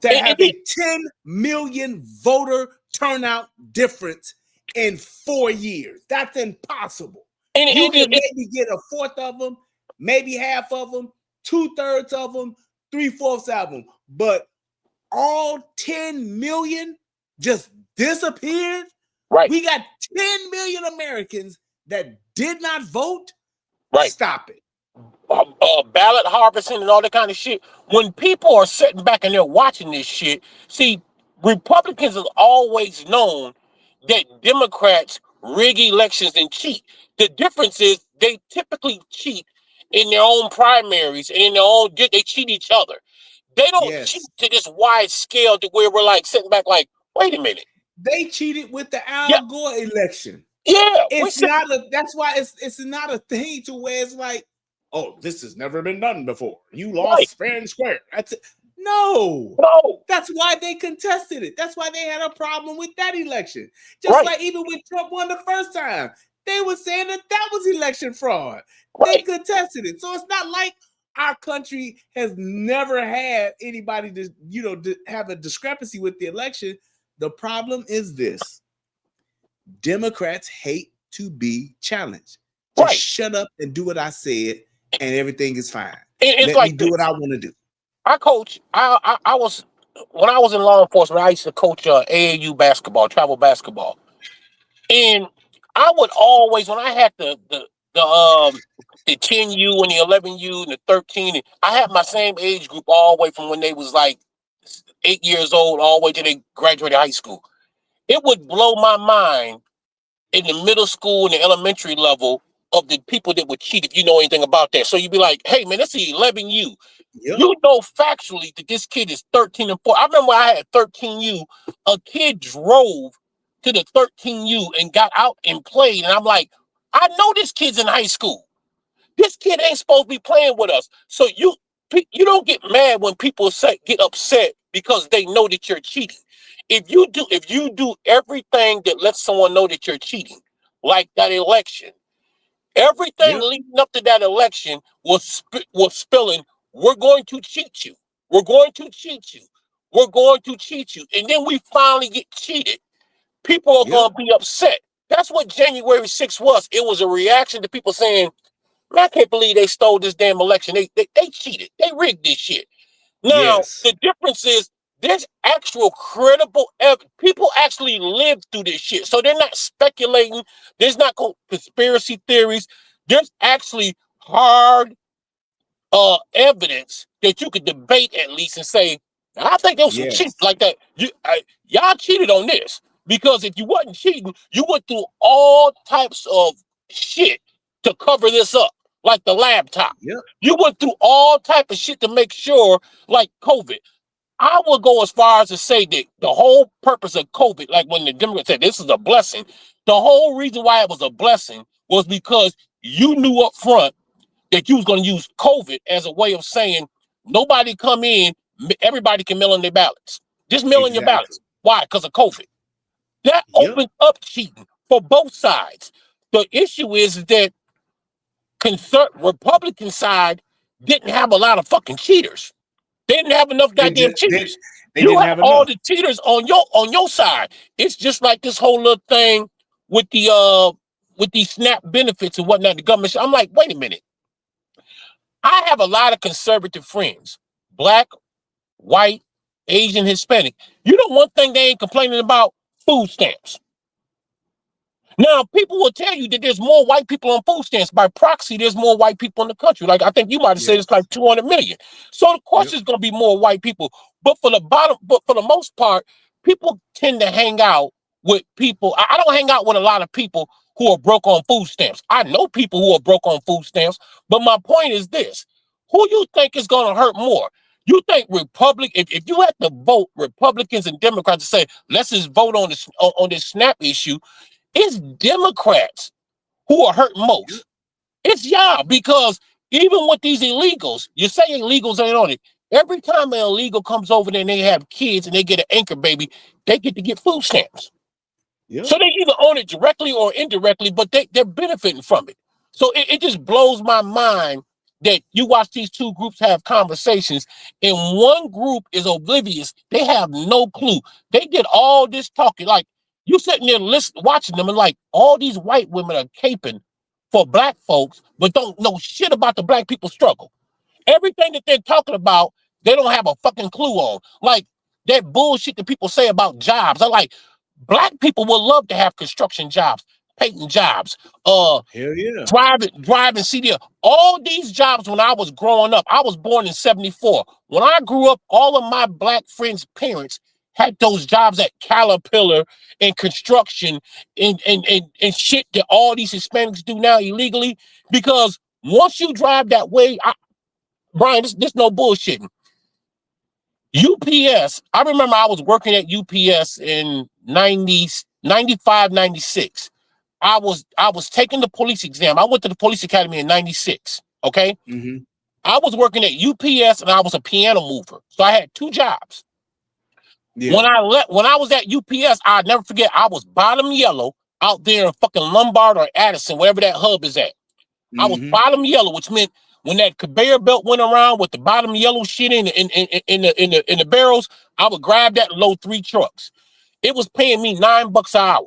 to have a 10 million voter turnout difference in 4 years. That's impossible. You can maybe get a fourth of them, maybe half of them, 2/3 of them, 3/4 of them, but all 10 million just disappeared. Right. We got 10 million Americans that did not vote. Right. Stop it. Ballot harvesting and all that kind of shit. When people are sitting back and they're watching this shit, see, Republicans have always known that Democrats rig elections and cheat. The difference is they typically cheat in their own primaries and in their own, they cheat each other. They don't cheat to this wide scale to where we're like sitting back like, wait a minute. They cheated with the Al Gore election. Yeah. It's not that's why it's not a thing to where it's like, oh, this has never been done before. You lost fair and square. That's it. No. That's why they contested it. That's why they had a problem with that election. Just like even when Trump won the first time, They were saying that was election fraud. They contested it. So it's not like our country has never had anybody to have a discrepancy with the election. The problem is this: Democrats hate to be challenged. Just shut up and do what I said, and everything is fine. Let me do what I want to do. I coach. I was when I was in law enforcement. I used to coach AAU basketball, travel basketball, and I would always, when I had the 10U and the 11U and the 13, I had my same age group all the way from when they was like 8 years old all the way till they graduated high school. It would blow my mind in the middle school and the elementary level of the people that would cheat if you know anything about that. So you'd be like, hey man, that's the 11U. Yep. You know factually that this kid is 13 and 4. I remember when I had 13U, a kid drove to the 13U and got out and played. And I'm like, I know this kid's in high school. This kid ain't supposed to be playing with us. So you don't get mad when people get upset because they know that you're cheating. If you do everything that lets someone know that you're cheating, like that election, everything leading up to that election was spilling, we're going to cheat you. We're going to cheat you. We're going to cheat you. And then we finally get cheated. People are going to be upset. That's what January 6th was. It was a reaction to people saying, man, I can't believe they stole this damn election. They cheated. They rigged this shit. Now, the difference is there's actual credible evidence. People actually lived through this shit. So they're not speculating. There's not conspiracy theories. There's actually hard evidence that you could debate at least and say, I think there was some cheat like that. Y'all cheated on this. Because if you wasn't cheating, you went through all types of shit to cover this up, like the laptop. You went through all type of shit to make sure, like COVID. I will go as far as to say that the whole purpose of COVID, like when the Democrats said this is a blessing, the whole reason why it was a blessing was because you knew up front that you was going to use COVID as a way of saying nobody come in, everybody can mail in their ballots. Just mail in your ballots. Why? Because of COVID. That opened up cheating for both sides. The issue is that Republican side didn't have a lot of fucking cheaters. They didn't have enough goddamn cheaters. You have all the cheaters on your side. It's just like this whole little thing with these SNAP benefits and whatnot. The government. I'm like, wait a minute. I have a lot of conservative friends, black, white, Asian, Hispanic. You know one thing they ain't complaining about? Food stamps. Now, people will tell you that there's more white people on food stamps. By proxy, there's more white people in the country. Like I think you might have said it's like 200 million. So of course there's gonna be more white people. But for the most part, people tend to hang out with people. I don't hang out with a lot of people who are broke on food stamps. I know people who are broke on food stamps, but my point is this: who you think is gonna hurt more? You think if you had to vote Republicans and Democrats to say, let's just vote on this SNAP issue, it's Democrats who are hurting most. It's y'all, because even with these illegals, you say illegals ain't on it. Every time an illegal comes over there and they have kids and they get an anchor baby, they get food stamps. So they either own it directly or indirectly, but they're benefiting from it. So it just blows my mind that you watch these two groups have conversations and one group is oblivious. They have no clue. They did all this talking. Like you sitting there watching them and like all these white women are caping for black folks, but don't know shit about the black people struggle. Everything that they're talking about, they don't have a fucking clue on. Like that bullshit that people say about jobs. I like black people would love to have construction jobs, painting jobs, driving CDL. All these jobs when I was growing up, I was born in 74. When I grew up, all of my black friends' parents had those jobs at Caterpillar and construction and shit that all these Hispanics do now illegally. Because once you drive that way, Brian, this no bullshitting. UPS, I remember I was working at UPS in 95, 96. I was taking the police exam. I went to the police academy in 96. Okay. I was working at UPS and I was a piano mover. So I had two jobs. When I was at UPS, I'll never forget, I was bottom yellow. out there in fucking Lombard or Addison, wherever that hub is at. I was bottom yellow, which meant when that conveyor belt went around with the bottom yellow shit in the barrels, I would grab that and load 3 trucks. It was paying me $9 an hour.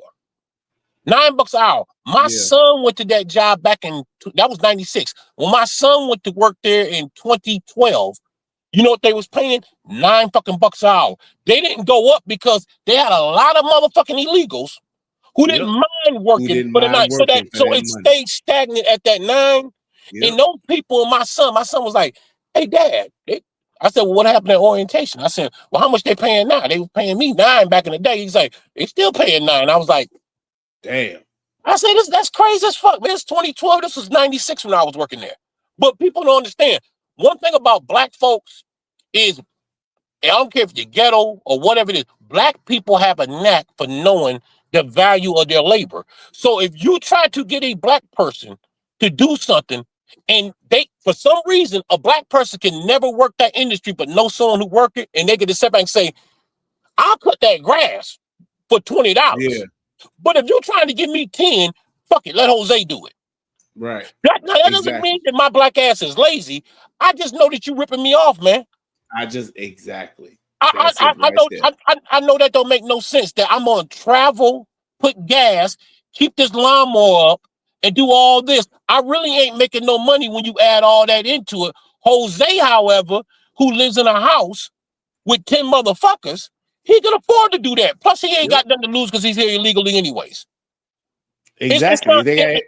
$9 an hour. My son went to that job back in that was 96. When my son went to work there in 2012, you know what they was paying? $9 fucking bucks an hour. They didn't go up because they had a lot of motherfucking illegals who didn't mind working for the night. So it stayed stagnant at that 9. And those people and my son was like, hey, Dad. I said, well, what happened at orientation? I said, well, how much they paying now? They were paying me 9 back in the day. He's like, they still paying 9. I was like, damn. I said, that's crazy as fuck, man. It's 2012. This was 96 when I was working there. But people don't understand. One thing about black folks is, I don't care if you're ghetto or whatever it is, black people have a knack for knowing the value of their labor. So if you try to get a black person to do something, and they, for some reason, a black person can never work that industry, but know someone who work it, and they can just sit back and say, I'll cut that grass for $20. Yeah. But if you're trying to give me 10, fuck it, let Jose do it. Right. That doesn't mean that my black ass is lazy. I just know that you're ripping me off, man. I know that don't make no sense. That I'm gonna travel, put gas, keep this lawnmower up, and do all this. I really ain't making no money when you add all that into it. Jose, however, who lives in a house with 10 motherfuckers, he can afford to do that. Plus, he ain't got nothing to lose because he's here illegally anyways. Exactly.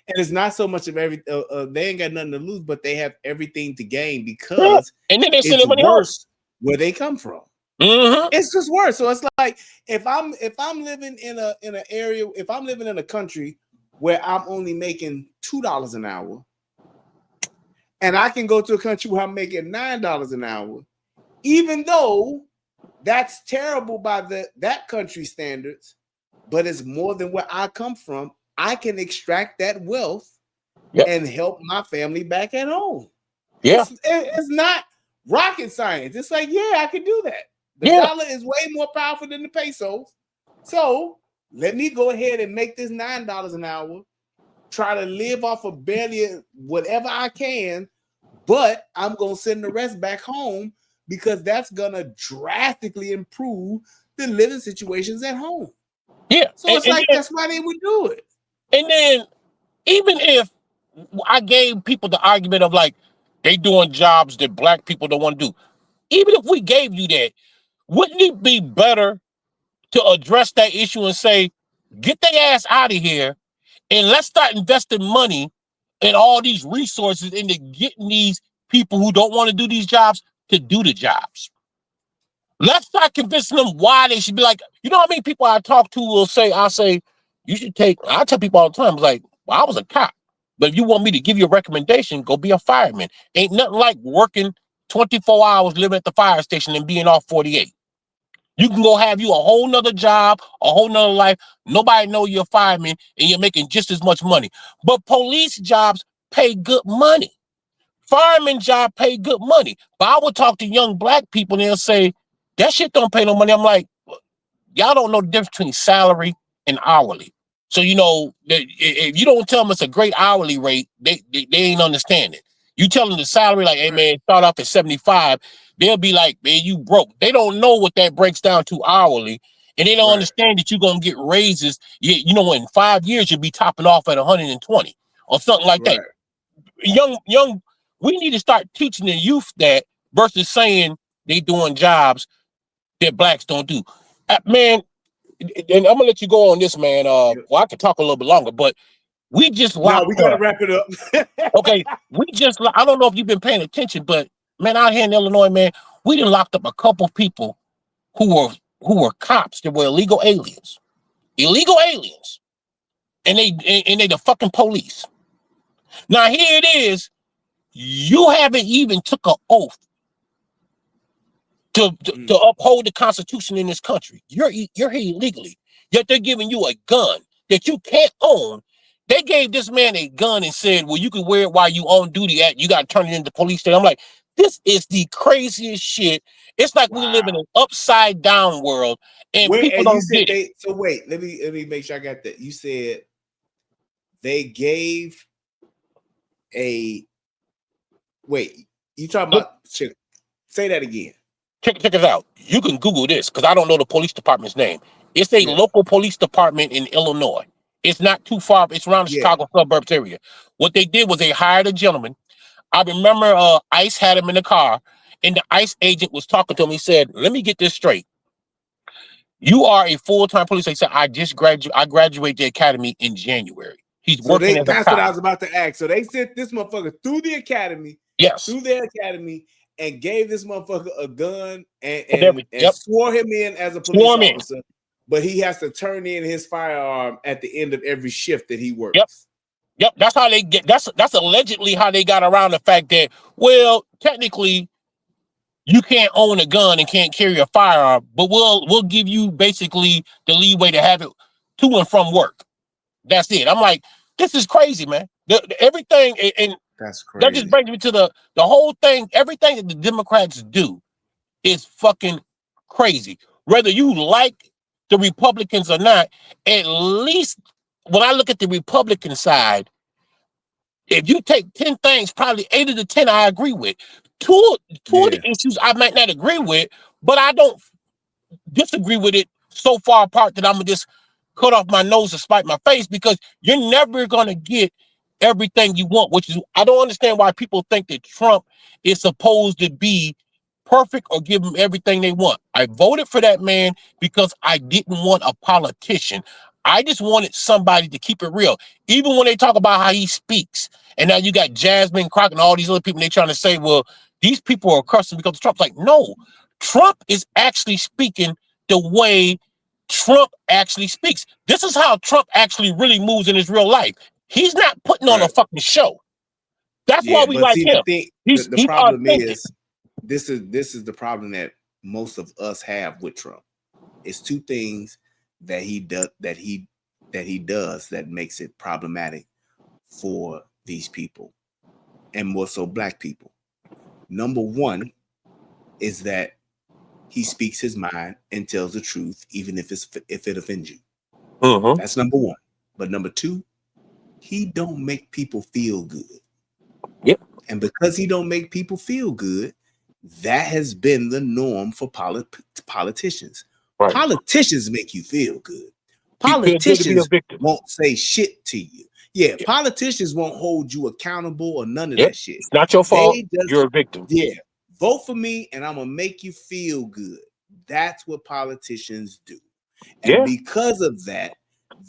It's not so much of every. They ain't got nothing to lose, but they have everything to gain because and then they send it's money worse where they come from. It's just worse. So it's like if I'm living in an area, if I'm living in a country where I'm only making $2 an hour, and I can go to a country where I'm making $9 an hour, even though that's terrible by that country's standards, but it's more than where I come from. I can extract that wealth and help my family back at home. Yeah. It's not rocket science. It's like, I can do that. The dollar is way more powerful than the pesos. So let me go ahead and make this $9 an hour, try to live off of barely whatever I can, but I'm going to send the rest back home because that's going to drastically improve the living situations at home. Yeah. So it's like, that's why they would do it. And then even if I gave people the argument of like, they doing jobs that black people don't want to do, even if we gave you that, wouldn't it be better to address that issue and say, get their ass out of here and let's start investing money in all these resources into getting these people who don't want to do these jobs to do the jobs. Let's start convincing them why they should be like, you know how many people I talk to will say, I tell people all the time, like, well, I was a cop, but if you want me to give you a recommendation, go be a fireman. Ain't nothing like working 24 hours, living at the fire station and being off 48. You can go have you a whole nother job, a whole nother life. Nobody know you're a fireman and you're making just as much money. But police jobs pay good money. Fireman job pay good money. But I would talk to young black people and they'll say, that shit don't pay no money. I'm like, y'all don't know the difference between salary and hourly. So, you know, if you don't tell them it's a great hourly rate, they ain't understanding. You tell them the salary, like, hey, man, start off at 75, they'll be like, man, you broke. They don't know what that breaks down to hourly, and they don't understand that you're going to get raises. You know, in 5 years, you'll be topping off at 120 or something like that. Young, we need to start teaching the youth that versus saying they doing jobs that blacks don't do. Man, and I'm gonna let you go on this, man. Well, I could talk a little bit longer, but we just locked we gotta wrap it up. Okay, I don't know if you've been paying attention, but man, out here in Illinois, man, we done locked up a couple people who were cops that were illegal aliens, and they the fucking police. Now here it is, you haven't even took an oath to uphold the Constitution in this country. You're here illegally, yet they're giving you a gun that you can't own. They gave this man a gun and said, well, you can wear it while you on duty. You got to turn it into police station. I'm like, this is the craziest shit. It's like we live in an upside down world, and Wait, people and you don't said get it. so wait, let me make sure I got that. You said they gave a wait. You talking about? Say that again. Check this out. You can Google this because I don't know the police department's name. It's a local police department in Illinois. It's not too far. It's around the Chicago suburbs area. What they did was they hired a gentleman. I remember ICE had him in the car, and the ICE agent was talking to him. He said, "Let me get this straight. You are a full-time police." He said, I graduated the academy in January. He's So working as a that's what I cop. was about to ask. So they sent this motherfucker through the academy. Yes. Through their academy and gave this motherfucker a gun and Yep. swore him in as a police Swore him in. officer. But he has to turn in his firearm at the end of every shift that he works. Yep. That's how they get. That's allegedly how they got around the fact that, well, technically, you can't own a gun and can't carry a firearm, but we'll give you basically the leeway to have it to and from work. That's it. I'm like, this is crazy, man. Everything and that's crazy. That just brings me to the whole thing. Everything that the Democrats do is fucking crazy. Whether you like the Republicans or not, at least when I look at the Republican side, if you take 10 things, probably 8 of the 10 I agree with. Two of the issues I might not agree with, but I don't disagree with it so far apart that I'm gonna just cut off my nose to spite my face, because you're never gonna get everything you want, which is, I don't understand why people think that Trump is supposed to be perfect or give them everything they want. I voted for that man because I didn't want a politician. I just wanted somebody to keep it real. Even when they talk about how he speaks, and now you got Jasmine Crockett and all these other people, and they're trying to say, well, these people are cursing because of Trump. Like, no, Trump is actually speaking the way Trump actually speaks. This is how Trump actually really moves in his real life. He's not putting on a fucking show. That's why we like him. The problem is, this is the problem that most of us have with Trump. It's two things that he does that makes it problematic for these people, and more so black people. Number one is that he speaks his mind and tells the truth, even if it offends you. That's number one. But number two, he don't make people feel good. Yep. And because he don't make people feel good, that has been the norm for politicians. Right. Politicians make you feel good. Politicians won't say shit to you. Yeah, politicians won't hold you accountable or none of that shit. It's not your fault. You're a victim. Yeah. Vote for me and I'm gonna make you feel good. That's what politicians do. And because of that,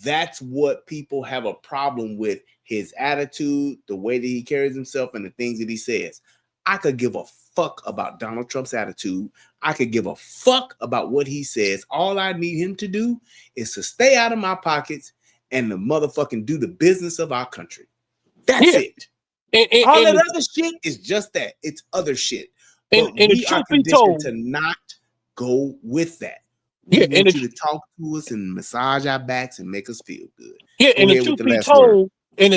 that's what people have a problem with: his attitude, the way that he carries himself, and the things that he says. I could give a fuck about Donald Trump's attitude. I could give a fuck about what he says. All I need him to do is to stay out of my pockets and to motherfucking do the business of our country. That's it. All that other shit is just that. It's other shit. But we are conditioned to not go with that. We want you to talk to us and massage our backs and make us feel good. Yeah, and the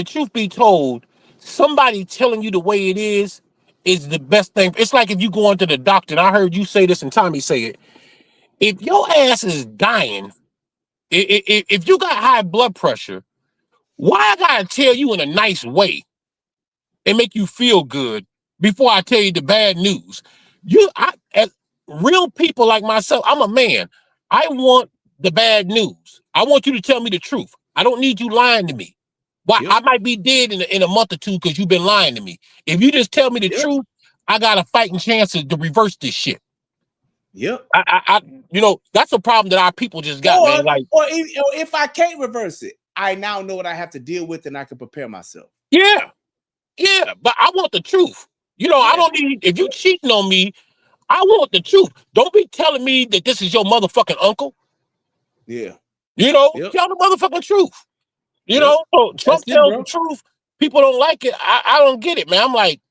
truth be told, somebody telling you the way it is the best thing. It's like if you go into the doctor, and I heard you say this and Tommy say it. If your ass is dying, if you got high blood pressure, why I gotta tell you in a nice way and make you feel good before I tell you the bad news? As real people like myself, I'm a man. I want the bad news. I want you to tell me the truth. I don't need you lying to me. Why? I might be dead in a month or two because you've been lying to me. If you just tell me the truth, I got a fighting chance to reverse this shit. Yep. I that's a problem that our people just got, man. Like, or if I can't reverse it, I now know what I have to deal with, and I can prepare myself. Yeah, but I want the truth. I don't need, if you cheating on me, I want the truth. Don't be telling me that this is your motherfucking uncle. Yeah. Tell the motherfucking truth. So Trump tells the truth. People don't like it. I don't get it, man. I'm like,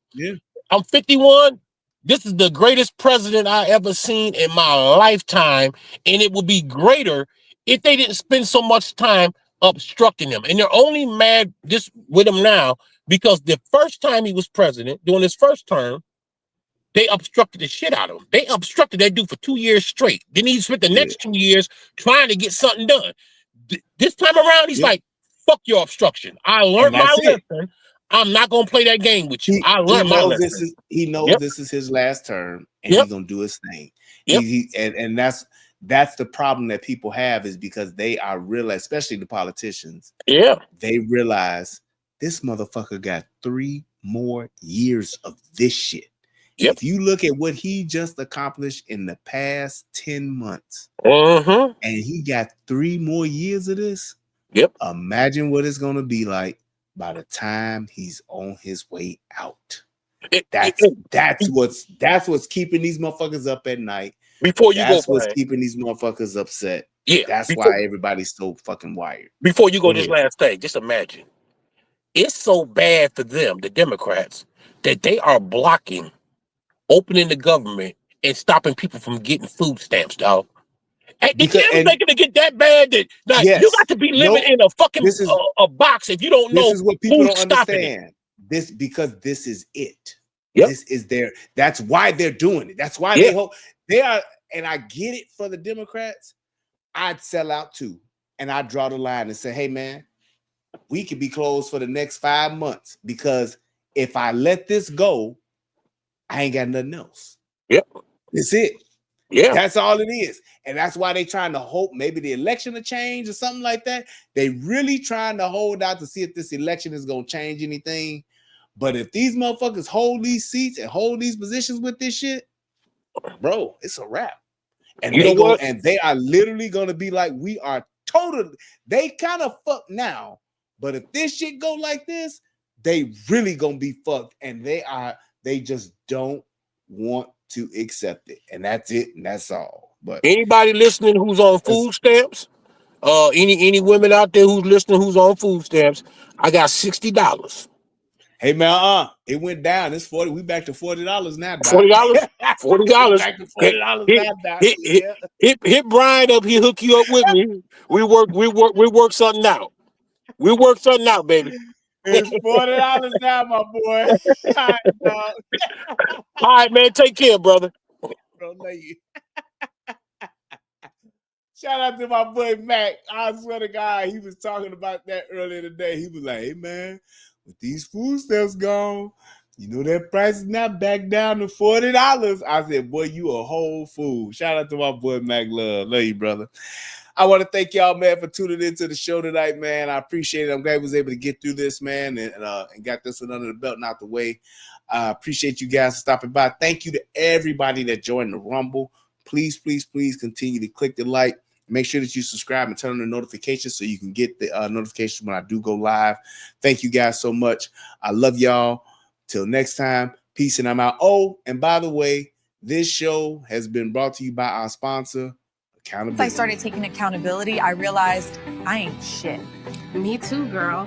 I'm 51. This is the greatest president I ever seen in my lifetime. And it would be greater if they didn't spend so much time obstructing him. And they're only mad with him now because the first time he was president, during his first term, They obstructed the shit out of him. They obstructed that dude for 2 years straight. Then he spent the next 2 years trying to get something done. This time around, he's like, fuck your obstruction. I learned my lesson. I'm not gonna play that game with you. I learned my lesson. He knows this is his last term, and he's gonna do his thing. And that's the problem that people have, is because they are real, especially the politicians. Yeah, they realize this motherfucker got 3 more years of this shit. If you look at what he just accomplished in the past 10 months, and he got 3 more years of this, imagine what it's gonna be like by the time he's on his way out. That's what's keeping these motherfuckers up at night. That's what's keeping these motherfuckers upset. Yeah, that's why everybody's so fucking wired. Before you go, this last thing, just imagine. It's so bad for them, the Democrats, that they are blocking opening the government and stopping people from getting food stamps, dog. And the Dems making it get that bad that you got to be living in a fucking a box if you don't know. This is what people who's don't stopping understand. This is it. This is that's why they're doing it. That's why they are. And I get it for the Democrats. I'd sell out too, and I'd draw the line and say, hey man, we could be closed for the next 5 months, because if I let this go, I ain't got nothing else. That's it. That's all it is. And that's why they trying to hope maybe the election will change or something like that. They really trying to hold out to see if this election is going to change anything. But if these motherfuckers hold these seats and hold these positions with this shit, bro, it's a wrap. And they are literally going to be like, we are totally, they kind of fucked now. But if this shit go like this, they really going to be fucked. And they just don't want to accept it, and that's it, and that's all. But anybody listening who's on food stamps, any women out there who's listening who's on food stamps, I got $60. Hey man, it went down. It's 40. We back to $40 now. Doc. $40, $40. Back to $40 now. Doc. Hit Brian up. He'll hook you up with me. We work something out. We work something out, baby. It's $40 now, my boy. All right, dog. All right, man. Take care, brother. Bro, shout out to my boy Mac. I swear to God, he was talking about that earlier today. He was like, hey, man, with these food stamps gone, you know that price is now back down to $40. I said, boy, you a whole fool. Shout out to my boy Mac Love. Love you, brother. I want to thank y'all, man, for tuning into the show tonight, man. I appreciate it. I'm glad I was able to get through this, man, and got this one under the belt and out the way. I appreciate you guys stopping by. Thank you to everybody that joined the Rumble. Please, please, please continue to click the like. Make sure that you subscribe and turn on the notifications so you can get the notification when I do go live. Thank you guys so much. I love y'all. Till next time, peace, and I'm out. Oh, and by the way, this show has been brought to you by our sponsor, Accountability. Once I started taking accountability, I realized I ain't shit. Me too, girl.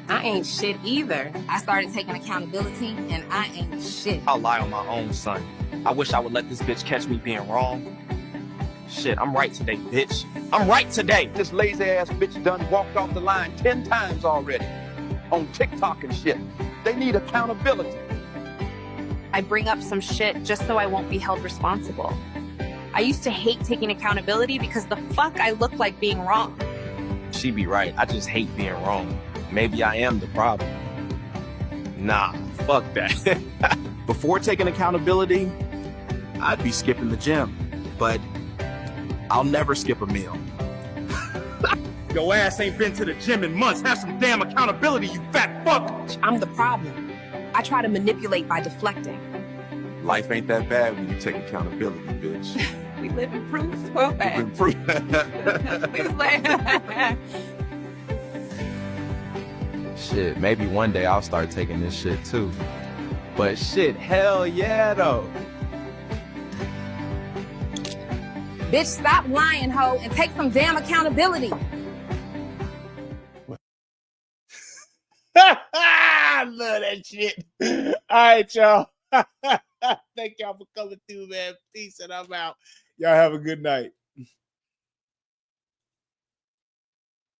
I ain't shit either. I started taking accountability, and I ain't shit. I'll lie on my own, son. I wish I would let this bitch catch me being wrong. Shit, I'm right today, bitch. I'm right today. This lazy ass bitch done walked off the line 10 times already on TikTok and shit. They need accountability. I bring up some shit just so I won't be held responsible. I used to hate taking accountability because the fuck I look like being wrong. She be right. I just hate being wrong. Maybe I am the problem. Nah, fuck that. Before taking accountability, I'd be skipping the gym. But I'll never skip a meal. Your ass ain't been to the gym in months. Have some damn accountability, you fat fuck. I'm the problem. I try to manipulate by deflecting. Life ain't that bad when you take accountability, bitch. We live in proof. So bad. Shit, maybe one day I'll start taking this shit too. But shit, hell yeah though. Bitch, stop lying, hoe, and take some damn accountability. I love that shit. All right, y'all. Thank y'all for coming through, man. Peace, and I'm out. Y'all have a good night.